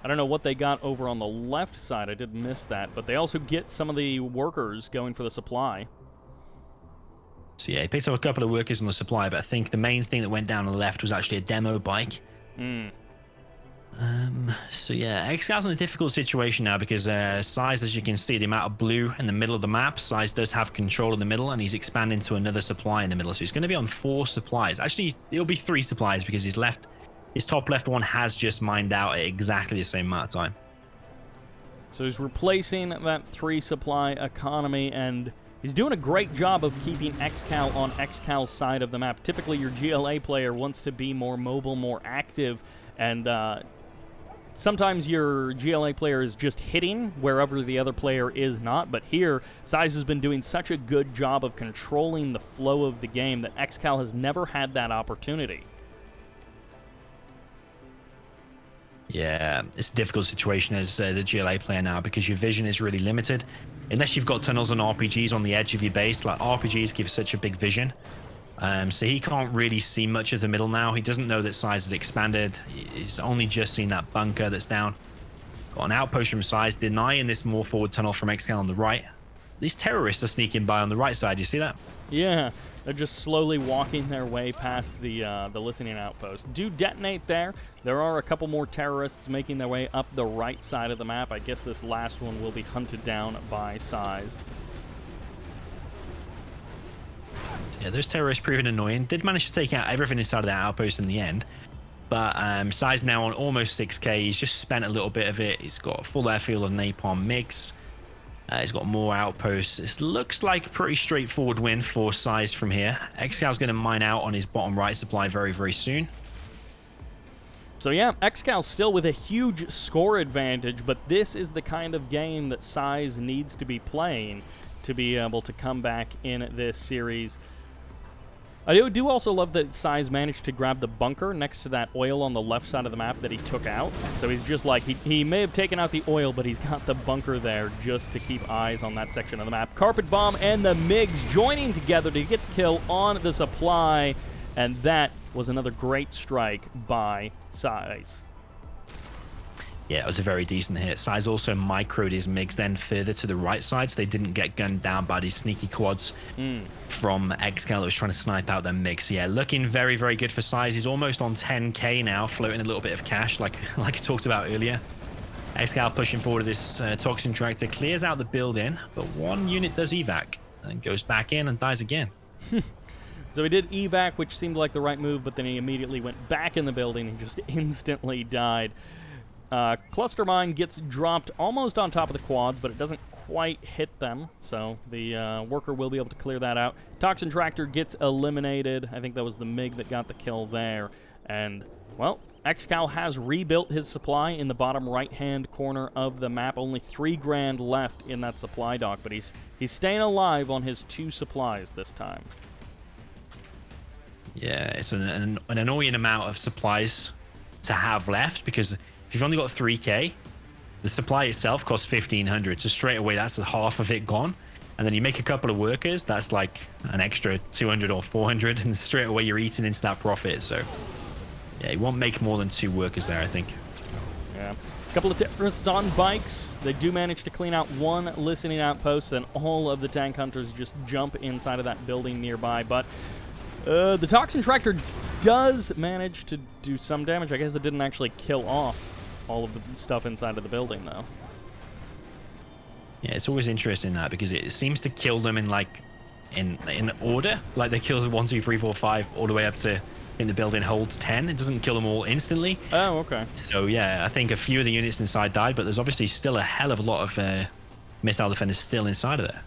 I don't know what they got over on the left side. I did miss that, but they also get some of the workers going for the supply. So yeah, he picked up a couple of workers on the supply, but I think the main thing that went down on the left was actually a demo bike. So yeah, ExCal's in a difficult situation now because SiZe, as you can see, the amount of blue in the middle of the map, SiZe does have control in the middle, and he's expanding to another supply in the middle. So he's going to be on 4 supplies. Actually, it'll be 3 supplies because his top left one has just mined out at exactly the same amount of time. So he's replacing that 3 supply economy, and he's doing a great job of keeping ExCaL on ExCal's side of the map. Typically, your GLA player wants to be more mobile, more active, and sometimes your GLA player is just hitting wherever the other player is not, but here, SiZe has been doing such a good job of controlling the flow of the game that ExCaL has never had that opportunity. Yeah, it's a difficult situation as the GLA player now because your vision is really limited. Unless you've got tunnels and RPGs on the edge of your base, like RPGs give such a big vision. So he can't really see much of the middle now. He doesn't know that SiZe has expanded. He's only just seen that bunker that's down. Got an outpost from SiZe denying this more forward tunnel from ExCaL on the right. These terrorists are sneaking by on the right side. You see that? Yeah, they're just slowly walking their way past the listening outpost. Do detonate there. There are a couple more terrorists making their way up the right side of the map. I guess this last one will be hunted down by SiZe. Yeah, those terrorists proving annoying. Did manage to take out everything inside of that outpost in the end. But SiZe now on almost 6k. He's just spent a little bit of it. He's got a full airfield of napalm MiGs. He's got more outposts. It looks like a pretty straightforward win for SiZe from here. ExCal's going to mine out on his bottom right supply very, very soon. So yeah, ExCal still with a huge score advantage, but this is the kind of game that SiZe needs to be playing to be able to come back in this series. I do also love that SiZe managed to grab the bunker next to that oil on the left side of the map that he took out. So he's just like, he may have taken out the oil, but he's got the bunker there just to keep eyes on that section of the map. Carpet Bomb and the MiGs joining together to get the kill on the supply, and that was another great strike by SiZe. Yeah, it was a very decent hit. SiZe also microed his MiGs then further to the right side, so they didn't get gunned down by these sneaky quads from ExCaL that was trying to snipe out their MiGs. Yeah, looking very, very good for SiZe. He's almost on 10k now, floating a little bit of cash, like I talked about earlier. ExCaL pushing forward this toxin tractor, clears out the building, but one unit does evac and goes back in and dies again. So he did evac, which seemed like the right move, but then he immediately went back in the building and just instantly died. Cluster mine gets dropped almost on top of the quads, but it doesn't quite hit them, so the worker will be able to clear that out. Toxin tractor gets eliminated. I think that was the MiG that got the kill there. And, well, ExCaL has rebuilt his supply in the bottom right-hand corner of the map. Only 3 grand left in that supply dock, but he's staying alive on his 2 supplies this time. Yeah, it's an annoying amount of supplies to have left, because if you've only got 3k, the supply itself costs 1,500, so straight away that's half of it gone. And then you make a couple of workers, that's like an extra 200 or 400, and straight away you're eating into that profit. So yeah, you won't make more than 2 workers there, I think. Yeah, a couple of terrorists on bikes. They do manage to clean out 1 listening outpost, and all of the tank hunters just jump inside of that building nearby. But the toxin tractor does manage to do some damage. I guess it didn't actually kill off all of the stuff inside of the building, though. Yeah, it's always interesting that, because it seems to kill them in in order. Like they kill 1, 2, 3, 4, 5 all the way up to, in the building holds 10. It doesn't kill them all instantly. Oh, okay. So yeah, I think a few of the units inside died, but there's obviously still a hell of a lot of missile defenders still inside of there.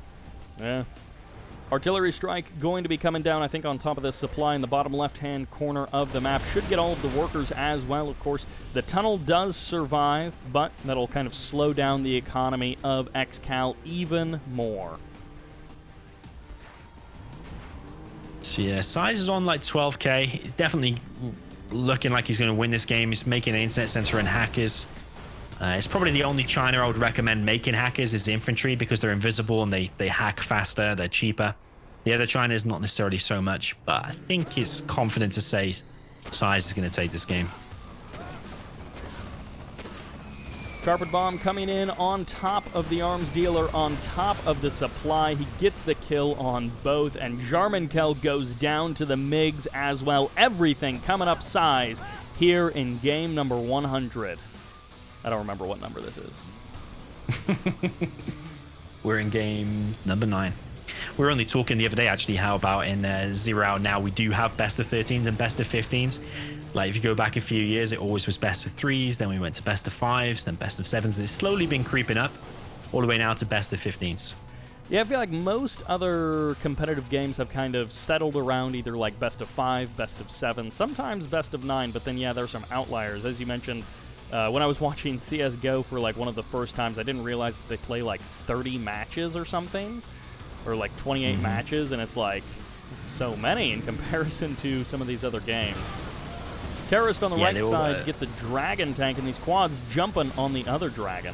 Yeah. Artillery strike going to be coming down, I think, on top of this supply in the bottom left-hand corner of the map. Should get all of the workers as well, of course. The tunnel does survive, but that'll kind of slow down the economy of ExCaL even more. So yeah, SiZe is on like 12k. He's definitely looking like he's going to win this game. He's making an internet center and hackers. It's probably the only China I would recommend making hackers is the infantry, because they're invisible and they hack faster, they're cheaper. The other China is not necessarily so much, but I think it's confident to say SiZe is going to take this game. Carpet Bomb coming in on top of the arms dealer, on top of the supply. He gets the kill on both, and Jarmankel goes down to the MiGs as well. Everything coming up SiZe here in game number 100. I don't remember what number this is. We're in game number 9. We were only talking the other day, actually, how about in ZeroHour now we do have best of 13s and best of 15s. Like, if you go back a few years, it always was best of 3s, then we went to best of 5s, then best of 7s. It's slowly been creeping up all the way now to best of 15s. Yeah, I feel like most other competitive games have kind of settled around either like best of 5, best of 7, sometimes best of 9, but then, yeah, there's some outliers. As you mentioned, when I was watching CSGO for like one of the first times, I didn't realize that they play like 30 matches or something, or like 28 matches, and it's like so many in comparison to some of these other games. Terrorist on the right side gets a dragon tank, and these quads jumping on the other dragon.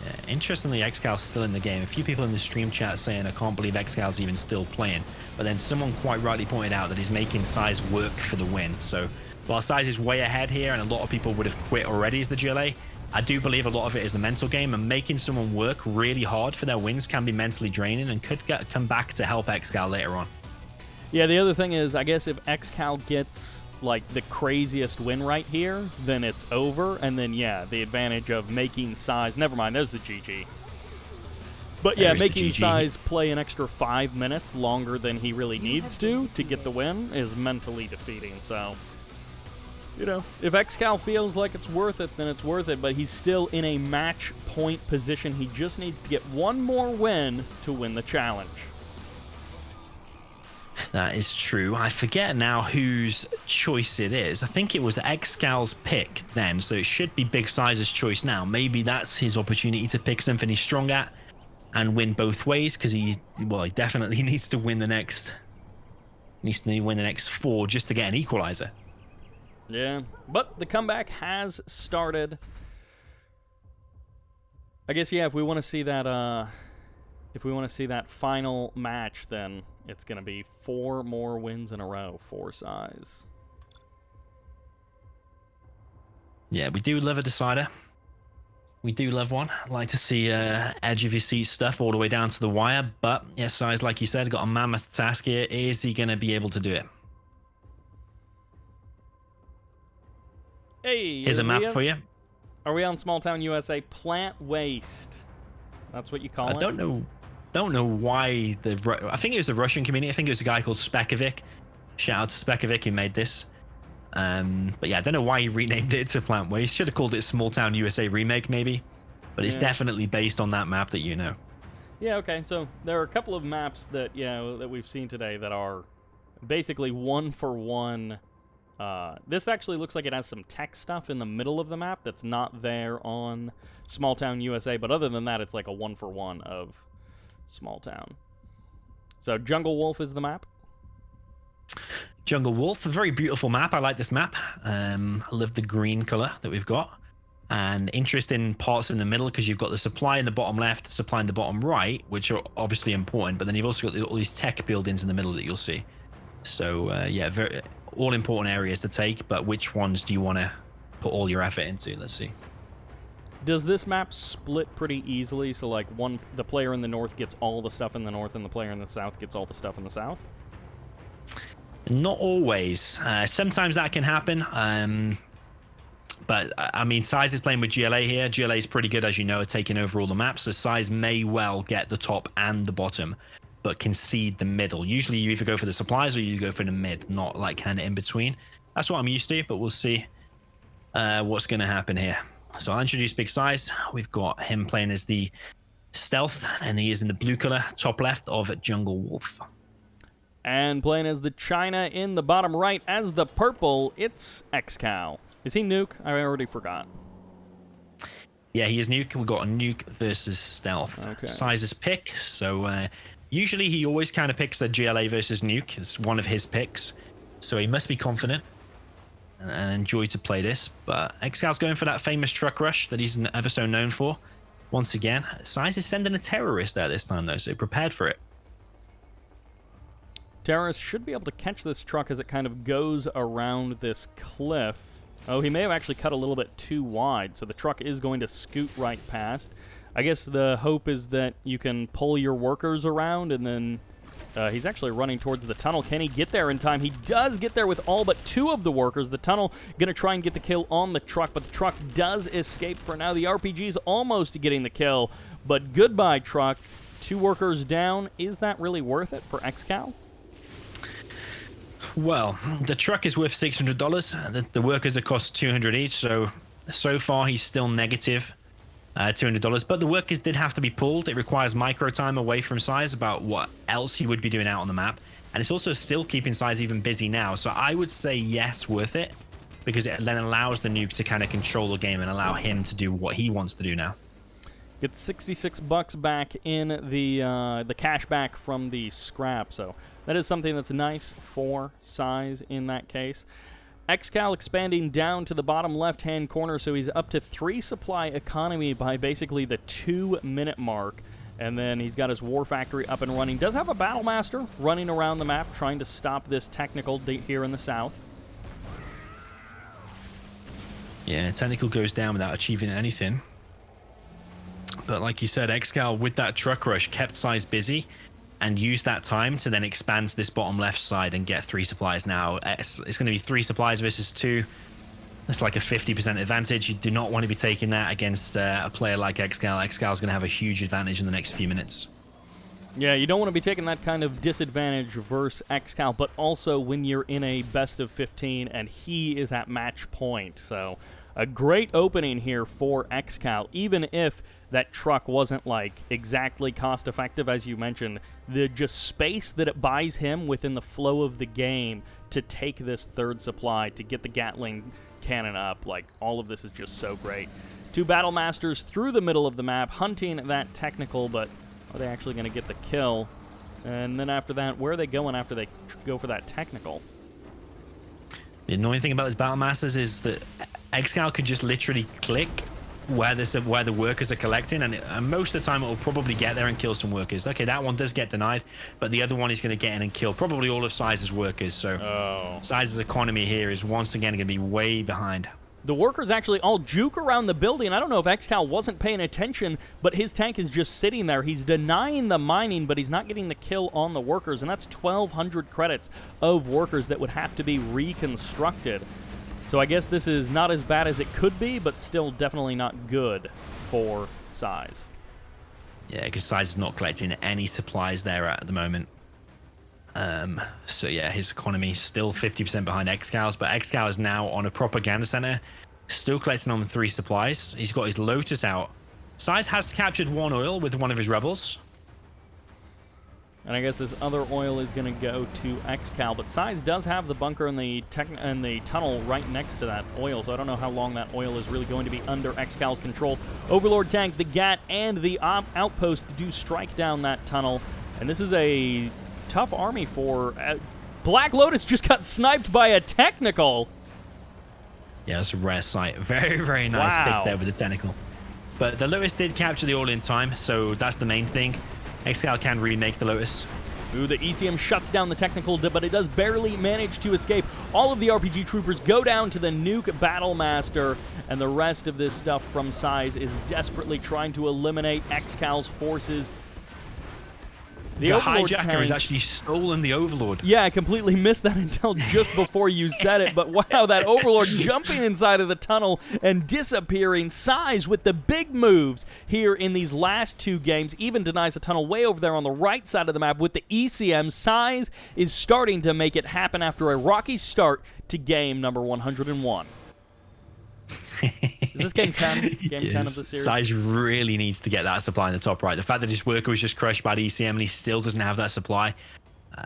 Yeah, interestingly, ExCal's still in the game. A few people in the stream chat saying, I can't believe ExCal's even still playing. But then someone quite rightly pointed out that he's making SiZe work for the win. So while SiZe is way ahead here, and a lot of people would have quit already as the GLA, I do believe a lot of it is the mental game, and making someone work really hard for their wins can be mentally draining and could come back to help ExCal later on. Yeah, the other thing is, I guess if ExCaL gets like the craziest win right here, then it's over, and then yeah, the advantage of making SiZe, never mind, there's the GG. But yeah, making SiZe play an extra 5 minutes longer than he really needs to get the win is mentally defeating. So, you know, if ExCaL feels like it's worth it, then it's worth it, but he's still in a match point position. He just needs to get one more win to win the challenge. That is true. I forget now whose choice it is. I think it was ExCal's pick then, so it should be Big SiZe's choice now. Maybe that's his opportunity to pick something he's strong at and win both ways, because he definitely needs to win the next 4 just to get an equalizer. Yeah, but the comeback has started. I guess, yeah, if we want to see that final match, then it's going to be 4 more wins in a row for SiZe. Yeah, we do love a decider. We do love one. Like to see edge of your seat stuff all the way down to the wire. But yeah, SiZe, like you said, got a mammoth task here. Is he going to be able to do it? Hey, here's a map for you. Are we on Small Town USA? Plant waste. That's what you call it? I don't know why I think it was the Russian community. I think it was a guy called Spekovic. Shout out to Spekovic who made this. But yeah, I don't know why he renamed it to Plant Waste. Should have called it Small Town USA Remake maybe. But it's definitely based on that map that you know. Yeah, okay. So there are a couple of maps that that we've seen today that are basically 1-for-1. This actually looks like it has some tech stuff in the middle of the map that's not there on Small Town USA, but other than that, it's like a 1-for-1 of Small Town. So Jungle Wolf is the map. Jungle Wolf, a very beautiful map. I like this map. I love the green color that we've got. And interesting parts in the middle, because you've got the supply in the bottom left, supply in the bottom right, which are obviously important, but then you've also got all these tech buildings in the middle that you'll see. So yeah, very all important areas to take, but which ones do you want to put all your effort into? Let's see. Does this map split pretty easily? So like the player in the north gets all the stuff in the north, and the player in the south gets all the stuff in the south? Not always. Sometimes that can happen. But I mean, SiZe is playing with GLA here. GLA is pretty good, as you know, at taking over all the maps. So SiZe may well get the top and the bottom, but concede the middle. Usually you either go for the supplies or you go for the mid, not like kind of in between. That's what I'm used to, but we'll see what's going to happen here. So I'll introduce Big SiZe. We've got him playing as the Stealth, and he is in the blue color, top left of Jungle Wolf. And playing as the China in the bottom right as the purple, it's ExCaL. Is he Nuke? I already forgot. Yeah, he is Nuke. We've got a Nuke versus Stealth. Okay. SiZe's pick. So usually he always kind of picks the GLA versus Nuke. It's one of his picks. So he must be confident and enjoy to play this. But ExCal's going for that famous truck rush that he's ever so known for. Once again, SiZe is sending a terrorist there this time, though, so prepared for it. Terrorist should be able to catch this truck as it kind of goes around this cliff. Oh, he may have actually cut a little bit too wide, so the truck is going to scoot right past. I guess the hope is that you can pull your workers around, and then he's actually running towards the tunnel. Can he get there in time? He does get there with all but 2 of the workers. The tunnel going to try and get the kill on the truck, but the truck does escape for now. The RPG's almost getting the kill, but goodbye, truck. 2 workers down. Is that really worth it for ExCaL? Well, the truck is worth $600. The workers are cost $200 each, so far he's still negative $200. But the workers did have to be pulled. It requires micro time away from SiZe about what else he would be doing out on the map. And it's also still keeping SiZe even busy now. So I would say yes, worth it, because it then allows the Nuke to kind of control the game and allow him to do what he wants to do now. Gets 66 bucks back in the cash back from the scrap, so that is something that's nice for SiZe in that case. ExCaL expanding down to the bottom left-hand corner, so he's up to 3 supply economy by basically the 2-minute mark, and then he's got his War Factory up and running. Does have a Battlemaster running around the map trying to stop this technical here in the south. Yeah, technical goes down without achieving anything. But like you said, ExCaL with that truck rush kept SiZe busy and used that time to then expand to this bottom left side and get 3 supplies now. It's going to be 3 supplies versus 2. That's like a 50% advantage. You do not want to be taking that against a player like ExCaL. ExCaL's going to have a huge advantage in the next few minutes. Yeah, you don't want to be taking that kind of disadvantage versus ExCaL, but also when you're in a best of 15 and he is at match point. So a great opening here for ExCaL, even if that truck wasn't like exactly cost effective, as you mentioned. The just space that it buys him within the flow of the game to take this 3rd supply, to get the Gatling cannon up, like all of this is just so great. 2 Battlemasters through the middle of the map, hunting that technical, but are they actually going to get the kill? And then after that, where are they going after they go for that technical? The annoying thing about these Battlemasters is that ExCaL could just literally click where the workers are collecting, and most of the time it will probably get there and kill some workers. Okay, that one does get denied, but the other one is going to get in and kill probably all of SiZe's workers. So SiZe's economy here is once again going to be way behind. The workers actually all juke around the building. I don't know if ExCaL wasn't paying attention, but his tank is just sitting there. He's denying the mining, but he's not getting the kill on the workers, and that's 1,200 credits of workers that would have to be reconstructed. So I guess this is not as bad as it could be, but still definitely not good for SiZe. Yeah, because SiZe is not collecting any supplies there at the moment. So yeah, his economy is still 50% behind ExCal's, but ExCaL is now on a propaganda center, still collecting on the 3 supplies. He's got his Lotus out. SiZe has captured 1 oil with one of his rebels. And I guess this other oil is going to go to ExCaL, but SiZe does have the bunker and the tunnel right next to that oil, so I don't know how long that oil is really going to be under ExCal's control. Overlord tank, the GAT, and the outpost do strike down that tunnel, and this is a tough army for... Black Lotus just got sniped by a technical! Yeah, that's a rare sight. Very, very nice pick there with the technical. But the Lotus did capture the oil in time, so that's the main thing. ExCaL can remake the Lotus. Ooh, the ECM shuts down the technical, but it does barely manage to escape. All of the RPG troopers go down to the Nuke Battlemaster, and the rest of this stuff from SiZe is desperately trying to eliminate ExCal's forces. The hijacker has actually stolen the Overlord. Yeah, I completely missed that until just before you said it, but wow, that Overlord jumping inside of the tunnel and disappearing. SiZe with the big moves here in these last 2 games, even denies a tunnel way over there on the right side of the map with the ECM. SiZe is starting to make it happen after a rocky start to game number 101. Is this game 10? Game 10 of the series? SiZe really needs to get that supply in the top right. The fact that his worker was just crushed by the ECM and he still doesn't have that supply,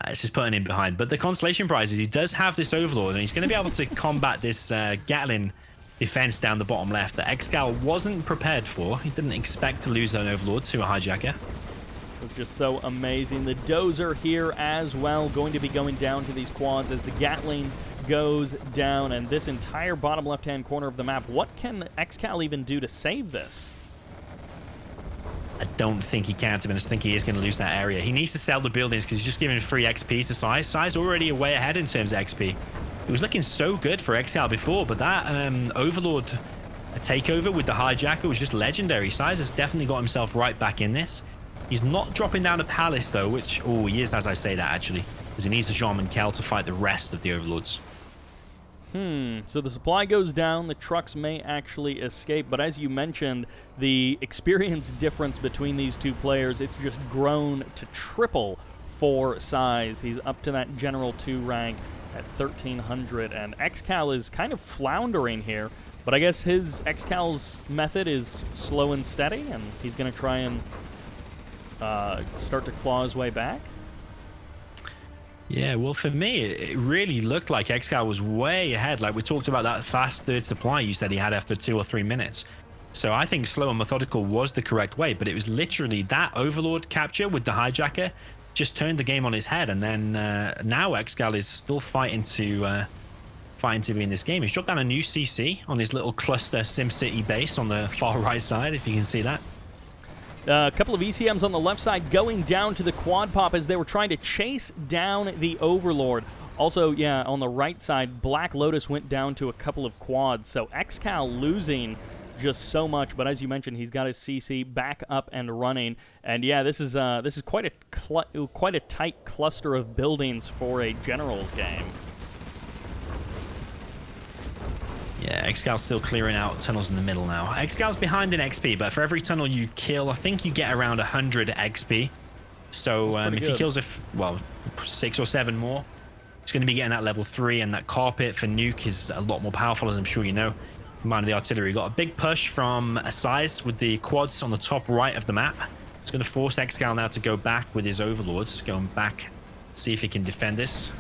it's just putting him behind. But the consolation prize is he does have this Overlord, and he's going to be able to combat this Gatling defense down the bottom left that ExCaL wasn't prepared for. He didn't expect to lose an Overlord to a hijacker. It's just so amazing. The Dozer here as well, going to be going down to these quads as the Gatling goes down, and this entire bottom left-hand corner of the map. What can ExCaL even do to save this? I don't think he can, to be honest. I think he is going to lose that area. He needs to sell the buildings because he's just giving free XP to SiZe. SiZe already way ahead in terms of XP. It was looking so good for ExCaL before, but that Overlord takeover with the hijacker was just legendary. SiZe has definitely got himself right back in this. He's not dropping down a palace though, which, oh, he is as I say that actually, because he needs the Jean and Kel to fight the rest of the Overlords. So the supply goes down, the trucks may actually escape, but as you mentioned, the experience difference between these two players, it's just grown to triple for SiZe. He's up to that General 2 rank at 1,300, and ExCaL is kind of floundering here, but I guess his ExCal's method is slow and steady, and he's going to try and start to claw his way back. Yeah, well, for me, it really looked like ExCaL was way ahead. Like we talked about that fast third supply you said he had after 2 or 3 minutes. So I think slow and methodical was the correct way, but it was literally that Overlord capture with the hijacker just turned the game on his head. And then now ExCaL is still fighting to be in this game. He's dropped down a new CC on his little cluster SimCity base on the far right side, if you can see that. A couple of ECMs on the left side going down to the quad pop as they were trying to chase down the Overlord. Also, yeah, on the right side, Black Lotus went down to a couple of quads. So ExCaL losing just so much, but as you mentioned, he's got his CC back up and running. And yeah, this is quite a tight cluster of buildings for a Generals game. Yeah, ExCal's still clearing out tunnels in the middle now. ExCal's behind in XP, but for every tunnel you kill, I think you get around 100 XP. So if he kills 6 or 7 more, it's going to be getting that level 3, and that carpet for nuke is a lot more powerful, as I'm sure you know. Combined with the artillery, got a big push from SiZe with the quads on the top right of the map. It's going to force ExCaL now to go back with his Overlords, going back, see if he can defend this.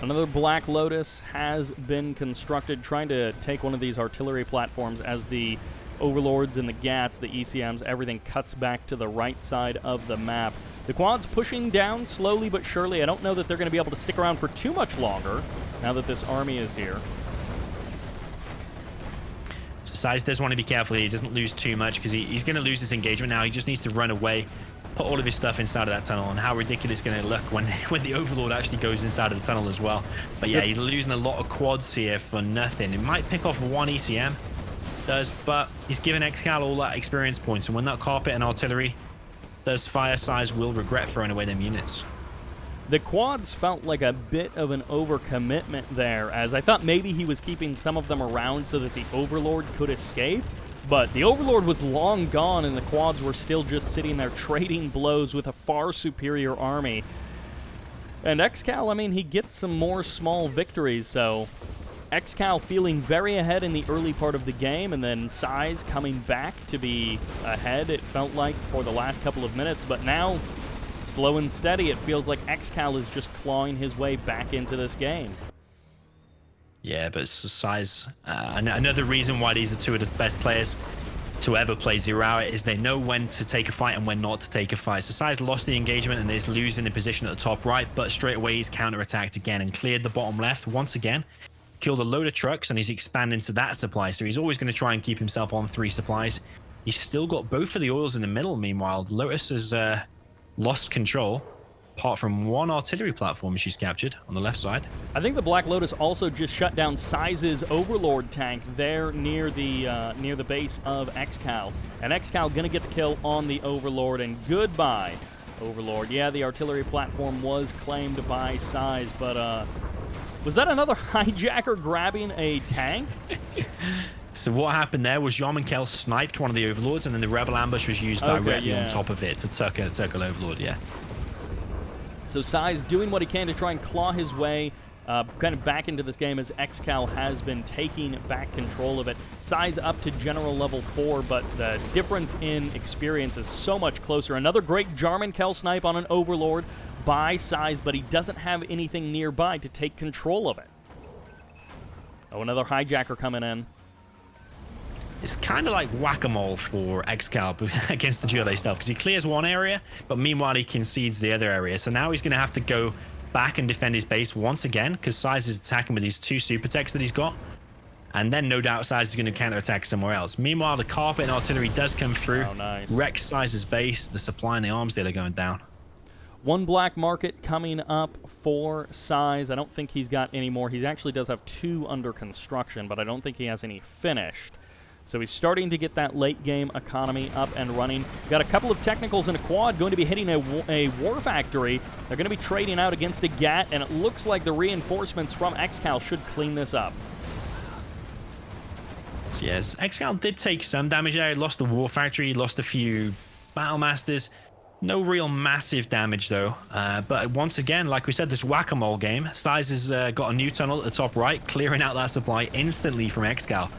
Another Black Lotus has been constructed, trying to take one of these artillery platforms as the Overlords and the GATs, the ECMs, everything cuts back to the right side of the map. The quad's pushing down slowly but surely. I don't know that they're going to be able to stick around for too much longer now that this army is here. So SiZe does want to be careful here. He doesn't lose too much because he's going to lose this engagement now. He just needs to run away, put all of his stuff inside of that tunnel, and how ridiculous it's going to look when the Overlord actually goes inside of the tunnel as well. But yeah, he's losing a lot of quads here for nothing. It might pick off 1 ECM, but he's given ExCaL all that experience points, and when that carpet and artillery does fire, SiZe will regret throwing away them units. The quads felt like a bit of an overcommitment there, as I thought maybe he was keeping some of them around so that the Overlord could escape. But the Overlord was long gone, and the quads were still just sitting there trading blows with a far superior army. And ExCaL, I mean, he gets some more small victories, so ExCaL feeling very ahead in the early part of the game, and then SiZe coming back to be ahead, it felt like, for the last couple of minutes. But now, slow and steady, it feels like ExCaL is just clawing his way back into this game. Yeah, but SiZe, another reason why these are 2 of the best players to ever play ZeroHour is they know when to take a fight and when not to take a fight. So SiZe lost the engagement and is losing the position at the top right, but straight away he's counter-attacked again and cleared the bottom left once again. Killed a load of trucks, and he's expanding to that supply, so he's always going to try and keep himself on 3 supplies. He's still got both of the oils in the middle. Meanwhile, Lotus has lost control, apart from 1 artillery platform she's captured on the left side. I think the Black Lotus also just shut down SiZe's Overlord tank there near the base of ExCaL. And ExCaL gonna get the kill on the Overlord, and goodbye, Overlord. Yeah, the artillery platform was claimed by SiZe, but was that another hijacker grabbing a tank? So what happened there was Jean and Kel sniped one of the Overlords, and then the Rebel ambush was used directly on top of it to tuck an Overlord, yeah. So SiZe doing what he can to try and claw his way kind of back into this game as ExCaL has been taking back control of it. SiZe up to general level 4, but the difference in experience is so much closer. Another great JarminKel snipe on an Overlord by SiZe, but he doesn't have anything nearby to take control of it. Oh, another hijacker coming in. It's kind of like whack-a-mole for ExCaL against the GLA stuff, because he clears one area, but meanwhile he concedes the other area. So now he's going to have to go back and defend his base once again, because SiZe is attacking with these 2 super techs that he's got. And then no doubt SiZe is going to counterattack somewhere else. Meanwhile, the carpet and artillery does come through. Oh, nice. Wrecks SiZe's base. The supply and the arms dealer going down. One black market coming up for SiZe. I don't think he's got any more. He actually does have 2 under construction, but I don't think he has any finished. So he's starting to get that late game economy up and running. Got a couple of technicals in a quad going to be hitting a war factory. They're going to be trading out against a GAT, and it looks like the reinforcements from ExCaL should clean this up. Yes, ExCaL did take some damage there. He lost the war factory, lost a few battle masters. No real massive damage though. But once again, like we said, this whack-a-mole game, SiZe has got a new tunnel at the top right, clearing out that supply instantly from ExCaL.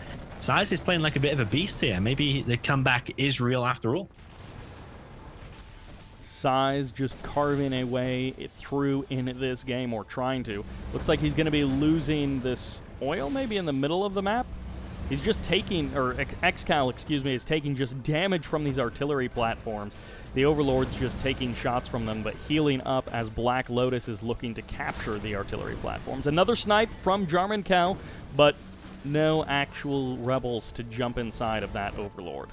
SiZe is playing like a bit of a beast here. Maybe the comeback is real after all. SiZe just carving a way through in this game, or trying to. Looks like he's going to be losing this oil maybe in the middle of the map. He's just taking, or ExCaL, excuse me, is taking just damage from these artillery platforms. The Overlord's just taking shots from them, but healing up as Black Lotus is looking to capture the artillery platforms. Another snipe from JarminKel, but no actual rebels to jump inside of that Overlord.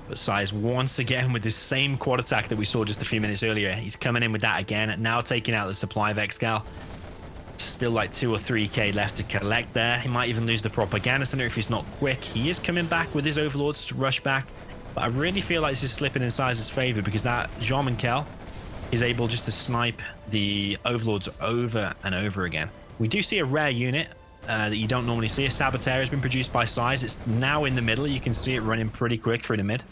But SiZe once again with this same quad attack that we saw just a few minutes earlier. He's coming in with that again, now taking out the supply of ExCaL. Still like 2 or 3k left to collect there. He might even lose the propaganda center if he's not quick. He is coming back with his Overlords to rush back. But I really feel like this is slipping in SiZe's favor, because that JarminKel is able just to snipe the Overlords over and over again. We do see a rare unit that you don't normally see. A Sybert has been produced by SiZe. It's now in the middle. You can see it running pretty quick through the mid.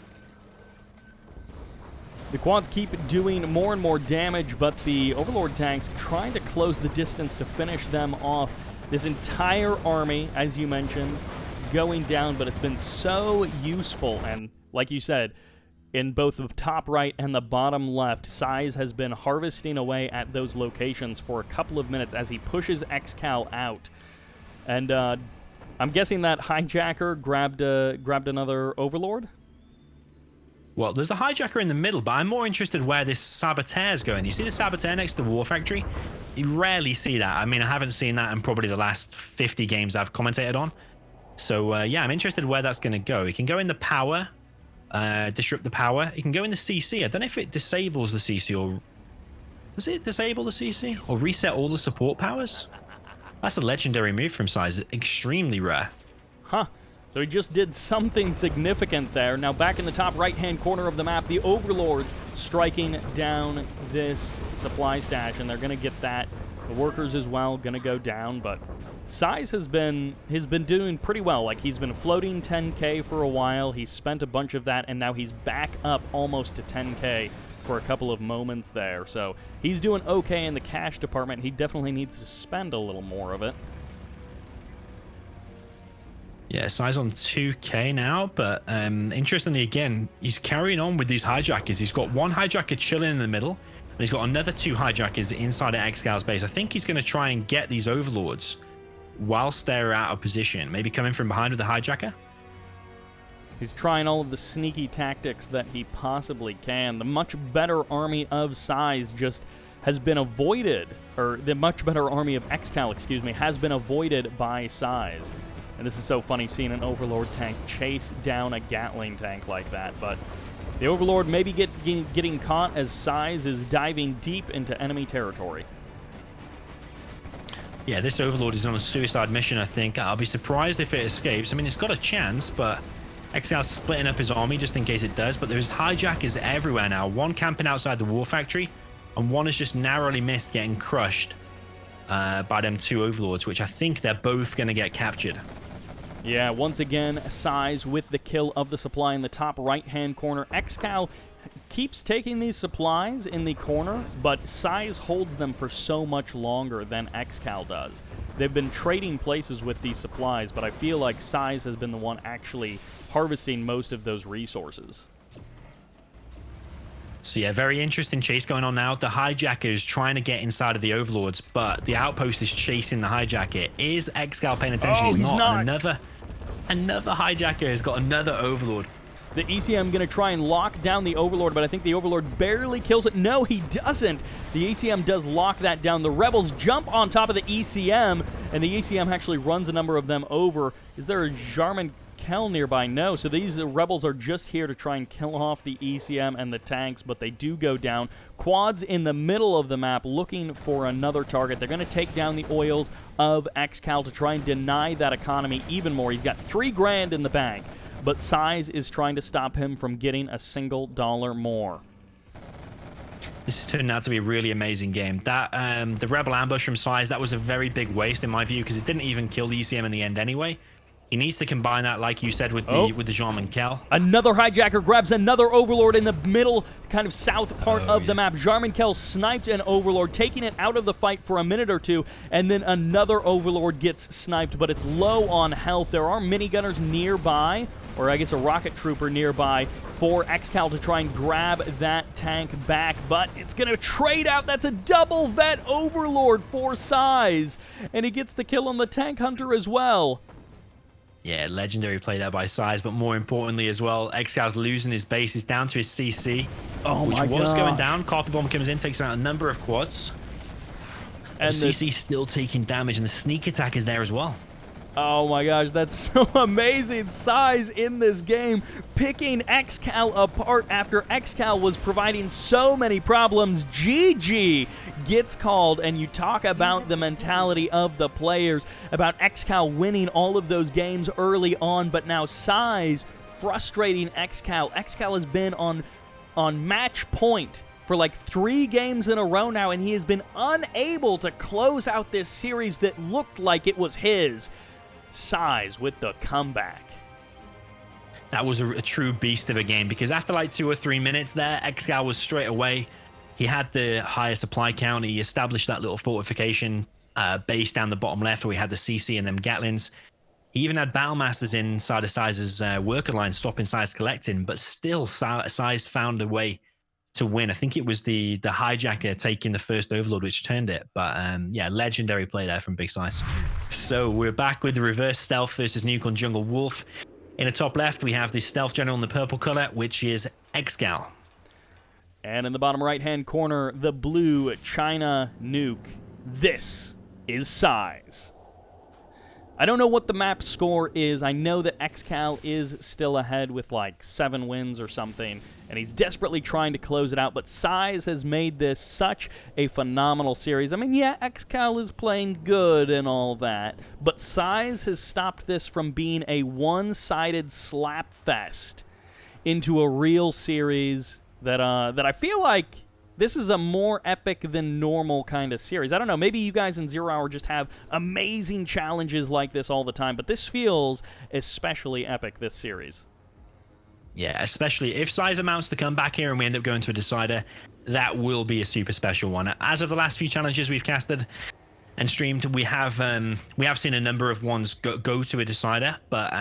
The quads keep doing more and more damage, but the Overlord tanks trying to close the distance to finish them off. This entire army, as you mentioned, going down, but it's been so useful. And like you said, in both the top right and the bottom left, SiZe has been harvesting away at those locations for a couple of minutes as he pushes ExCaL out. And I'm guessing that hijacker grabbed another Overlord? Well, there's a hijacker in the middle, but I'm more interested where this Saboteur is going. You see the Saboteur next to the War Factory? You rarely see that. I mean, I haven't seen that in probably the last 50 games I've commentated on. So, yeah, I'm interested where that's going to go. It can go in the power, disrupt the power. It can go in the CC. I don't know if it disables the CC or... Does it disable the CC? Or reset all the support powers? That's a legendary move from SiZe. Extremely rare. Huh. So he just did something significant there. Now back in the top right-hand corner of the map, the Overlords striking down this supply stash, and they're going to get that. The workers as well going to go down, but SiZe has been doing pretty well. Like, he's been floating 10k for a while. He's spent a bunch of that, and now he's back up almost to 10k for a couple of moments there. So he's doing okay in the cash department. He definitely needs to spend a little more of it. Yeah, SiZe on 2k now, but interestingly, again, he's carrying on with these hijackers. He's got one hijacker chilling in the middle, and he's got another 2 hijackers inside of ExCal's base. I think he's going to try and get these Overlords whilst they're out of position. Maybe coming from behind with the hijacker. He's trying all of the sneaky tactics that he possibly can. The much better army of SiZe just has been avoided, or the much better army of ExCaL, excuse me, has been avoided by SiZe. And this is so funny seeing an Overlord tank chase down a Gatling tank like that. But the Overlord may be getting caught as SiZe is diving deep into enemy territory. Yeah, this Overlord is on a suicide mission, I think. I'll be surprised if it escapes. I mean, it's got a chance, but ExCal's splitting up his army just in case it does. But there's hijackers everywhere now. One camping outside the War Factory, and one has just narrowly missed getting crushed by them 2 Overlords, which I think they're both going to get captured. Yeah, once again, SiZe with the kill of the supply in the top right-hand corner. ExCaL keeps taking these supplies in the corner, but SiZe holds them for so much longer than ExCaL does. They've been trading places with these supplies, but I feel like SiZe has been the one actually harvesting most of those resources. So yeah, very interesting chase going on now. The hijacker is trying to get inside of the overlords, but the outpost is chasing the hijacker. Is ExCaL paying attention? Oh, he's not. And another hijacker has got another overlord. The ECM going to try and lock down the Overlord, but I think the Overlord barely kills it. No, he doesn't. The ECM does lock that down. The Rebels jump on top of the ECM, and the ECM actually runs a number of them over. Is there a Jarman Kell nearby? No. So these Rebels are just here to try and kill off the ECM and the tanks, but they do go down. Quads in the middle of the map looking for another target. They're going to take down the oils of ExCaL to try and deny that economy even more. He's got $3 grand in the bank, but SiZe is trying to stop him from getting a single dollar more. This has turned out to be a really amazing game. That the Rebel ambush from SiZe, that was a very big waste in my view, because it didn't even kill the ECM in the end anyway. He needs to combine that, like you said, with the Jarman Kell. Another hijacker grabs another Overlord in the middle, kind of south part of the map. Jarman Kell sniped an Overlord, taking it out of the fight for a minute or two, and then another Overlord gets sniped, but it's low on health. There are minigunners nearby, or I guess a rocket trooper nearby, for ExCaL to try and grab that tank back, but it's going to trade out. That's a double vet Overlord for SiZe, and he gets the kill on the tank hunter as well. Yeah, legendary play there by SiZe, but more importantly as well, ExCal's losing his base. He's down to his CC, which was going down. Copper Bomb comes in, takes out a number of quads. And CC's still taking damage, and the sneak attack is there as well. Oh my gosh, that's so amazing. SiZe in this game, picking ExCaL apart after ExCaL was providing so many problems. GG gets called, and you talk about the mentality of the players, about ExCaL winning all of those games early on, but now SiZe frustrating ExCaL. ExCaL has been on match point for like 3 games in a row now, and he has been unable to close out this series that looked like it was his. SiZe with the comeback. That was a true beast of a game, because after like 2 or 3 minutes there, ExCaL was straight away. He had the higher supply count. He established that little fortification base down the bottom left where we had the CC and them Gatlins. He even had Battlemasters inside of SiZe's worker line, stopping SiZe collecting, but still SiZe found a way to win. I think it was the hijacker taking the first Overlord which turned it, but yeah, legendary play there from Big SiZe. So we're back with the reverse stealth versus Nuke on Jungle Wolf. In the top left we have the stealth general in the purple color, which is ExCaL, and in the bottom right hand corner, the blue China Nuke. This is SiZe. I don't know what the map score is. I know that ExCaL is still ahead with like 7 wins or something, and he's desperately trying to close it out, but SiZe has made this such a phenomenal series. I mean, yeah, ExCaL is playing good and all that, but SiZe has stopped this from being a one-sided slap fest into a real series that I feel like this is a more epic than normal kind of series. I don't know, maybe you guys in ZeroHour just have amazing challenges like this all the time, but this feels especially epic, this series. Yeah, especially if SiZe amounts to come back here and we end up going to a decider, that will be a super special one. As of the last few challenges we've casted and streamed, we have seen a number of ones go to a decider, but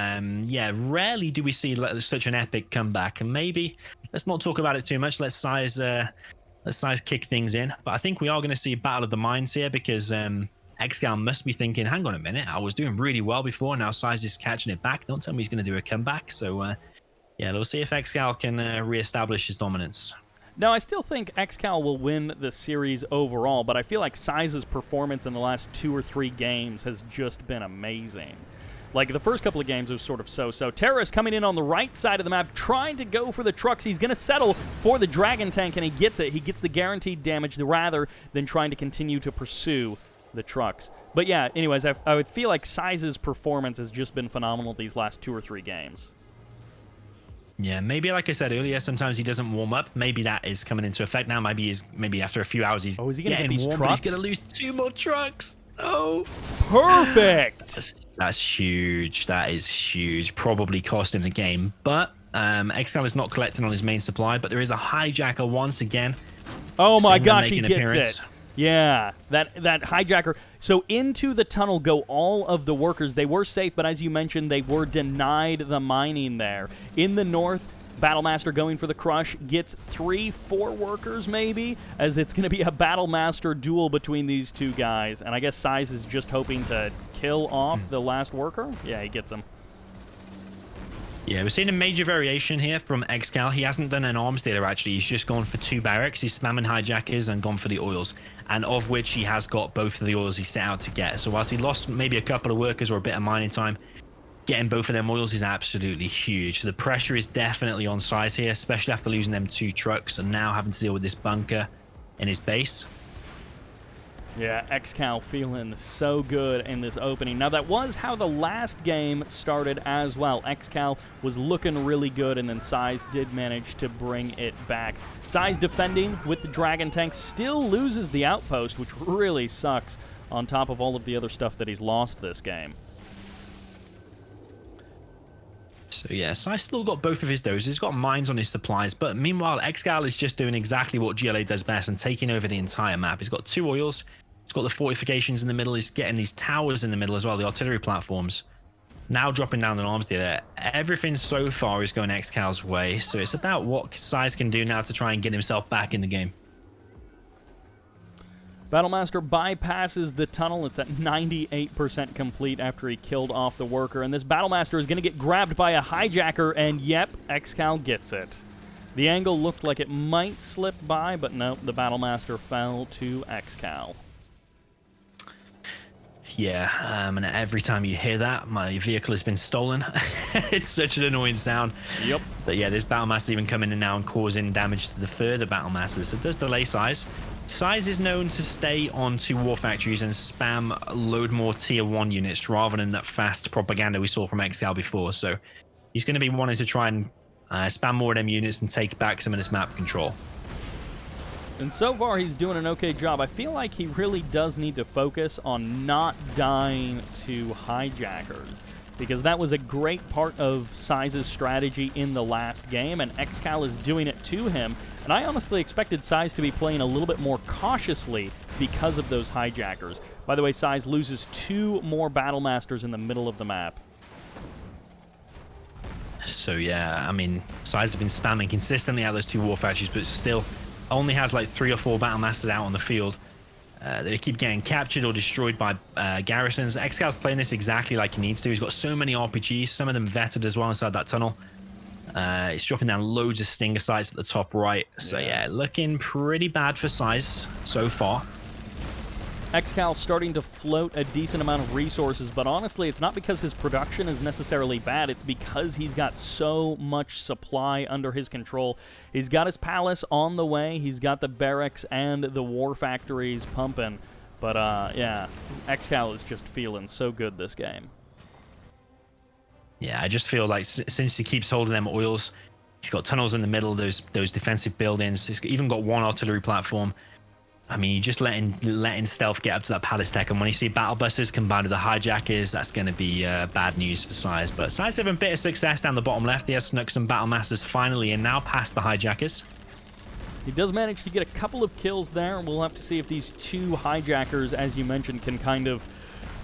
yeah, rarely do we see such an epic comeback. And maybe let's not talk about it too much. Let's SiZe kick things in. But I think we are going to see Battle of the Minds here, because ExCaL must be thinking, hang on a minute, I was doing really well before, now SiZe is catching it back. Don't tell me he's going to do a comeback. So yeah, we'll see if ExCaL can re-establish his dominance. Now, I still think ExCaL will win the series overall, but I feel like SiZe's performance in the last 2 or 3 games has just been amazing. Like, the first couple of games was sort of so-so. Terrorist coming in on the right side of the map, trying to go for the trucks. He's going to settle for the Dragon Tank, and he gets it. He gets the guaranteed damage rather than trying to continue to pursue the trucks. But yeah, anyways, I would feel like SiZe's performance has just been phenomenal these last 2 or 3 games. Yeah, maybe like I said earlier, sometimes he doesn't warm up. Maybe that is coming into effect now. Maybe after a few hours he's is he gonna getting hit these warm, trucks? but he's going to lose 2 more trucks. Oh, perfect. That's huge. That is huge. Probably cost him the game, but ExCaL is not collecting on his main supply, but there is a hijacker once again. Oh my gosh, make he an gets appearance. it. Yeah, that hijacker. So into the tunnel go all of the workers. They were safe, but as you mentioned, they were denied the mining there. In the north, Battlemaster going for the crush, gets 3-4 workers maybe, as it's going to be a Battlemaster duel between these two guys. And I guess SiZe is just hoping to kill off the last worker. Yeah, he gets him. Yeah, we're seeing a major variation here from ExCaL. He hasn't done an arms dealer, actually. He's just gone for 2 barracks. He's spamming hijackers and gone for the oils, and of which he has got both of the oils he set out to get. So whilst he lost maybe a couple of workers or a bit of mining time, getting both of them oils is absolutely huge. So the pressure is definitely on SiZe here, especially after losing them 2 trucks and now having to deal with this bunker in his base. Yeah, ExCaL feeling so good in this opening. Now, that was how the last game started as well. ExCaL was looking really good, and then SiZe did manage to bring it back. SiZe defending with the Dragon Tank, still loses the outpost, which really sucks on top of all of the other stuff that he's lost this game. So yeah, SiZe still got both of his doses. He's got mines on his supplies, but meanwhile, ExCaL is just doing exactly what GLA does best and taking over the entire map. He's got 2 oils. He's got the fortifications in the middle. He's getting these towers in the middle as well, the artillery platforms. Now dropping down an arms dealer. Everything so far is going ExCal's way, so it's about what SiZe can do now to try and get himself back in the game. Battlemaster bypasses the tunnel. It's at 98% complete after he killed off the worker. And this Battlemaster is going to get grabbed by a hijacker, and yep, ExCaL gets it. The angle looked like it might slip by, but no, the Battlemaster fell to ExCaL. Yeah, and every time you hear that, my vehicle has been stolen. It's such an annoying sound. Yep. But yeah, this Battlemaster even coming in now and causing damage to the further Battlemasters. So it does delay SiZe. SiZe is known to stay on 2 war factories and spam load more tier 1 units rather than that fast propaganda we saw from ExCaL before. So he's going to be wanting to try and spam more of them units and take back some of this map control. And so far, he's doing an okay job. I feel like he really does need to focus on not dying to hijackers, because that was a great part of SiZe's strategy in the last game, and ExCaL is doing it to him. And I honestly expected SiZe to be playing a little bit more cautiously because of those hijackers. By the way, SiZe loses 2 more Battlemasters in the middle of the map. So yeah, I mean, SiZe has been spamming consistently out those 2 war factories, but still only has like 3 or 4 Battlemasters out on the field. They keep getting captured or destroyed by garrisons. ExCal's playing this exactly like he needs to. He's got so many RPGs, some of them vetted as well inside that tunnel. He's dropping down loads of stinger sites at the top right. So yeah, looking pretty bad for SiZe so far. ExCal starting to float a decent amount of resources, but honestly, it's not because his production is necessarily bad. It's because he's got so much supply under his control. He's got his palace on the way. He's got the barracks and the war factories pumping. But yeah, ExCal is just feeling so good this game. Yeah, I just feel like since he keeps holding them oils, he's got tunnels in the middle, those defensive buildings. He's even got 1 artillery platform. I mean, you're just letting stealth get up to that palace tech, and when you see battle buses combined with the hijackers, that's going to be bad news for SiZe. But SiZe having a bit of success down the bottom left. He has snuck some Battlemasters finally in now past the hijackers. He does manage to get a couple of kills there. We'll have to see if these 2 hijackers, as you mentioned, can kind of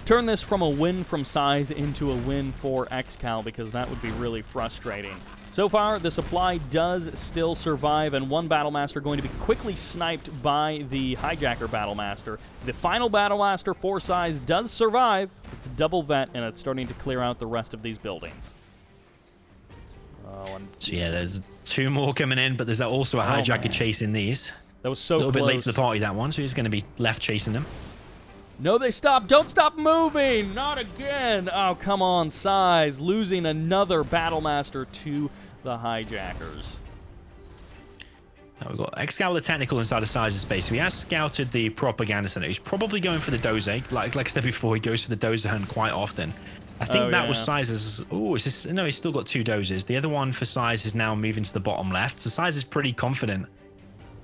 turn this from a win from SiZe into a win for ExCal, because that would be really frustrating. So far, the supply does still survive, and 1 Battlemaster going to be quickly sniped by the hijacker Battlemaster. The final Battlemaster for SiZe does survive. It's a double vet, and it's starting to clear out the rest of these buildings. So yeah, there's 2 more coming in, but there's also a hijacker chasing these. That was so close. A little bit late to the close. party, that one, so he's going to be left chasing them. No, they stop. Don't stop moving. Not again. Oh, come on, SiZe. Losing another Battlemaster to the hijackers. Now we've got ExCal the technical inside of SiZe's space. So he has scouted the propaganda center. He's probably going for the doze. Like I said before, he goes for the dozer hunt quite often. I think that was SiZe's. Oh, is this? No, he's still got 2 dozers. The other one for SiZe is now moving to the bottom left. So SiZe is pretty confident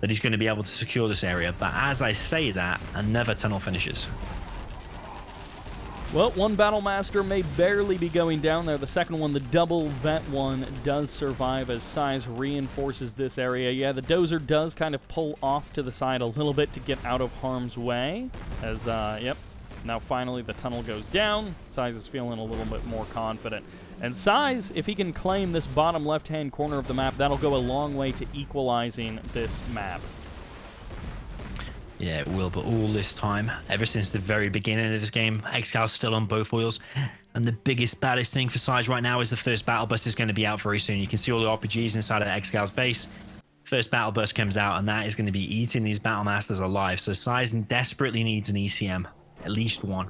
that he's going to be able to secure this area. But as I say that, another tunnel finishes. Well, one Battlemaster may barely be going down there. The second one, the double vet one, does survive as SiZe reinforces this area. Yeah, the Dozer does kind of pull off to the side a little bit to get out of harm's way. As, yep, now finally the tunnel goes down. SiZe is feeling a little bit more confident. And SiZe, if he can claim this bottom left-hand corner of the map, that'll go a long way to equalizing this map. Yeah, it will, but all this time, ever since the very beginning of this game, ExCal's still on both wheels. And the biggest, baddest thing for SiZe right now is the first battle bus is going to be out very soon. You can see all the RPGs inside of ExCal's base. First battle bus comes out, and that is going to be eating these battle masters alive. So SiZe desperately needs an ECM, at least one.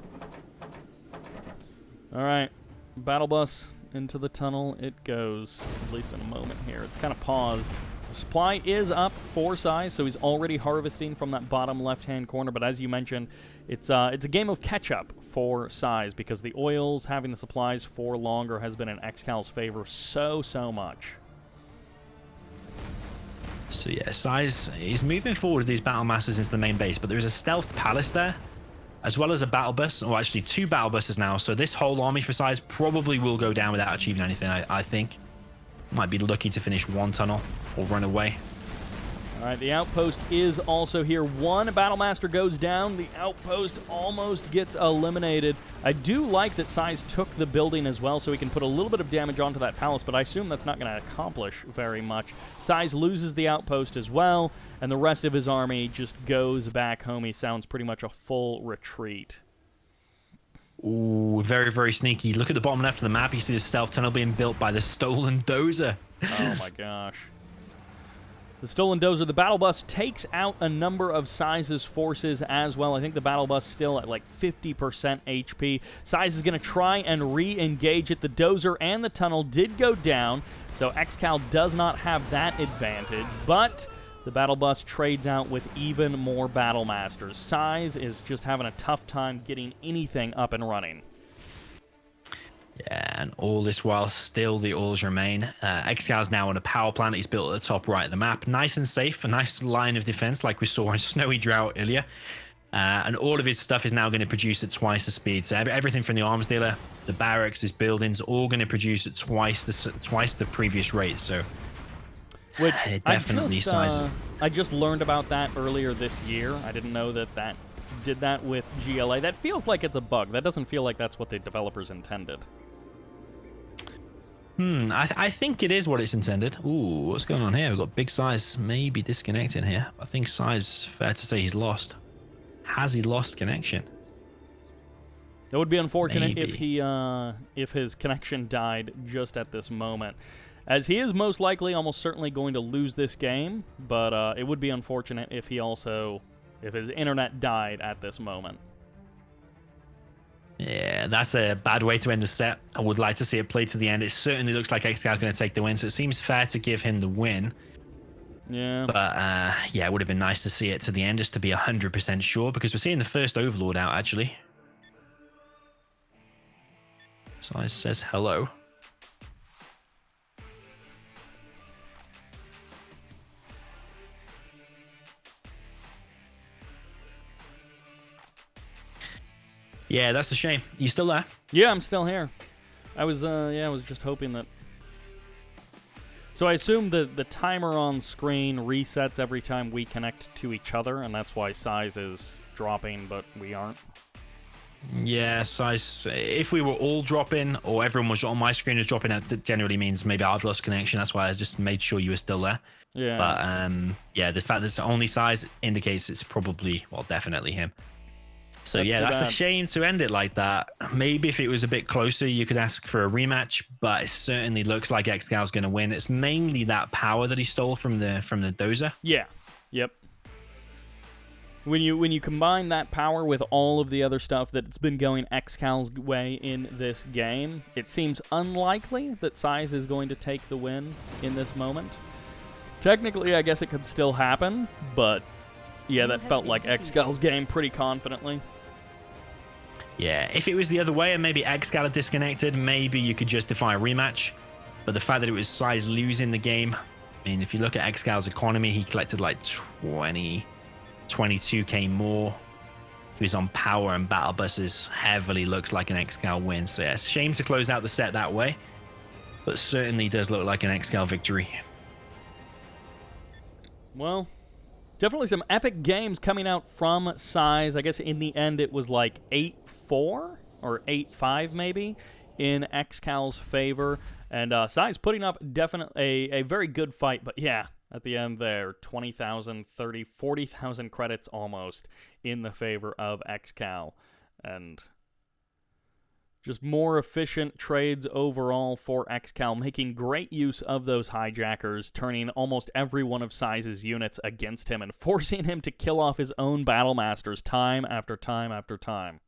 All right, battle bus into the tunnel it goes, at least in a moment here. It's kind of paused. The supply is up for SiZe, so he's already harvesting from that bottom left-hand corner, but as you mentioned, it's a game of catch-up for SiZe because the oils having the supplies for longer has been in ExCal's favor so much. So yeah, SiZe is moving forward with these battle masters into the main base, but there's a stealth palace there, as well as a battle bus, or actually 2 battle buses now, so this whole army for SiZe probably will go down without achieving anything, I think. Might be lucky to finish one tunnel or run away. All right, the outpost is also here. One Battlemaster goes down. The outpost almost gets eliminated. I do like that SiZe took the building as well, so he can put a little bit of damage onto that palace, but I assume that's not going to accomplish very much. SiZe loses the outpost as well, and the rest of his army just goes back home. He sounds pretty much a full retreat. Ooh, very, very sneaky. Look at the bottom left of the map. You see the stealth tunnel being built by the stolen Dozer. Oh my gosh. The stolen Dozer, the battle bus takes out a number of SiZe's forces as well. I think the battle bus still at like 50% HP. SiZe is going to try and re-engage it. The Dozer and the tunnel did go down, so ExCal does not have that advantage, but the battle bus trades out with even more battle masters. SiZe is just having a tough time getting anything up and running. Yeah, and all this while still the oils remain. ExCal's now on a power plant. He's built at the top right of the map. Nice and safe, a nice line of defense like we saw in Snowy Drought earlier. And all of his stuff is now going to produce at twice the speed. So everything from the arms dealer, the barracks, his buildings, all going to produce at twice the previous rate. So Which it definitely SiZe. I just learned about that earlier this year. I didn't know that did that with GLA. That feels like it's a bug. That doesn't feel like that's what the developers intended. I think it is what it's intended. Ooh, what's going on here? We've got big SiZe maybe disconnecting here. I think SiZe, fair to say he's lost. Has he lost connection? It would be unfortunate Maybe. if his connection died just at this moment, as he is most likely almost certainly going to lose this game, but it would be unfortunate if his internet died at this moment. Yeah, that's a bad way to end the set. I would like to see it played to the end. It certainly looks like ExCal's going to take the win, so it seems fair to give him the win. Yeah. But, yeah, it would have been nice to see it to the end just to be 100% sure, because we're seeing the first Overlord out, actually. SiZe says hello. Yeah, that's a shame. You still there? Yeah, I'm still here. I was just hoping that. So I assume the timer on screen resets every time we connect to each other, and that's why SiZe is dropping, but we aren't. Yeah, SiZe. If we were all dropping, or everyone was on my screen is dropping, that generally means maybe I've lost connection. That's why I just made sure you were still there. Yeah. But yeah, the fact that it's only SiZe indicates it's probably, well, definitely him. So yeah, that's a shame to end it like that. Maybe if it was a bit closer, you could ask for a rematch, but it certainly looks like ExCal's going to win. It's mainly that power that he stole from the Dozer. Yeah. Yep. When you combine that power with all of the other stuff that's been going ExCal's way in this game, it seems unlikely that SiZe is going to take the win in this moment. Technically, I guess it could still happen, but yeah, that felt like ExCal's game pretty confidently. Yeah, if it was the other way and maybe ExCal had disconnected, maybe you could justify a rematch. But the fact that it was SiZe losing the game, I mean, if you look at ExCal's economy, he collected like 22k more. who's on power and battle buses, heavily looks like an ExCaL win. So yeah, shame to close out the set that way, but certainly does look like an ExCaL victory. Well, definitely some epic games coming out from SiZe. I guess in the end it was like 8-4 or 8-5 maybe in ExCal's favor. And SiZe putting up definitely a very good fight. But yeah, at the end there, 20,000, 30, 40,000 credits almost in the favor of ExCaL. And just more efficient trades overall for ExCaL, making great use of those hijackers, turning almost every one of SiZe's units against him and forcing him to kill off his own battle masters time after time after time.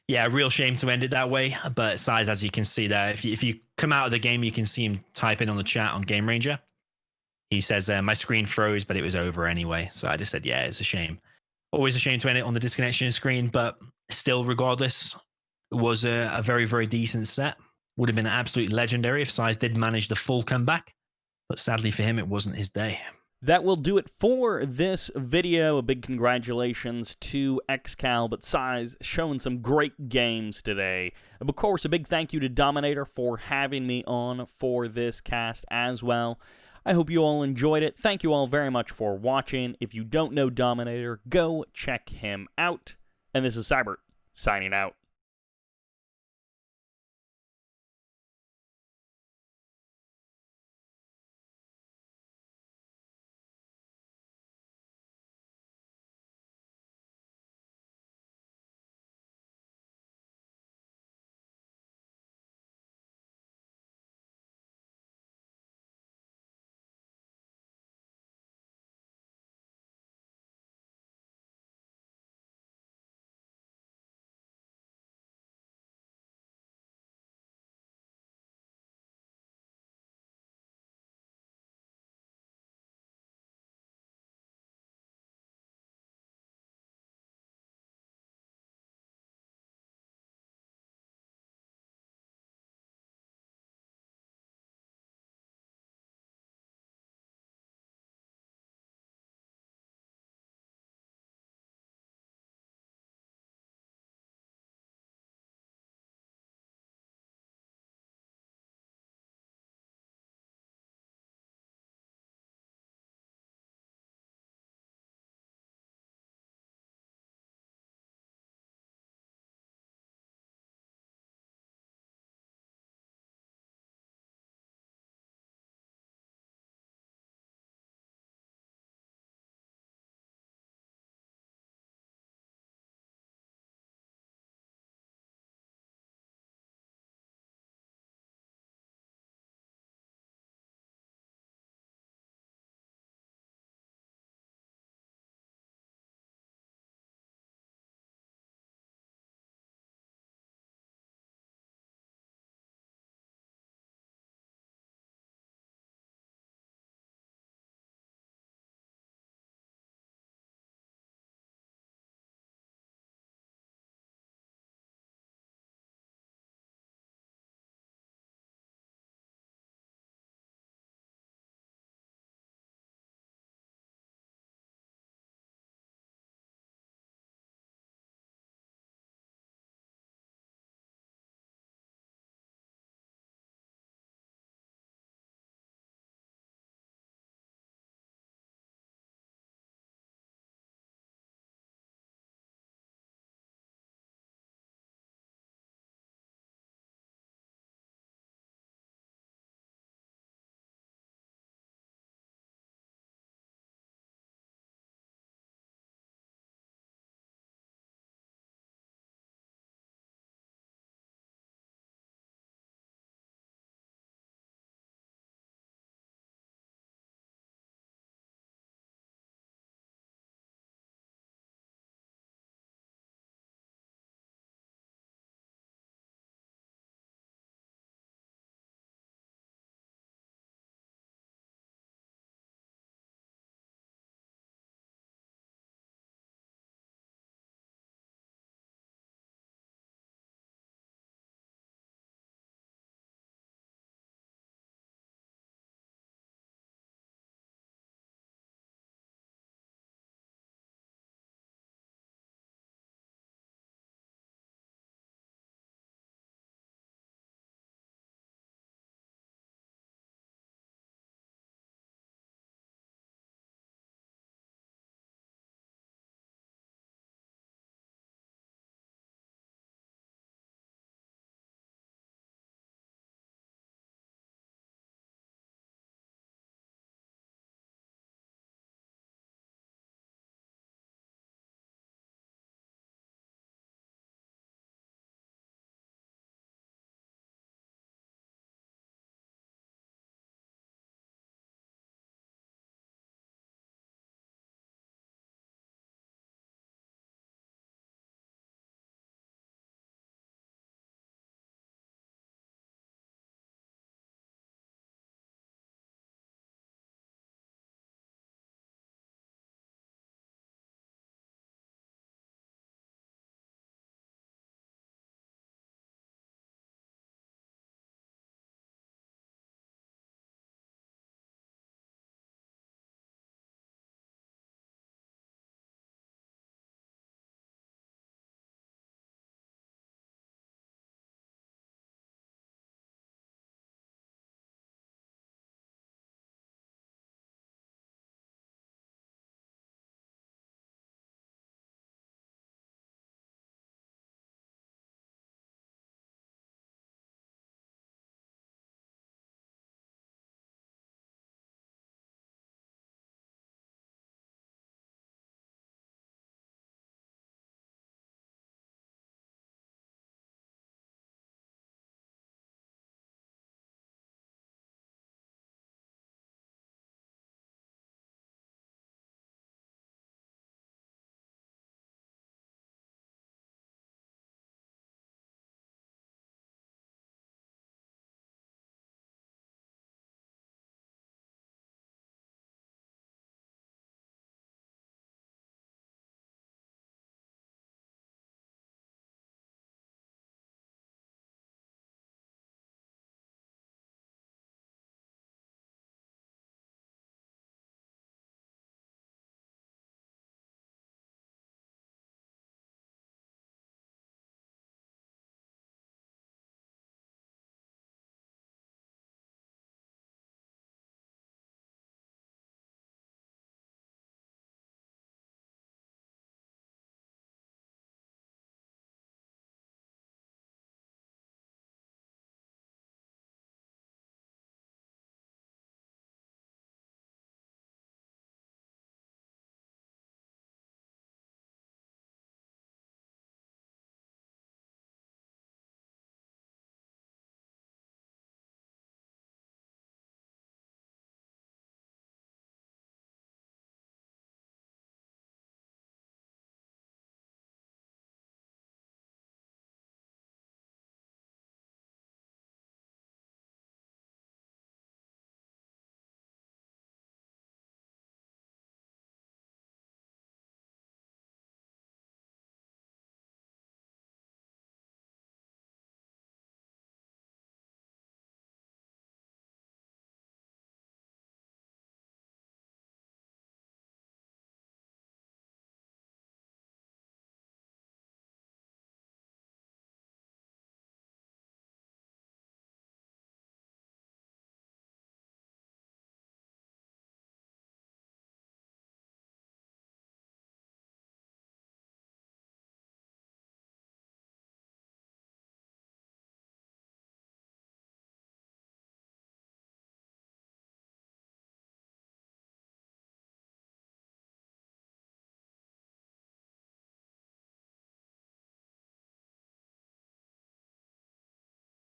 Yeah, real shame to end it that way, but SiZe, as you can see there, if you come out of the game, you can see him type in on the chat on Game Ranger. He says, my screen froze, but it was over anyway. So I just said, yeah, it's a shame. Always a shame to end it on the disconnection screen, but still, regardless, it was a very, very decent set. Would have been absolutely legendary if SiZe did manage the full comeback, but sadly for him, it wasn't his day. That will do it for this video. A big congratulations to ExCaL, but SiZe showing some great games today. And of course, a big thank you to DoMiNaToR for having me on for this cast as well. I hope you all enjoyed it. Thank you all very much for watching. If you don't know DoMiNaToR, go check him out. And this is Sybert, signing out.